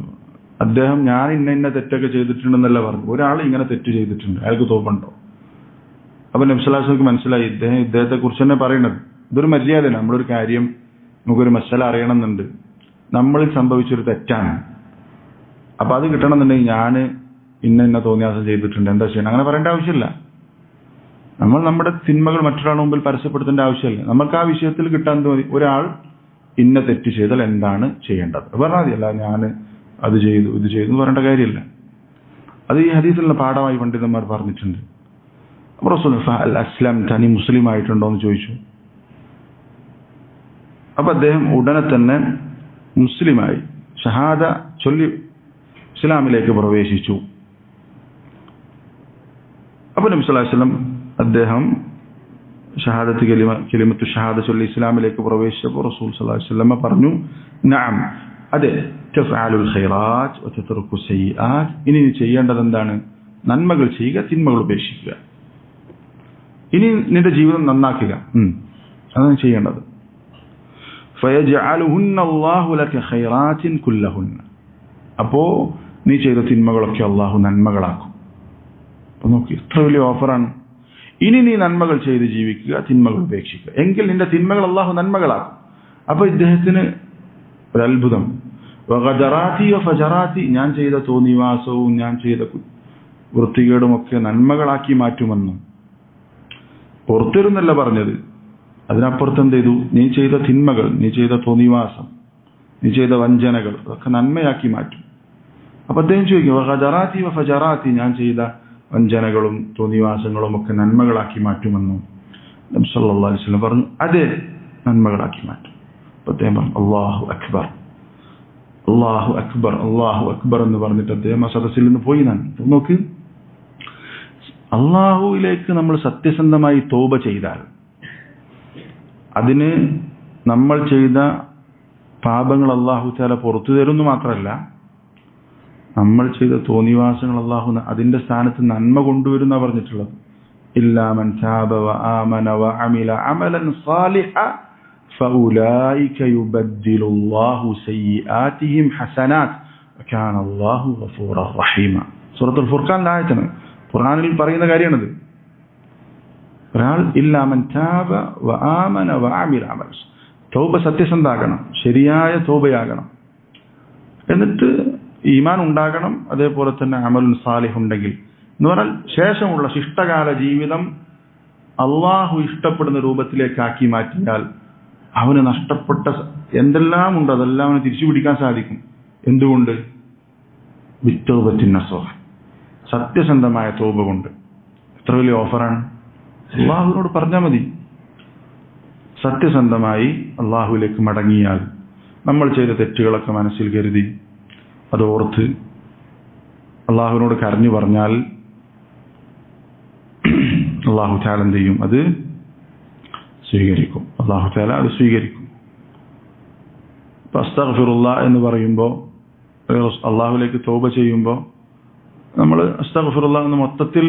അദ്ദേഹം ഞാൻ ഇന്ന തെറ്റൊക്കെ ചെയ്തിട്ടുണ്ടെന്നല്ല പറഞ്ഞു, ഒരാൾ ഇങ്ങനെ തെറ്റ് ചെയ്തിട്ടുണ്ട്, അയാൾക്ക് തോപുണ്ടോ? അപ്പൊ നബി സല്ലല്ലാഹു അലൈഹി വസല്ലം മനസ്സിലായി, ഇദ്ദേഹത്തെ കുറിച്ച് തന്നെ പറയുന്നത്. ഇതൊരു മര്യാദയാണ്. നമ്മളൊരു കാര്യം, നമുക്കൊരു മസല അറിയണമെന്നുണ്ട്, നമ്മളിൽ സംഭവിച്ചൊരു തെറ്റാണ്, അപ്പൊ അത് കിട്ടണമെന്നുണ്ടെങ്കിൽ ഞാൻ ഇന്ന തോന്നിയാസം ചെയ്തിട്ടുണ്ട്, എന്താ ചെയ്യണം, അങ്ങനെ പറയേണ്ട ആവശ്യമില്ല. നമ്മൾ നമ്മുടെ തിന്മകൾ മറ്റൊരാളുടെ മുമ്പിൽ പരസ്യപ്പെടുത്തേണ്ട ആവശ്യമില്ല. നമുക്ക് ആ വിഷയത്തിൽ കിട്ടാൻ തോന്നി, ഒരാൾ ഇന്ന തെറ്റ് ചെയ്താൽ എന്താണ് ചെയ്യേണ്ടത് പറഞ്ഞാൽ മതി. അല്ല ഞാൻ അത് ചെയ്തു ഇത് ചെയ്തു എന്ന് പറയേണ്ട കാര്യമില്ല. അത് ഈ ഹദീസിലുള്ള പാഠമായി പണ്ഡിതന്മാർ പറഞ്ഞിട്ടുണ്ട്. റസൂൽ അസ്ലാം, തനി മുസ്ലിം ആയിട്ടുണ്ടോ എന്ന് ചോദിച്ചു. അപ്പൊ അദ്ദേഹം ഉടനെ തന്നെ മുസ്ലിമായി, ഷഹാദ ചൊല്ലി ഇസ്ലാമിലേക്ക് പ്രവേശിച്ചു. അപ്പൊ നബി സല്ലല്ലാഹു അലൈഹി വസല്ലം അദ്ദേഹം ഷഹാദത്ത് കലിമത്തു ഷഹാദ ചൊല്ലി ഇസ്ലാമിലേക്ക് പ്രവേശിച്ചപ്പോൾ റസൂൽ സല്ലല്ലാഹു അലൈഹി വസല്ലം പറഞ്ഞു, നഅം, അതെ, തഫഅലുൽ ഖൈറാത്ത് വതത്റുകു സയ്യിആത്ത്, ഇനി നീ ചെയ്യേണ്ടത് എന്താണ്? നന്മകൾ ചെയ്യുക, തിന്മകൾ ഉപേക്ഷിക്കുക. ഇനി നിന്റെ ജീവിതം നന്നാക്കുക, അതാണ് ചെയ്യേണ്ടത്. ഫയജ്അലുഹുന്ന അല്ലാഹു ലക ഖൈറാത്തിൻ കുല്ലഹുന്ന, അപ്പോ നീ ചെയ്ത തിന്മകളൊക്കെ അല്ലാഹു നന്മകളാക്കും. അപ്പൊ നോക്കി, എത്ര വലിയ ഓഫറാണ്. ഇനി നീ നന്മകൾ ചെയ്ത് ജീവിക്കുക, തിന്മകൾ ഉപേക്ഷിക്കുക, എങ്കിൽ നിന്റെ തിന്മകൾ അല്ലാഹു നന്മകളാക്കും. അപ്പൊ ഇദ്ദേഹത്തിന് ഒരത്ഭുതം, വഗദറാത്തി വഫജറാത്തി, ഞാൻ ചെയ്ത തോന്നിവാസവും ഞാൻ ചെയ്ത വൃത്തികേടുമൊക്കെ നന്മകളാക്കി മാറ്റുമെന്നും പുറത്തിരുന്നല്ല പറഞ്ഞത്. അതിനപ്പുറത്ത് എന്ത് ചെയ്തു? നീ ചെയ്ത തിന്മകൾ, നീ ചെയ്ത തോന്നിവാസം, നീ ചെയ്ത വഞ്ചനകൾ, അതൊക്കെ നന്മയാക്കി മാറ്റും. അപ്പൊ അദ്ദേഹം ചോദിക്കും, വഗദറാത്തി വഫജറാത്തി, ഞാൻ ചെയ്ത വഞ്ചനകളും തോന്നിവാസങ്ങളും ഒക്കെ നന്മകളാക്കി മാറ്റുമെന്നും നബി സല്ലല്ലാഹു അലൈഹി വസല്ലം പറഞ്ഞു. അതെ, നന്മകളാക്കി മാറ്റും. അദ്ദേഹം പറഞ്ഞു അല്ലാഹു അക്ബർ, അല്ലാഹു അക്ബർ, അല്ലാഹു അക്ബർ എന്ന് പറഞ്ഞിട്ട് അദ്ദേഹം ആ സദസ്സിൽ നിന്ന് പോയി. നോക്ക്, അള്ളാഹുവിലേക്ക് നമ്മൾ സത്യസന്ധമായി തൗബ ചെയ്താൽ അതിന് നമ്മൾ ചെയ്ത പാപങ്ങൾ അല്ലാഹു തആല പുറത്തു തരുന്നു മാത്രമല്ല, നമ്മൾ ചെയ്ത തോന്നിവാസങ്ങൾ അല്ലാഹു അതിന്റെ സ്ഥാനത്ത് നന്മ കൊണ്ടുവരുന്ന പറഞ്ഞിട്ടുള്ളത്. ഇല്ലാ മൻ താബ വ ആമന വ അമില അമലൻ സാലിഹൻ ഫഉലൈക യുബദ്ദിലുല്ലാഹു സയ്യിആതിഹിം ഹസനാത്ത് വകാന അല്ലാഹു ഗഫൂറർ റഹീമ. സൂറത്തുൽ ഫുർഖാനിലെ ആയത്താണ്, ഖുർആനിൽ പറയുന്ന കാര്യമാണിത്. ഒരാൾ ഇല്ലാ മൻ താബ വ ആമന വ അമില അമൽ, തൗബ സത്യസന്ധാകണം, ശരിയായ തൗബയാകണം, എന്നിട്ട് ഈമാൻ ഉണ്ടാകണം, അതേപോലെ തന്നെ അമലുൻ സാലിഹ് ഉണ്ടെങ്കിൽ എന്ന് പറഞ്ഞാൽ ശേഷമുള്ള ശിഷ്ടകാല ജീവിതം അള്ളാഹു ഇഷ്ടപ്പെടുന്ന രൂപത്തിലേക്കാക്കി മാറ്റിയാൽ അവന് നഷ്ടപ്പെട്ട എന്തെല്ലാം ഉണ്ട് അതെല്ലാം അവന് തിരിച്ചു പിടിക്കാൻ സാധിക്കും. എന്തുകൊണ്ട്? ബിത്തൗബത്തിൻ നസൂഹ, സത്യസന്ധമായ തൗബ കൊണ്ട്. എത്ര വലിയ ഓഫറാണ്! അള്ളാഹുവിനോട് പറഞ്ഞാൽ മതി. സത്യസന്ധമായി അള്ളാഹുവിലേക്ക് മടങ്ങിയാൽ, നമ്മൾ ചെയ്ത തെറ്റുകളൊക്കെ മനസ്സിൽ കരുതി അതോർത്ത് അള്ളാഹുവിനോട് കരഞ്ഞു പറഞ്ഞാൽ അള്ളാഹു തആല എന്ത് ചെയ്യും? അത് സ്വീകരിക്കും. അള്ളാഹു തആല അത് സ്വീകരിക്കും. അസ്തഗ്ഫിറുല്ലാഹ് എന്ന് പറയുമ്പോൾ, അള്ളാഹുവിലേക്ക് തൗബ ചെയ്യുമ്പോൾ നമ്മൾ അസ്തഗ്ഫിറുല്ലാഹ് എന്ന് മൊത്തത്തിൽ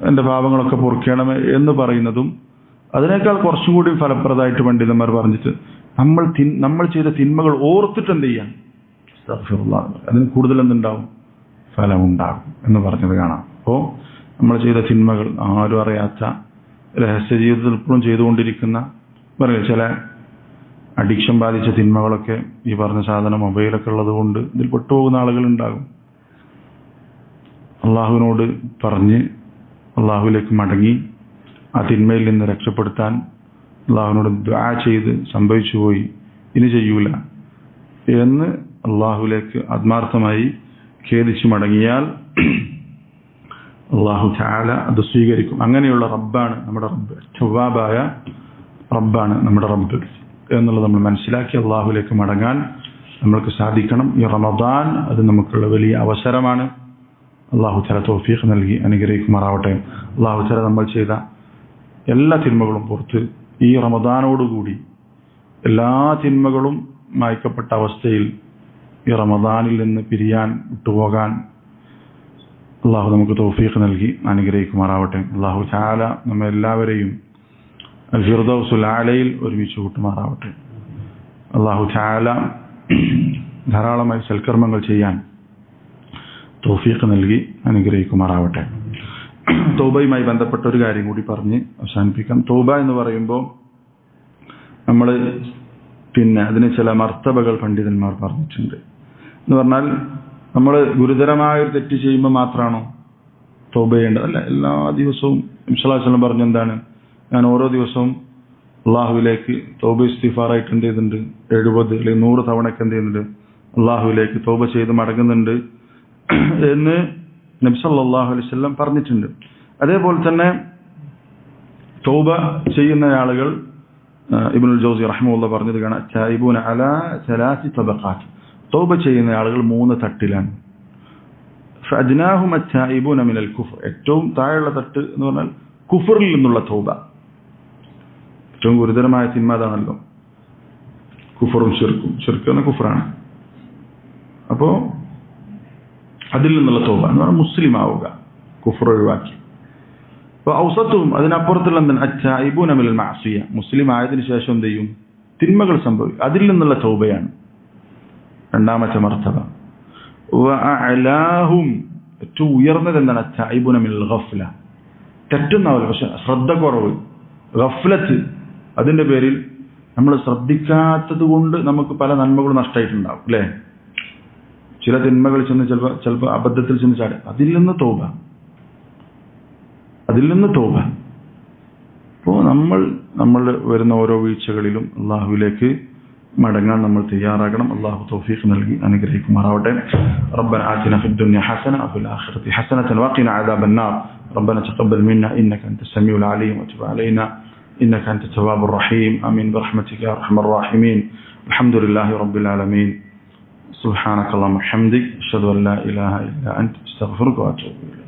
എൻ്റെ പാപങ്ങളൊക്കെ പൊറുക്കണമേ എന്ന് പറയുന്നതും അതിനേക്കാൾ കുറച്ചുകൂടി ഫലപ്രദമായിട്ട് പണ്ഡിതന്മാർ പറഞ്ഞിട്ട് നമ്മൾ ചെയ്ത തിന്മകൾ ഓർത്തിട്ട് എന്ത് ചെയ്യാം? അസ്തഗ്ഫിറുല്ലാഹ്, അതിന് കൂടുതൽ എന്തുണ്ടാവും? ഫലമുണ്ടാകും എന്ന് പറഞ്ഞത് കാണാം. അപ്പോൾ നമ്മൾ ചെയ്ത തിന്മകൾ, ആരും അറിയാത്ത രഹസ്യ ജീവിതത്തിൽ ഇപ്പോഴും ചെയ്തുകൊണ്ടിരിക്കുന്ന ചില അഡിക്ഷൻ ബാധിച്ച തിന്മകളൊക്കെ ഈ പറഞ്ഞ സാധനം മൊബൈലൊക്കെ ഉള്ളത് കൊണ്ട് ഇതിൽ പെട്ടുപോകുന്ന ആളുകളുണ്ടാകും. അള്ളാഹുവിനോട് പറഞ്ഞ് അള്ളാഹുവിലേക്ക് മടങ്ങി ആ തിന്മയിൽ നിന്ന് രക്ഷപ്പെടുത്താൻ അള്ളാഹുവിനോട് ദുആ ചെയ്ത് സംഭവിച്ചു പോയി, ഇനി ചെയ്യൂല എന്ന് അള്ളാഹുവിലേക്ക് ആത്മാർത്ഥമായി ഖേദിച്ചു മടങ്ങിയാൽ അള്ളാഹു തആല അത് സ്വീകരിക്കും. അങ്ങനെയുള്ള റബ്ബാണ് നമ്മുടെ റബ്ബ്, തവ്വാബായ റബ്ബാണ് നമ്മുടെ റബ്ബ് എന്നുള്ളത് നമ്മൾ മനസ്സിലാക്കി അള്ളാഹുവിലേക്ക് മടങ്ങാൻ നമ്മൾക്ക് സാധിക്കണം. ഈ റമദാൻ അത് നമുക്കുള്ള വലിയ അവസരമാണ്. അള്ളാഹു തആല തൗഫീഖ് നൽകി അനുഗ്രഹിക്കുമാറാവട്ടെ. അള്ളാഹു തആല നമ്മൾ ചെയ്ത എല്ലാ തിന്മകളും പുറത്ത് ഈ റമദാനോടുകൂടി എല്ലാ തിന്മകളും മായ്ക്കപ്പെട്ട അവസ്ഥയിൽ ഈ റമദാനിൽ നിന്ന് പിരിയാൻ വിട്ടുപോകാൻ അള്ളാഹു നമുക്ക് തൗഫീഖ് നൽകി അനുഗ്രഹിക്കുമാറാവട്ടെ. അള്ളാഹു തആല നമ്മെ എല്ലാവരെയും അൽ ഫിർദൗസുൽ അലയിൽ ഒരുമിച്ച് കൂട്ടുമാറാവട്ടെ. അള്ളാഹു തആല ധാരാളമായി സൽക്കർമ്മങ്ങൾ ചെയ്യാൻ തൗഫീഖ് നൽകി അനുഗ്രഹിക്കുമാറാവട്ടെ. തൗബയുമായി ബന്ധപ്പെട്ട ഒരു കാര്യം കൂടി പറഞ്ഞ് അവസാനിപ്പിക്കാം. തൗബ എന്ന് പറയുമ്പോൾ നമ്മൾ അതിന് ചില മർത്തബകൾ പണ്ഡിതന്മാർ പറഞ്ഞിട്ടുണ്ട്. എന്ന് പറഞ്ഞാൽ നമ്മൾ ഗുരുതരമായ ഒരു തെറ്റ് ചെയ്യുമ്പോൾ മാത്രമാണോ തൗബ ചെയ്യേണ്ടത്? അല്ല, എല്ലാ ദിവസവും നബി സല്ലല്ലാഹു അലൈഹി വസല്ലം പറഞ്ഞ എന്താണ്? ഞാൻ ഓരോ ദിവസവും അള്ളാഹുവിലേക്ക് തൗബ ഇസ്തിഗ്ഫാറായിട്ട് എന്ത് ചെയ്യുന്നുണ്ട്? 70 അല്ലെങ്കിൽ 100 തവണയൊക്കെ എന്ത് ചെയ്യുന്നുണ്ട്? അള്ളാഹുവിലേക്ക് തൗബ ചെയ്ത് മടങ്ങുന്നുണ്ട് എന്ന് നബി സല്ലല്ലാഹു അലൈഹി വസല്ലം പറഞ്ഞിട്ടുണ്ട്. അതേപോലെ തന്നെ തൗബ ചെയ്യുന്ന ആളുകൾ ഇബ്നുൽ ജൗസി റഹിമഹുല്ലാഹ് പറഞ്ഞത് കാണാം, തൈബൂന അലാ 3 തബഖാത്ത്. തൗബ ചെയ്യുന്ന ആളുകൾ 3 തട്ടിലാണ്. ഫഅദ്നാഹും അത്തൈബൂന മിനൽ കുഫർ, ഏറ്റവും താഴെയുള്ള തട്ട് എന്ന് പറഞ്ഞാൽ കുഫറിൽ നിന്നുള്ള തൗബ. ഏറ്റവും ഗുരുതരമായ തിന്മ അതാണല്ലോ കുഫറും ശിർക്കും. ശിർക്ക് എന്ന കുഫറാണ്. അപ്പോ അതിൽ നിന്നുള്ള തൗബ എന്ന് പറഞ്ഞാൽ മുസ്ലിം ആവുക, കുഫർ ഒഴിവാക്കി. അപ്പോൾ ഔസത്തും അതിനപ്പുറത്തുള്ള എന്താണ്? അത്തൈബൂന മിനൽ മഅസിയ, മുസ്ലിം ആയതിനു ശേഷം എന്ത് ചെയ്യും? തിന്മകൾ സംഭവിക്കും. അതിൽ നിന്നുള്ള തൗബയാണ് രണ്ടാമത്തെ മർത്തബ. വഅഅലാഹും, ഏറ്റവും ഉയർന്നത് എന്താണ്? അത്തൈബൂന മിനൽ ഗഫ്ല, തെറ്റുന്നാവില്ല പക്ഷെ ശ്രദ്ധക്കുറവ്, ഗഫ്ലത്ത്, അതിന്റെ പേരിൽ നമ്മൾ ശ്രദ്ധിക്കാത്തത് കൊണ്ട് നമുക്ക് പല നന്മകളും നഷ്ടമായിട്ടുണ്ടാവും അല്ലേ? ചില തിന്മകൾ ചെന്ന് ചിലപ്പോൾ അബദ്ധത്തിൽ ചെന്ന് ചാടി, അതിൽ നിന്ന് തൗബ. അപ്പോൾ നമ്മൾ വരുന്ന ഓരോ വീഴ്ചകളിലും അള്ളാഹുവിലേക്ക് മടങ്ങാൻ നമ്മൾ തയ്യാറാകണം. അള്ളാഹു തൗഫീഖ് നൽകി അനുഗ്രഹിക്കുമാറാവട്ടെ. റബ്ബന ആതിന ഫിദ്ദുനിയ ഹസന വഫിൽ ആഖിറതി ഹസനതൻ വഖിന അദാബന്നാർ. ربنا تقبل منا إنك أنت السميع العليم وتب علينا إنك أنت التواب الرحيم آمين برحمتك يا أرحم الراحمين الحمد لله رب العالمين سبحانك اللهم وبحمدك أشهد أن لا إله إلا أنت أستغفرك وأتوب إليك